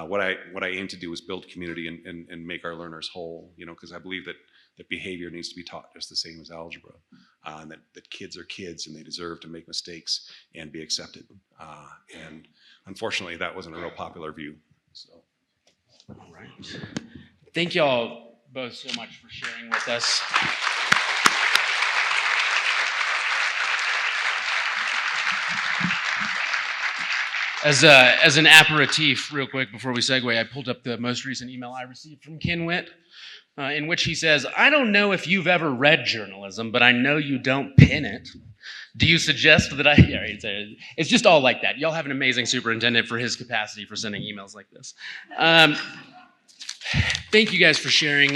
What I aim to do is build community and make our learners whole, because I believe that behavior needs to be taught just the same as algebra, and that kids are kids and they deserve to make mistakes and be accepted. And unfortunately, that wasn't a real popular view. So, all right. Thank y'all both so much for sharing with us. As an aperitif, real quick, before we segue, I pulled up the most recent email I received from Ken Witt, in which he says, "I don't know if you've ever read journalism, but I know you don't pin it. Do you suggest that I..." Yeah, it's just all like that. Y'all have an amazing superintendent for his capacity for sending emails like this. Thank you guys for sharing.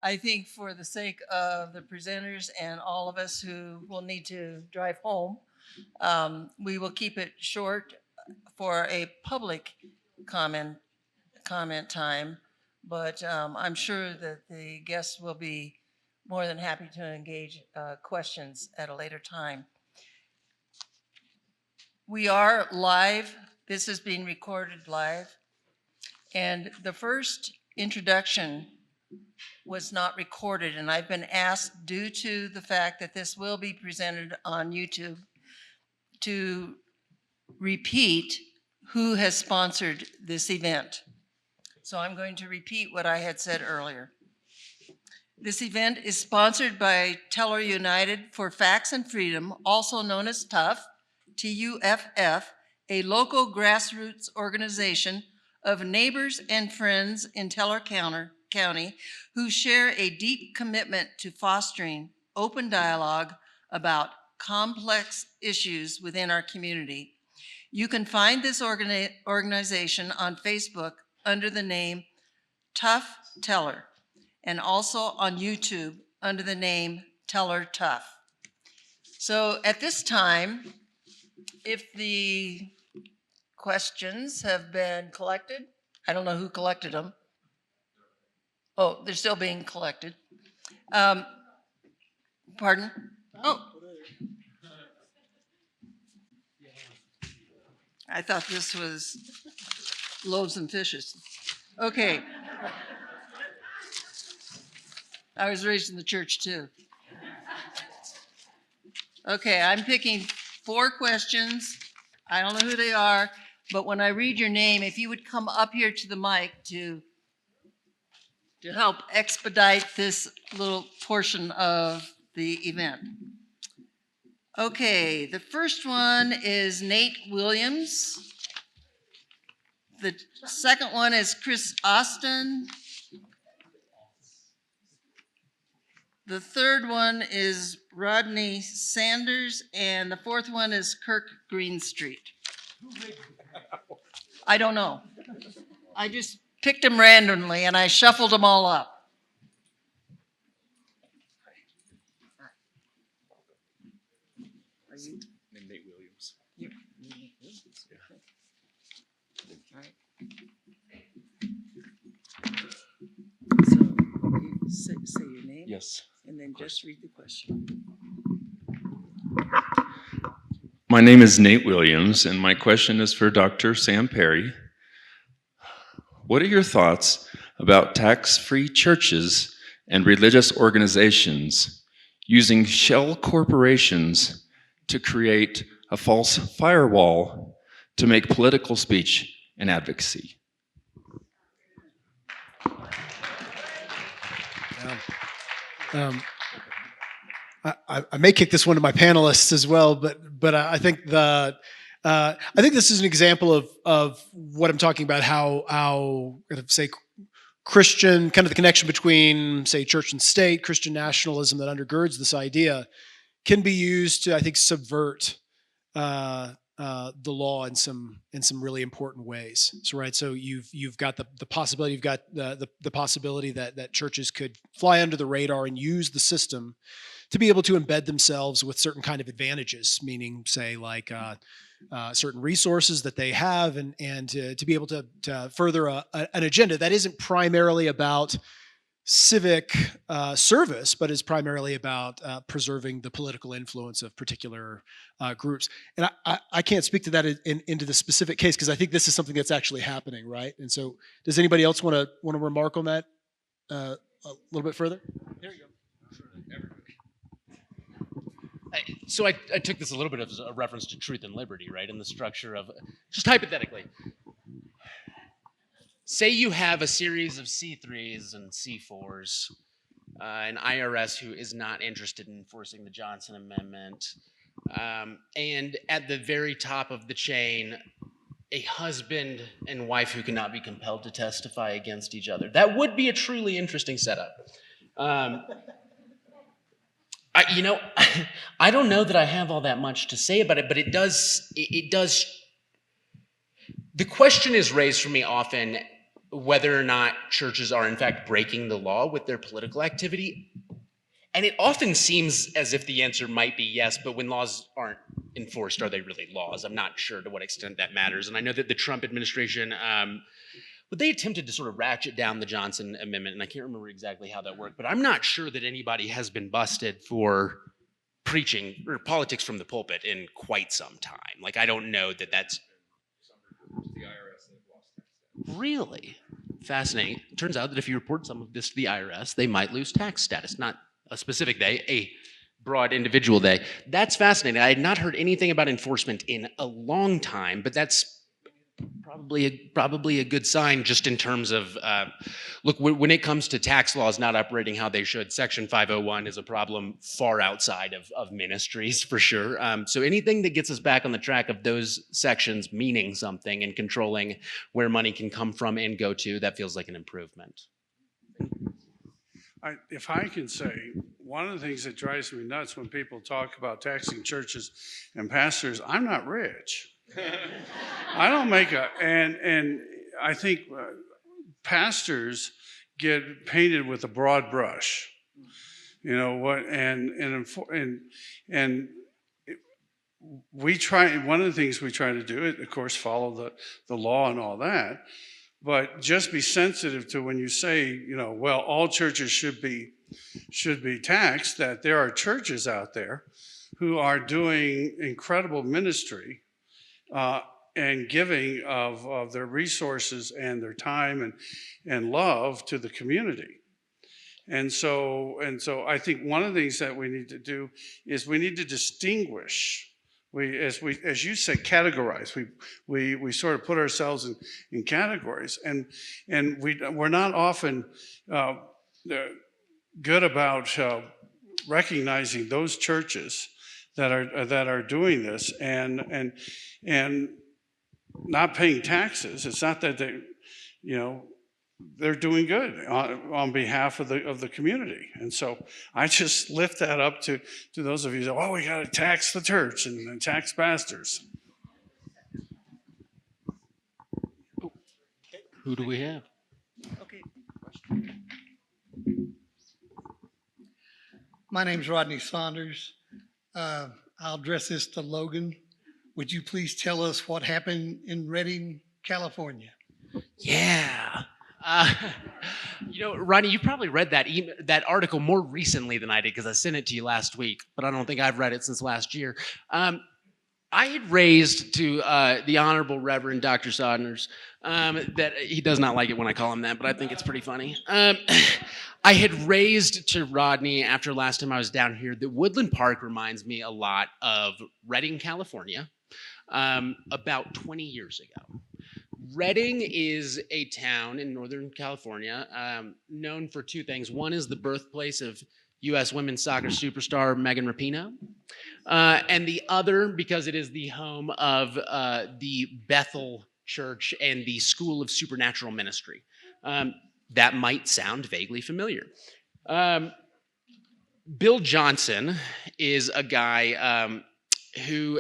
I think for the sake of the presenters and all of us who will need to drive home, we will keep it short for a public comment time, but I'm sure that the guests will be more than happy to engage questions at a later time. We are live. This is being recorded live. And the first introduction was not recorded, and I've been asked, due to the fact that this will be presented on YouTube, to repeat who has sponsored this event. So I'm going to repeat what I had said earlier. This event is sponsored by Teller United for Facts and Freedom, also known as Tuff, Tuff, a local grassroots organization of neighbors and friends in Teller County who share a deep commitment to fostering open dialogue about complex issues within our community. You can find this organization on Facebook under the name Tuff Teller, and also on YouTube under the name Teller Tuff. So at this time, if the questions have been collected, I don't know who collected them. Oh, they're still being collected. Pardon? Oh. I thought this was loaves and fishes. Okay. I was raised in the church too. Okay, I'm picking 4 questions. I don't know who they are, but when I read your name, if you would come up here to the mic to help expedite this little portion of the event. Okay, the first one is Nate Williams. The second one is Chris Austin. The third one is Rodney Sanders, and the fourth one is Kirk Greenstreet. I don't know. I just picked them randomly and I shuffled them all up. Are you? Nate Williams. You. All right. So say your name. Yes. And then just read the question. My name is Nate Williams, and my question is for Dr. Sam Perry. What are your thoughts about tax-free churches and religious organizations using shell corporations to create a false firewall to make political speech and advocacy? I may kick this one to my panelists as well, but I think this is an example of what I'm talking about. How say Christian, kind of the connection between say church and state, Christian nationalism that undergirds this idea, can be used to, I think, subvert the law in some really important ways. So right, so you've got the possibility, you've got the possibility that churches could fly under the radar and use the system to be able to embed themselves with certain kind of advantages, meaning say like certain resources that they have, and to be able to further an agenda that isn't primarily about civic service, but is primarily about preserving the political influence of particular groups. And I can't speak to that into the specific case, because I think this is something that's actually happening, right? And so, does anybody else want to remark on that a little bit further? There you go. So I took this a little bit as a reference to truth and liberty, right? And the structure of, just hypothetically, say you have a series of C3s and C4s, an IRS who is not interested in enforcing the Johnson Amendment, and at the very top of the chain, a husband and wife who cannot be compelled to testify against each other. That would be a truly interesting setup. I don't know that I have all that much to say about it, but it does. The question is raised for me often whether or not churches are in fact breaking the law with their political activity. And it often seems as if the answer might be yes, but when laws aren't enforced, are they really laws? I'm not sure to what extent that matters. And I know that the Trump administration, but they attempted to sort of ratchet down the Johnson Amendment, and I can't remember exactly how that worked, but I'm not sure that anybody has been busted for preaching or politics from the pulpit in quite some time. Like, I don't know that that's... Really? Fascinating. Turns out that if you report some of this to the IRS, they might lose tax status. Not a specific day, a broad individual day. That's fascinating. I had not heard anything about enforcement in a long time, but that's probably a good sign just in terms of, look, when it comes to tax laws not operating how they should, Section 501 is a problem far outside of ministries for sure. So anything that gets us back on the track of those sections meaning something and controlling where money can come from and go to, that feels like an improvement. If I can say, one of the things that drives me nuts when people talk about taxing churches and pastors, I'm not rich. I don't make and I think pastors get painted with a broad brush, you know what, and we try. One of the things we try to do is, of course, follow the law and all that, but just be sensitive to when you say, you know, well, all churches should be taxed. That there are churches out there who are doing incredible ministry. And giving of their resources and their time and love to the community. And so I think one of the things that we need to do is we need to distinguish. As you said, categorize. We sort of put ourselves in categories, and we're not often good about recognizing those churches that are doing this and not paying taxes. It's not that they're doing good on behalf of the community. And so I just lift that up to those of you that, oh, we got to tax the church and tax pastors. Who do we have? Okay. My name's Rodney Saunders. I'll address this to Logan. Would you please tell us what happened in Redding, California? Yeah. Ronnie, you probably read that article more recently than I did because I sent it to you last week, but I don't think I've read it since last year. I had raised to the Honorable Reverend Dr. Saunders that he does not like it when I call him that, but I think it's pretty funny. I had raised to Rodney after last time I was down here that Woodland Park reminds me a lot of Redding, California, about 20 years ago. Redding is a town in Northern California known for two things. One is the birthplace of U.S. women's soccer superstar Megan Rapinoe, and the other because it is the home of the Bethel Church and the School of Supernatural Ministry. That might sound vaguely familiar. Bill Johnson is a guy who...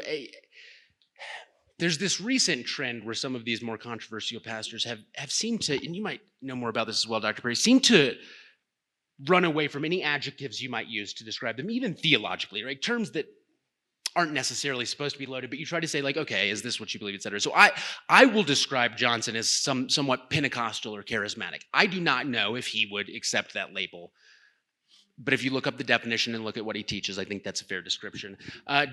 There's this recent trend where some of these more controversial pastors have seemed to, and you might know more about this as well, Dr. Perry, seem to run away from any adjectives you might use to describe them, even theologically, right? Terms that aren't necessarily supposed to be loaded, but you try to say like, okay, is this what you believe, et cetera. So I will describe Johnson as somewhat Pentecostal or charismatic. I do not know if he would accept that label. But if you look up the definition and look at what he teaches, I think that's a fair description.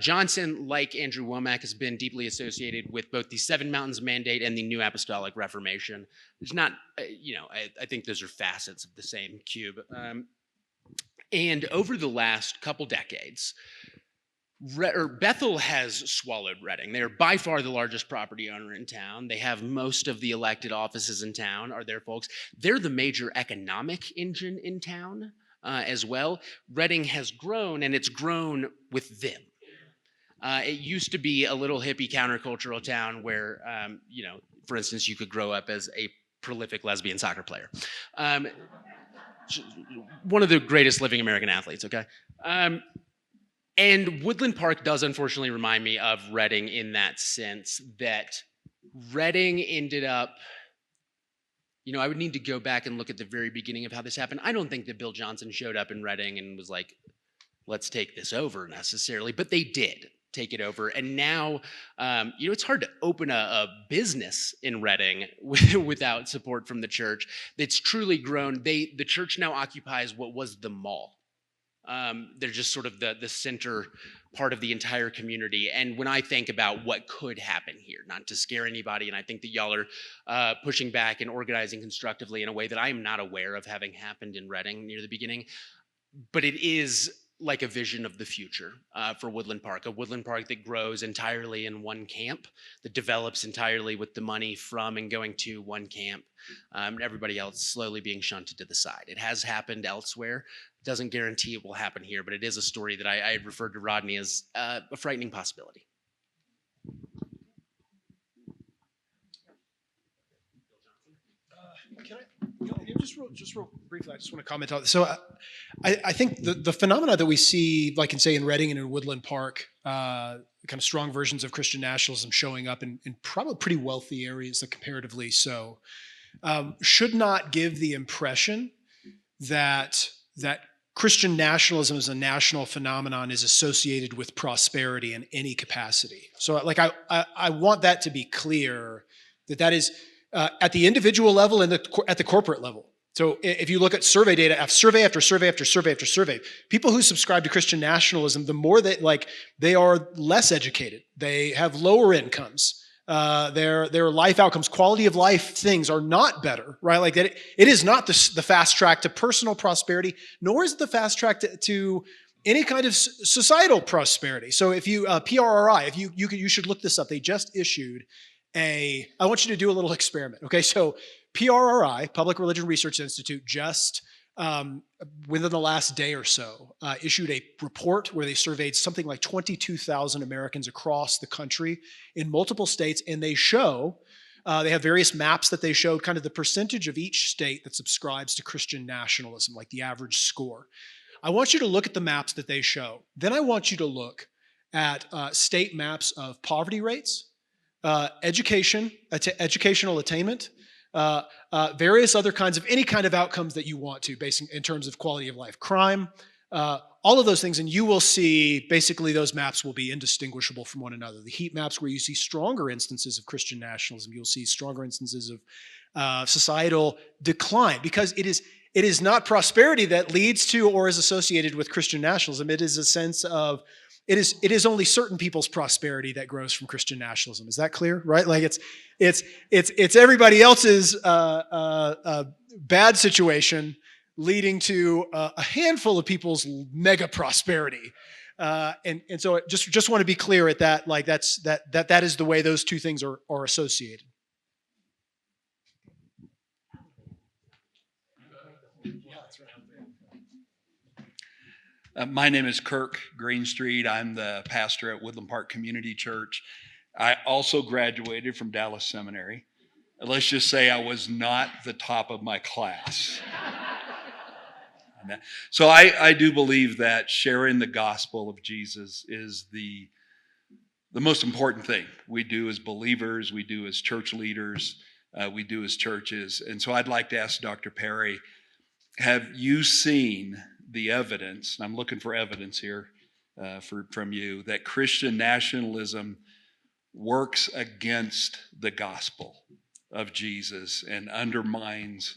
Johnson, like Andrew Womack, has been deeply associated with both the Seven Mountains Mandate and the New Apostolic Reformation. There's not, I think those are facets of the same cube. And over the last couple decades, Bethel has swallowed Redding. They are by far the largest property owner in town. They have most of the elected offices in town are their folks. They're the major economic engine in town. As well. Redding has grown, and it's grown with them. It used to be a little hippie countercultural town where, for instance, you could grow up as a prolific lesbian soccer player. One of the greatest living American athletes, okay? And Woodland Park does unfortunately remind me of Redding in that sense that Redding ended up, I would need to go back and look at the very beginning of how this happened. I don't think that Bill Johnson showed up in Redding and was like, let's take this over necessarily, but they did take it over. And now, it's hard to open a business in Redding without support from the church. It's truly grown. The church now occupies what was the mall. They're just sort of the center part of the entire community. And when I think about what could happen here, not to scare anybody, and I think that y'all are pushing back and organizing constructively in a way that I am not aware of having happened in Redding near the beginning, but it is like a vision of the future for Woodland Park, a Woodland Park that grows entirely in one camp, that develops entirely with the money from and going to one camp, and everybody else slowly being shunted to the side. It has happened elsewhere. Doesn't guarantee it will happen here, but it is a story that I referred to Rodney as a frightening possibility. Can I just real briefly? I just want to comment on this. So, I think the phenomena that we see, like in Redding and in Woodland Park, kind of strong versions of Christian nationalism showing up in probably pretty wealthy areas, that comparatively so, should not give the impression that Christian nationalism as a national phenomenon is associated with prosperity in any capacity. So I want that to be clear, that is at the individual level and at the corporate level. So if you look at survey data, survey after survey after survey after survey, people who subscribe to Christian nationalism, the more that they are less educated, they have lower incomes, their life outcomes, quality of life things are not better, right? Like that, it is not the fast track to personal prosperity, nor is it the fast track to any kind of societal prosperity. So if you PRRI, you should look this up. They just issued I want you to do a little experiment. Okay, so PRRI, Public Religion Research Institute, just within the last day or so, issued a report where they surveyed something like 22,000 Americans across the country in multiple states, and they show, they have various maps that they showed kind of the percentage of each state that subscribes to Christian nationalism, like the average score. I want you to look at the maps that they show. Then I want you to look at state maps of poverty rates, educational attainment, various other kinds of any kind of outcomes that you want to, based in terms of quality of life, crime, all of those things, and you will see basically those maps will be indistinguishable from one another. The heat maps where you see stronger instances of Christian nationalism, you'll see stronger instances societal decline, because it is not prosperity that leads to or is associated with Christian nationalism. It is a sense of it is only certain people's prosperity that grows from Christian nationalism. Is that clear? Right? Like it's everybody else's bad situation leading to a handful of people's mega prosperity. And so just want to be clear at that, like that is the way those two things are associated. My name is Kirk Greenstreet. I'm the pastor at Woodland Park Community Church. I also graduated from Dallas Seminary. Let's just say I was not the top of my class. So I do believe that sharing the gospel of Jesus is the most important thing we do as believers, we do as church leaders, we do as churches. And so I'd like to ask Dr. Perry, have you seen the evidence, and I'm looking for evidence here from you, that Christian nationalism works against the gospel of Jesus and undermines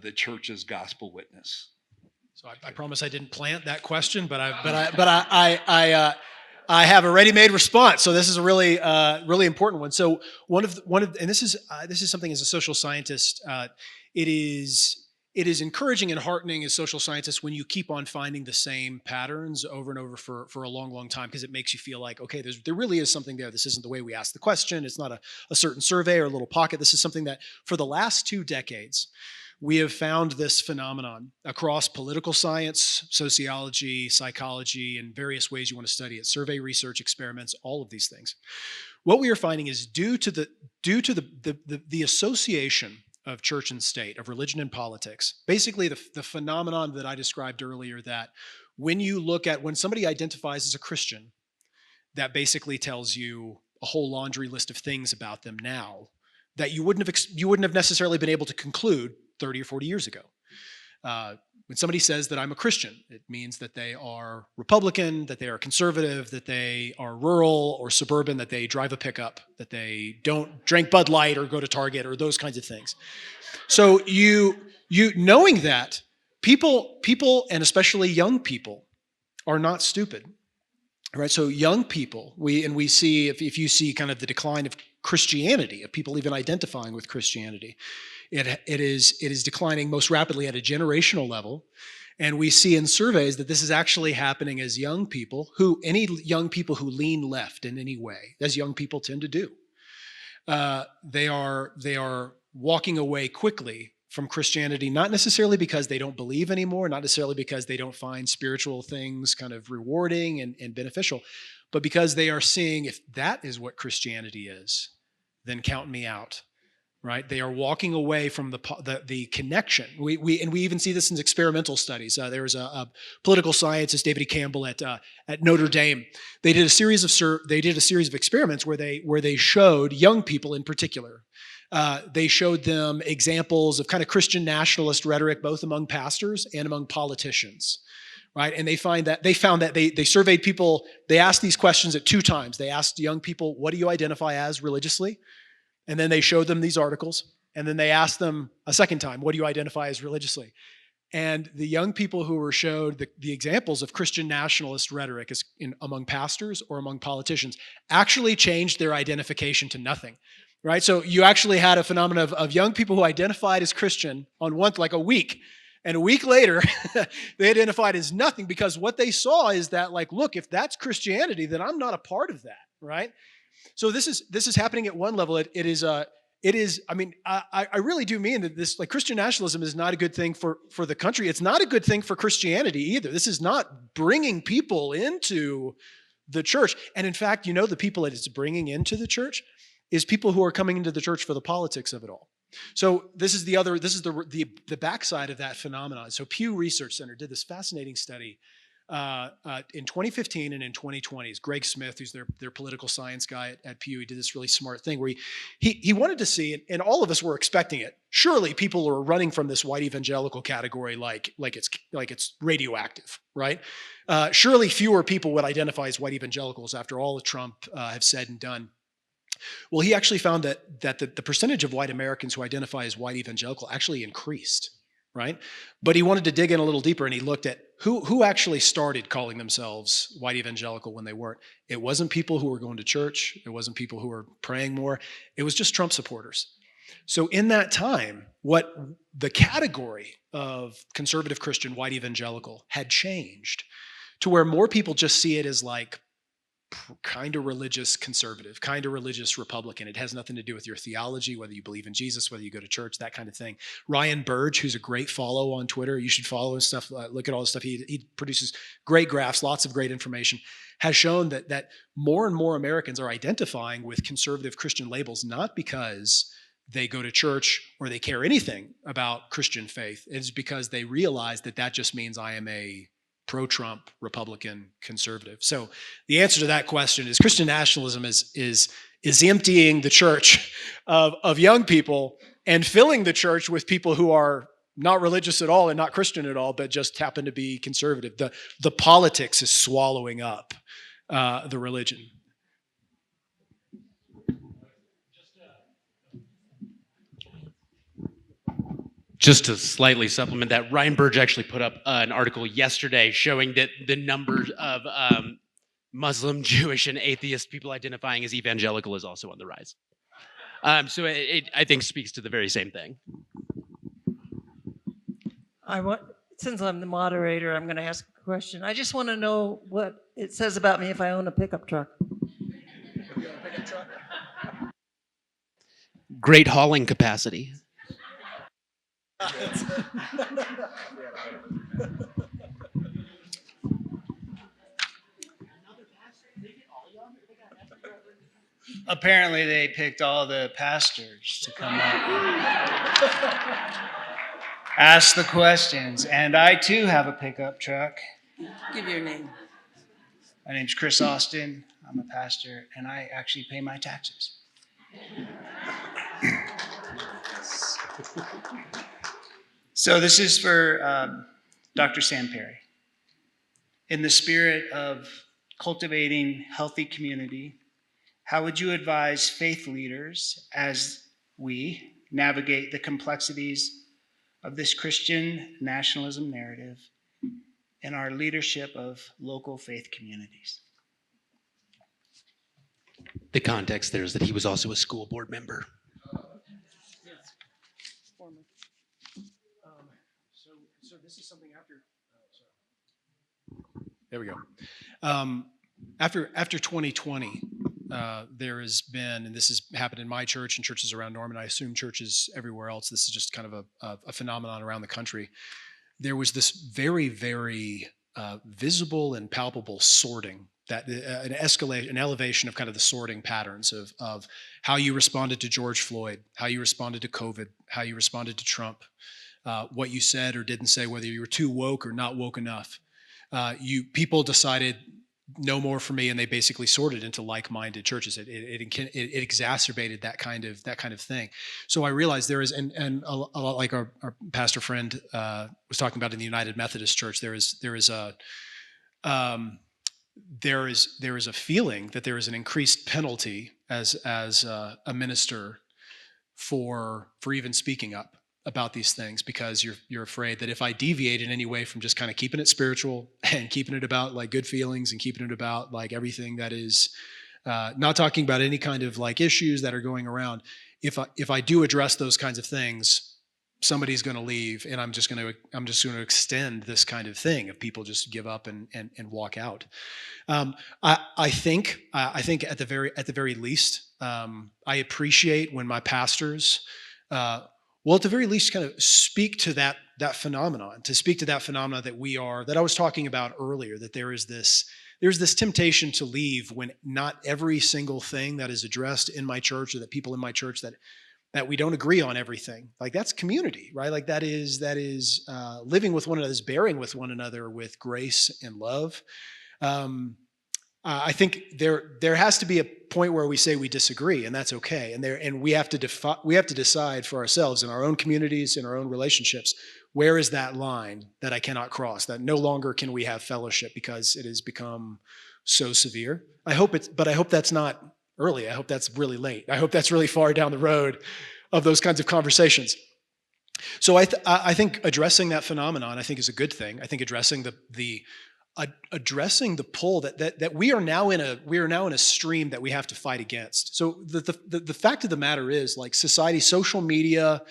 the church's gospel witness? So I promise I didn't plant that question, but I have a ready-made response. So this is a really important one. So and this is something as a social scientist, it is encouraging and heartening as social scientists when you keep on finding the same patterns over and over for a long, long time, because it makes you feel like, okay, there really is something there. This isn't the way we ask the question. It's not a certain survey or a little pocket. This is something that for the last 2 decades, we have found this phenomenon across political science, sociology, psychology, and various ways you want to study it, survey research, experiments, all of these things. What we are finding is due to the association of church and state, of religion and politics, basically the phenomenon that I described earlier, that when somebody identifies as a Christian, that basically tells you a whole laundry list of things about them now that you wouldn't have necessarily been able to conclude 30 or 40 years ago. When somebody says that I'm a Christian, it means that they are Republican, that they are conservative, that they are rural or suburban, that they drive a pickup, that they don't drink Bud Light or go to Target or those kinds of things. So you knowing that, people and especially young people are not stupid. Right? So young people, we see, if you see kind of the decline of Christianity, of people even identifying with Christianity, it is declining most rapidly at a generational level. And we see in surveys that this is actually happening as any young people who lean left in any way, as young people tend to do. They are walking away quickly from Christianity, not necessarily because they don't believe anymore, not necessarily because they don't find spiritual things kind of rewarding and beneficial, but because they are seeing, if that is what Christianity is, then count me out. Right? They are walking away from the connection. We even see this in experimental studies. There was a political scientist, David E. Campbell at Notre Dame. They did a series of experiments where they showed young people in particular. They showed them examples of kind of Christian nationalist rhetoric, both among pastors and among politicians. Right? And they found that they surveyed people. They asked these questions at 2 times. They asked young people, "What do you identify as religiously?" And then they showed them these articles. And then they asked them a second time, "What do you identify as religiously?" And the young people who were showed the examples of Christian nationalist rhetoric among pastors or among politicians actually changed their identification to nothing. Right? So you actually had a phenomenon of young people who identified as Christian on like a week. And a week later, they identified as nothing, because what they saw is that, like, look, if that's Christianity, then I'm not a part of that. Right? So this is happening at one level. It is. I mean, I really do mean that this, like, Christian nationalism is not a good thing for the country. It's not a good thing for Christianity either. This is not bringing people into the church. And in fact, the people that it's bringing into the church is people who are coming into the church for the politics of it all. So this is the backside of that phenomenon. So Pew Research Center did this fascinating study in 2015 and in 2020. It's Greg Smith, who's their political science guy at Pew. He did this really smart thing where he wanted to see, and all of us were expecting it. Surely people are running from this white evangelical category like it's radioactive, right? Surely fewer people would identify as white evangelicals after all that Trump have said and done. Well, he actually found that the percentage of white Americans who identify as white evangelical actually increased, right? But he wanted to dig in a little deeper, and he looked at who actually started calling themselves white evangelical when they weren't. It wasn't people who were going to church. It wasn't people who were praying more. It was just Trump supporters. So in that time, what the category of conservative Christian white evangelical had changed to where more people just see it as like kind of religious conservative, kind of religious Republican. It has nothing to do with your theology, whether you believe in Jesus, whether you go to church, that kind of thing. Ryan Burge, who's a great follow on Twitter, you should follow his stuff, look at all his stuff. He produces great graphs, lots of great information, has shown that more and more Americans are identifying with conservative Christian labels, not because they go to church or they care anything about Christian faith. It's because they realize that just means I am a pro-Trump Republican conservative. So the answer to that question is Christian nationalism is emptying the church of young people and filling the church with people who are not religious at all and not Christian at all, but just happen to be conservative. The politics is swallowing up the religion. Just to slightly supplement that, Ryan Burge actually put up an article yesterday showing that the numbers of Muslim, Jewish, and atheist people identifying as evangelical is also on the rise. So it, I think, speaks to the very same thing. Since I'm the moderator, I'm going to ask a question. I just want to know what it says about me if I own a pickup truck. Great hauling capacity. Apparently they picked all the pastors to come up and ask the questions. And I too have a pickup truck. Give your name. My name's Chris Austin. I'm a pastor and I actually pay my taxes. So this is for Dr. Sam Perry. In the spirit of cultivating healthy community, how would you advise faith leaders as we navigate the complexities of this Christian nationalism narrative in our leadership of local faith communities? The context there is that he was also a school board member. So this is something after. There we go. After 2020, there has been, and this has happened in my church and churches around Norman, I assume churches everywhere else, this is just kind of a phenomenon around the country. There was this very, very visible and palpable sorting, that an elevation of kind of the sorting patterns of how you responded to George Floyd, how you responded to COVID, how you responded to Trump, what you said or didn't say, whether you were too woke or not woke enough. People decided no more for me, and they basically sorted into like-minded churches. It exacerbated that kind of thing. So I realized there is, and a lot like our pastor friend was talking about in the United Methodist Church, there is a feeling that there is an increased penalty as a minister for even speaking up about these things, because you're afraid that if I deviate in any way from just kind of keeping it spiritual and keeping it about like good feelings and keeping it about like everything that is not talking about any kind of like issues that are going around, if I do address those kinds of things, somebody's going to leave, and I'm just going to extend this kind of thing of people just give up and walk out. I think at the very least, I appreciate when my pastors, well, at the very least, kind of speak to that phenomenon, that I was talking about earlier, that there's this temptation to leave when not every single thing that is addressed in my church, or that people in my church that we don't agree on everything. Like, that's community, right? Like that is living with one another, is bearing with one another with grace and love. I think there has to be a point where we say we disagree, and that's okay. And we have to decide for ourselves in our own communities, in our own relationships, where is that line that I cannot cross, that no longer can we have fellowship because it has become so severe. But I hope that's not early. I hope that's really late. I hope that's really far down the road of those kinds of conversations. So I think addressing that phenomenon, I think, is a good thing. I think addressing addressing the pull that we are now in a stream that we have to fight against. So the fact of the matter is, like, society, social media,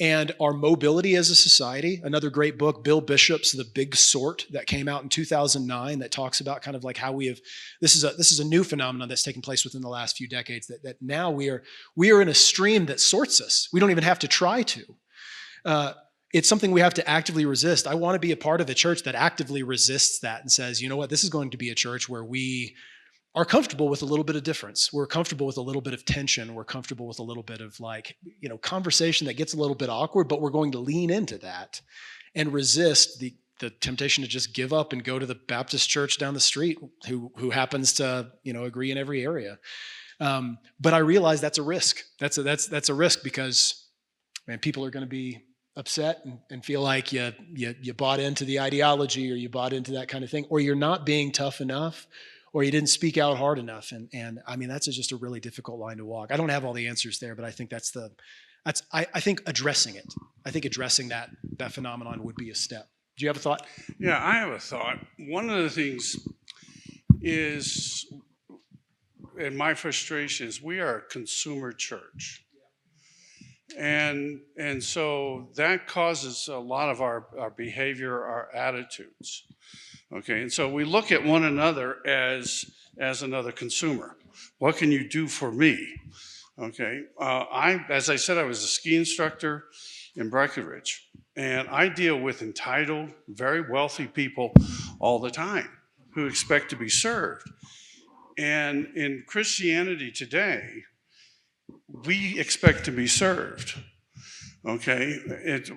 and our mobility as a society. Another great book, Bill Bishop's The Big Sort, that came out in 2009, that talks about kind of like how we have, this is a new phenomenon that's taken place within the last few decades, that now we are in a stream that sorts us. We don't even have to try to. It's something we have to actively resist. I want to be a part of a church that actively resists that and says, you know what, this is going to be a church where we are comfortable with a little bit of difference. We're comfortable with a little bit of tension. We're comfortable with a little bit of, like, conversation that gets a little bit awkward, but we're going to lean into that and resist the temptation to just give up and go to the Baptist church down the street who happens to, agree in every area. But I realize that's a risk. That's a risk because, man, people are going to be upset and feel like you bought into the ideology, or you bought into that kind of thing, or you're not being tough enough, or you didn't speak out hard enough. And I mean, that's just a really difficult line to walk. I don't have all the answers there, but I think I think addressing it. I think addressing that phenomenon would be a step. Do you have a thought? Yeah, I have a thought. One of the things is, in my frustration, is we are a consumer church. And so that causes a lot of our behavior, our attitudes. Okay, and so we look at one another as another consumer. What can you do for me? Okay, as I said, I was a ski instructor in Breckenridge, and I deal with entitled, very wealthy people all the time who expect to be served. And in Christianity today, we expect to be served. Okay,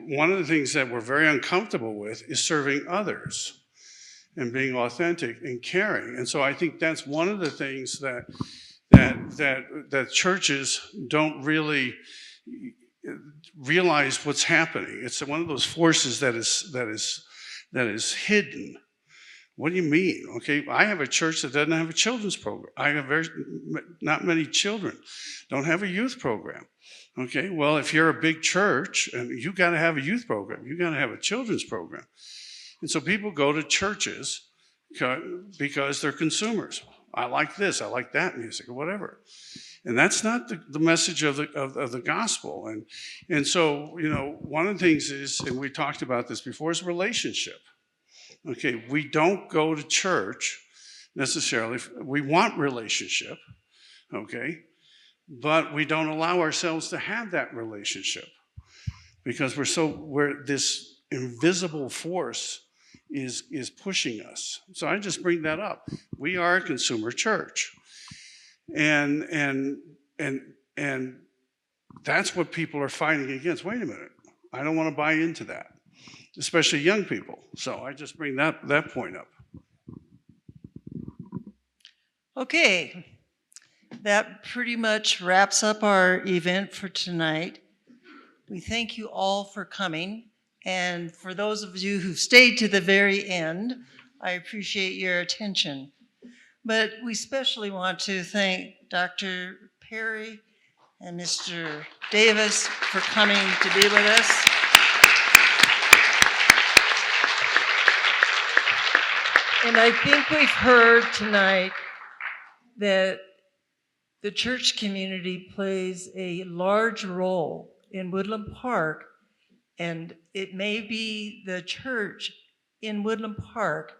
one of the things that we're very uncomfortable with is serving others and being authentic and caring. And so I think that's one of the things that churches don't really realize what's happening. It's one of those forces that is hidden. What do you mean? Okay, I have a church that doesn't have a children's program. I have not many children, don't have a youth program. Okay, well, if you're a big church, and you got to have a youth program, you got to have a children's program. And so people go to churches because they're consumers. I like this, I like that music, or whatever. And that's not the message of the gospel. And so, one of the things is, and we talked about this before, is relationship. Okay, we don't go to church necessarily. We want relationship, okay, but we don't allow ourselves to have that relationship because we're this invisible force is pushing us. So I just bring that up. We are a consumer church, and that's what people are fighting against. Wait a minute, I don't want to buy into that, especially young people. So I just bring that point up. Okay, that pretty much wraps up our event for tonight. We thank you all for coming. And for those of you who've stayed to the very end, I appreciate your attention. But we especially want to thank Dr. Perry and Mr. Davis for coming to be with us. And I think we've heard tonight that the church community plays a large role in Woodland Park, and it may be the church in Woodland Park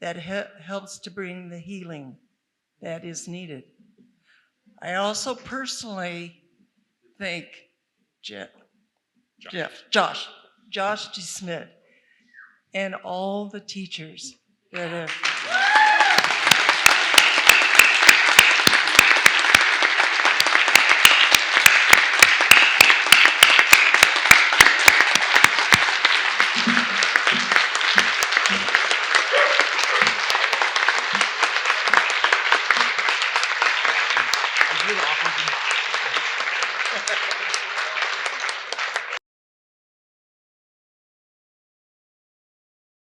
that helps to bring the healing that is needed. I also personally thank Josh DeSmidt, and all the teachers that have